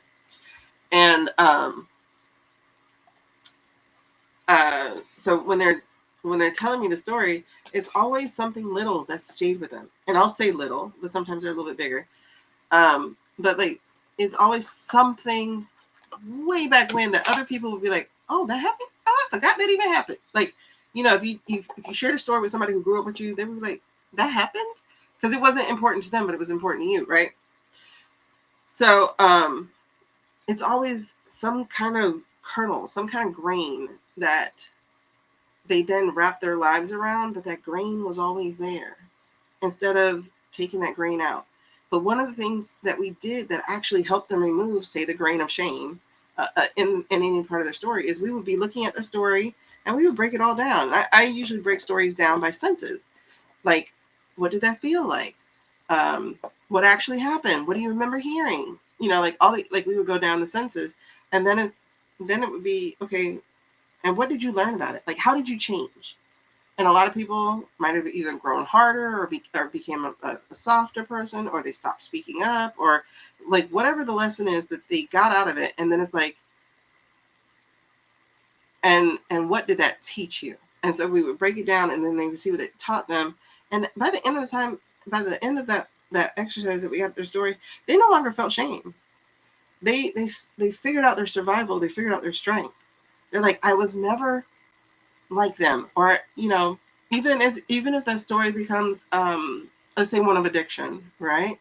And so when they're telling me the story, it's always something little that's stayed with them. And I'll say little, but sometimes they're a little bit bigger. But like, it's always something way back when that other people would be like, oh, that happened? Oh, I forgot that even happened. Like, if you shared a story with somebody who grew up with you, they would be like, that happened? Because it wasn't important to them, but it was important to you, right? So it's always some kind of kernel, some kind of grain that they then wrap their lives around, but that grain was always there instead of taking that grain out. But one of the things that we did that actually helped them remove, say, the grain of shame in any part of their story, is we would be looking at the story and we would break it all down. I usually break stories down by senses. Like, what did that feel like? What actually happened? What do you remember hearing? Like we would go down the senses, and then it would be, okay, and what did you learn about it? Like, how did you change? And a lot of people might have either grown harder or became a softer person, or they stopped speaking up, or like whatever the lesson is that they got out of it. And then it's like, and what did that teach you? And so we would break it down, and then they would see what it taught them. And by the end of that exercise that we got their story, they no longer felt shame. They figured out their survival. They figured out their strength. They're like, I was never like them. Or, even if that story becomes let's say one of addiction, right?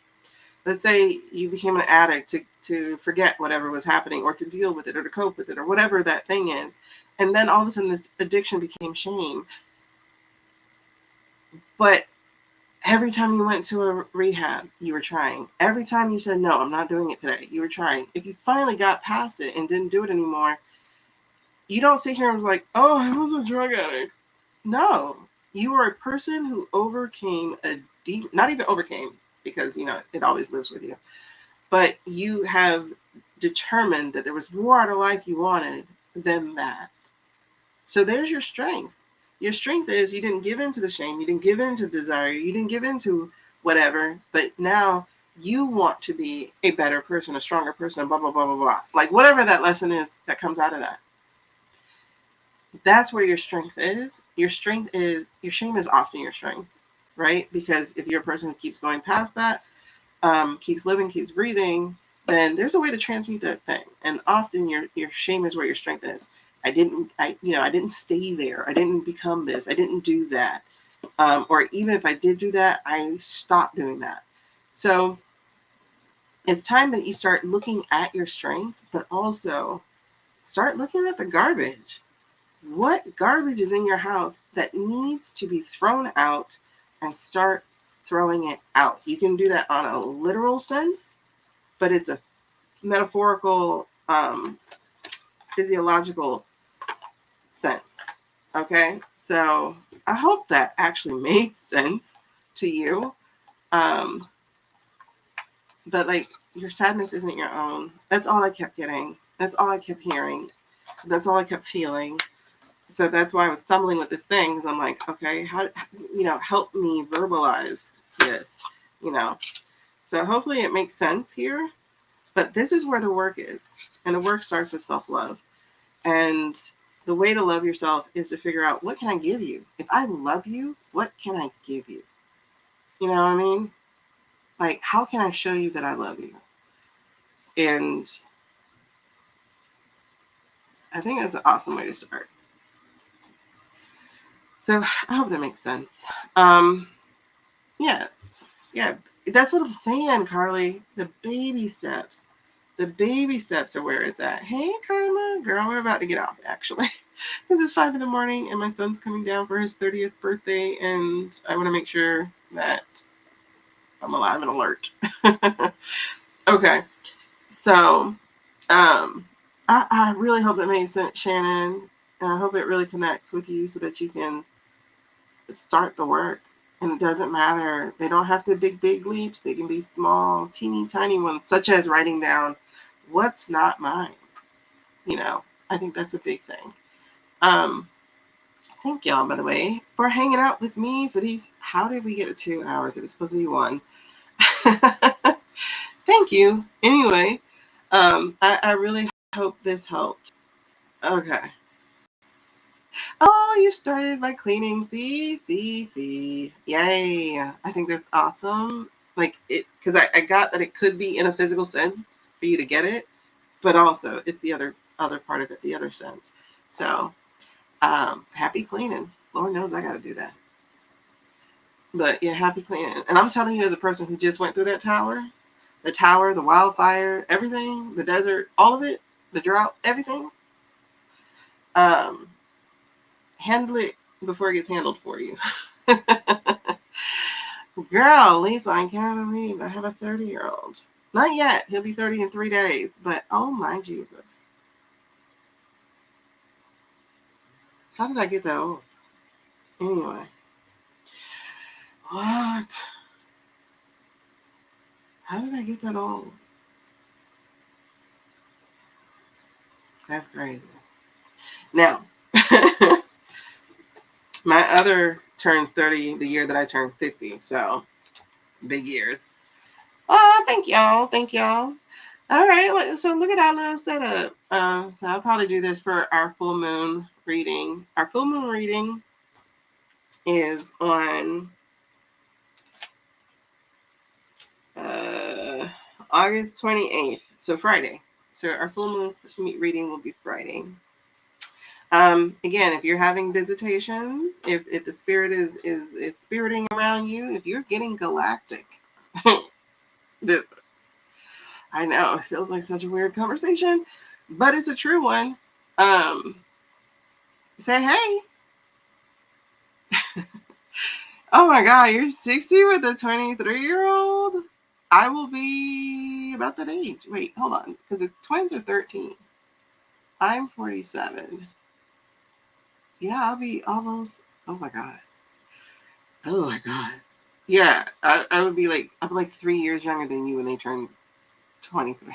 Let's say you became an addict to forget whatever was happening, or to deal with it, or to cope with it, or whatever that thing is. And then all of a sudden this addiction became shame. But every time you went to a rehab, you were trying. Every time you said, no, I'm not doing it today, you were trying. If you finally got past it and didn't do it anymore, you don't sit here and was like, oh, I was a drug addict. No, you were a person who overcame a deep, not even overcame, because, it always lives with you. But you have determined that there was more out of life you wanted than that. So there's your strength. Your strength is you didn't give in to the shame. You didn't give in to desire. You didn't give in to whatever. But now you want to be a better person, a stronger person, blah, blah, blah, blah, blah. Like whatever that lesson is that comes out of that. That's where your strength is. Your strength is, your shame is often your strength, right? Because if you're a person who keeps going past that, keeps living, keeps breathing, then there's a way to transmute that thing. And often your shame is where your strength is. I didn't stay there. I didn't become this. I didn't do that. Or even if I did do that, I stopped doing that. So it's time that you start looking at your strengths, but also start looking at the garbage. What garbage is in your house that needs to be thrown out, and start throwing it out? You can do that on a literal sense, but it's a metaphorical, physiological sense. Okay, so I hope that actually made sense to you. But like, your sadness isn't your own. That's all I kept getting. That's all I kept hearing. That's all I kept feeling. So that's why I was stumbling with this thing, because I'm like, okay, how, help me verbalize this, So hopefully it makes sense here. But this is where the work is. And the work starts with self-love. And the way to love yourself is to figure out, what can I give you? If I love you, what can I give you? You know what I mean? Like, how can I show you that I love you? And I think that's an awesome way to start. So I hope that makes sense. Yeah, that's what I'm saying, Carly. The baby steps. The baby steps are where it's at. Hey, Karma, girl, we're about to get off, actually, because it's 5 a.m. and my son's coming down for his 30th birthday, and I want to make sure that I'm alive and alert. Okay, so I really hope that made sense, Shannon, and I hope it really connects with you so that you can start the work. And it doesn't matter. They don't have to be big leaps. They can be small, teeny tiny ones, such as writing down what's not mine. I think that's a big thing. Thank y'all, by the way, for hanging out with me for these. How did we get to 2 hours? It was supposed to be 1. Thank you. Anyway, I really hope this helped. Okay. Oh, you started by cleaning. See. Yay. I think that's awesome. Like it, because I got that it could be in a physical sense for you to get it, but also it's the other part of it, the other sense. So happy cleaning. Lord knows I got to do that. But yeah, happy cleaning. And I'm telling you, as a person who just went through that tower, the wildfire, everything, the desert, all of it, the drought, everything, handle it before it gets handled for you. Girl, Lisa, I can't believe I have a 30-year-old. Not yet. He'll be 30 in 3 days. But oh my Jesus. How did I get that old? Anyway. What? How did I get that old? That's crazy. Now, my other turns 30 the year that I turned 50. So, big years. Oh, thank y'all. Thank y'all. All right. So, look at our little setup. So, I'll probably do this for our full moon reading. Our full moon reading is on August 28th. So, Friday. So, our full moon reading will be Friday. Again, if you're having visitations, if the spirit is spiriting around you, if you're getting galactic visits, I know it feels like such a weird conversation, but it's a true one. Say hey. Oh my God, you're 60 with a 23-year-old? I will be about that age. Wait, hold on, because the twins are 13. I'm 47. Yeah, I'll be almost. Oh my God. Oh my God. Yeah, I would be like, I'm like 3 years younger than you when they turn 23.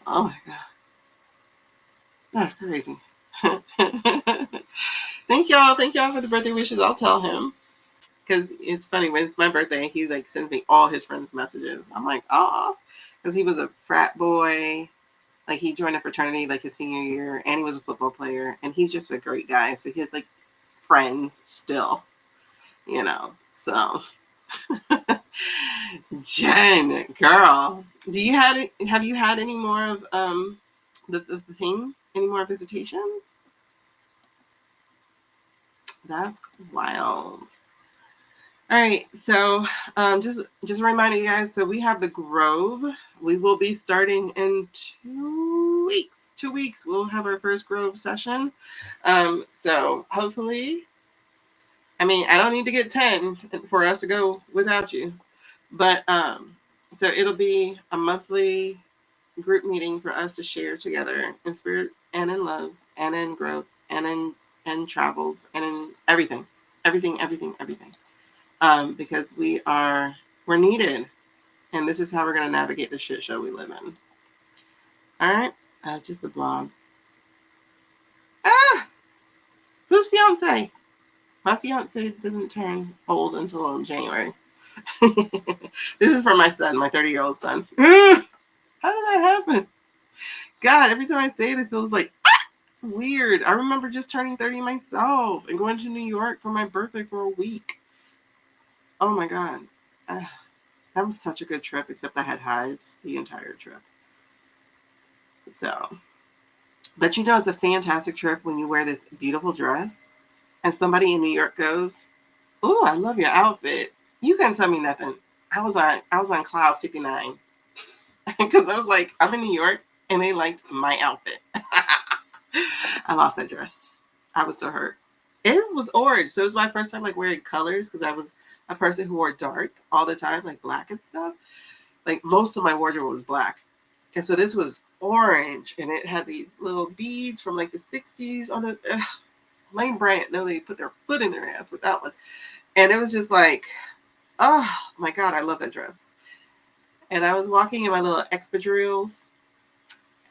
Oh my God. That's crazy. Thank y'all. Thank y'all for the birthday wishes. I'll tell him. Because it's funny, when it's my birthday, he like sends me all his friends' messages. I'm like, oh, because he was a frat boy. Like he joined a fraternity like his senior year, and he was a football player, and he's just a great guy. So he has like friends still, you know. So Jen, girl, have you had any more of the things? Any more visitations? That's wild. All right, so just a reminder, you guys. So we have the Grove. We will be starting in 2 weeks. 2 weeks, we'll have our first Grove session. So hopefully, I mean, I don't need to get 10 for us to go without you, but so it'll be a monthly group meeting for us to share together in spirit and in love and in growth and in travels and in everything, everything. Because we're needed, and this is how we're going to navigate the shit show we live in. All right, just the blobs. Ah, whose fiance? My fiance doesn't turn old until January. This is for my son, my 30-year-old son. How did that happen? God, every time I say it, it feels like weird. I remember just turning 30 myself and going to New York for my birthday for a week. Oh my God. That was such a good trip, except I had hives the entire trip. So, but you know, it's a fantastic trip when you wear this beautiful dress and somebody in New York goes, "Oh, I love your outfit." You can't tell me nothing. I was on cloud 59 because I was like, I'm in New York and they liked my outfit. I lost that dress. I was so hurt. It was orange, so it was my first time like wearing colors because I was a person who wore dark all the time, like black and stuff. Like most of my wardrobe was black. And so this was orange, and it had these little beads from like the 60s on it. Lane Bryant, no, they put their foot in their ass with that one. And it was just like, oh my God, I love that dress. And I was walking in my little espadrilles,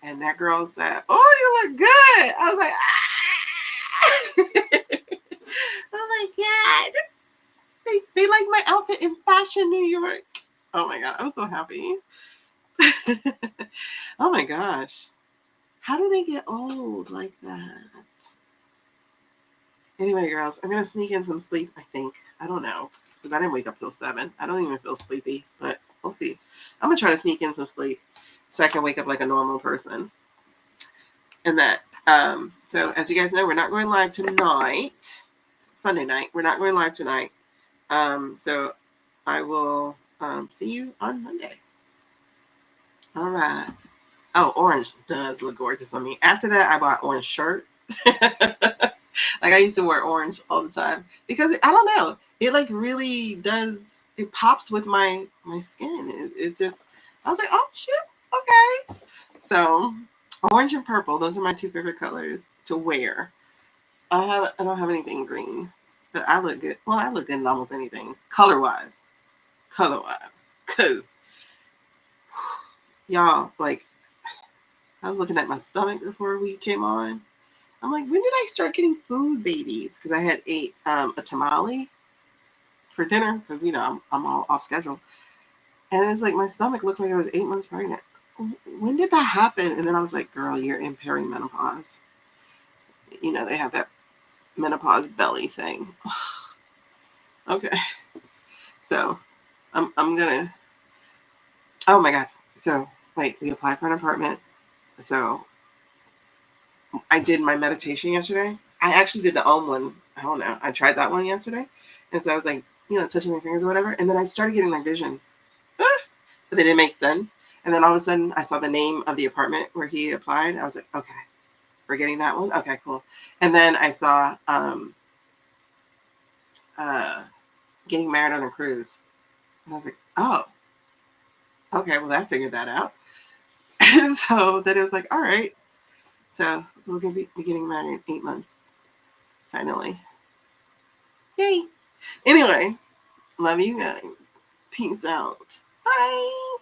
and that girl said, "Oh, you look good." I was like, ah! Oh my God. They like my outfit in Fashion New York. Oh my God, I'm so happy. Oh my gosh. How do they get old like that? Anyway, girls, I'm going to sneak in some sleep, I think. I don't know, because I didn't wake up till 7. I don't even feel sleepy, but we'll see. I'm going to try to sneak in some sleep so I can wake up like a normal person. And that, so as you guys know, we're not going live tonight, Sunday night. We're not going live tonight. So I will see you on Monday. All right. Oh, orange does look gorgeous on me. After that, I bought orange shirts. Like I used to wear orange all the time because I don't know, it like really does. It pops with my skin. It's just, I was like, oh shit, okay. So orange and purple, those are my 2 favorite colors to wear. I don't have anything green, but I look good. Well, I look good in almost anything color wise, because y'all, like, I was looking at my stomach before we came on. I'm like, when did I start getting food babies? Because I had ate a tamale for dinner because, you know, I'm all off schedule. And it's like my stomach looked like I was 8 months pregnant. When did that happen? And then I was like, girl, you're in perimenopause. You know, they have that menopause belly thing. Okay. So I'm going to, oh my God. So wait, we applied for an apartment. So I did my meditation yesterday. I actually did the Om one. I don't know. I tried that one yesterday. And so I was like, touching my fingers or whatever. And then I started getting like visions. But they didn't make sense. And then all of a sudden I saw the name of the apartment where he applied. I was like, okay, we're getting that one. Okay, cool. And then I saw getting married on a cruise. And I was like, oh, okay, well, that figured that out. And so then it was like, all right. So we're going to be getting married in 8 months, finally. Yay. Anyway, love you guys. Peace out. Bye.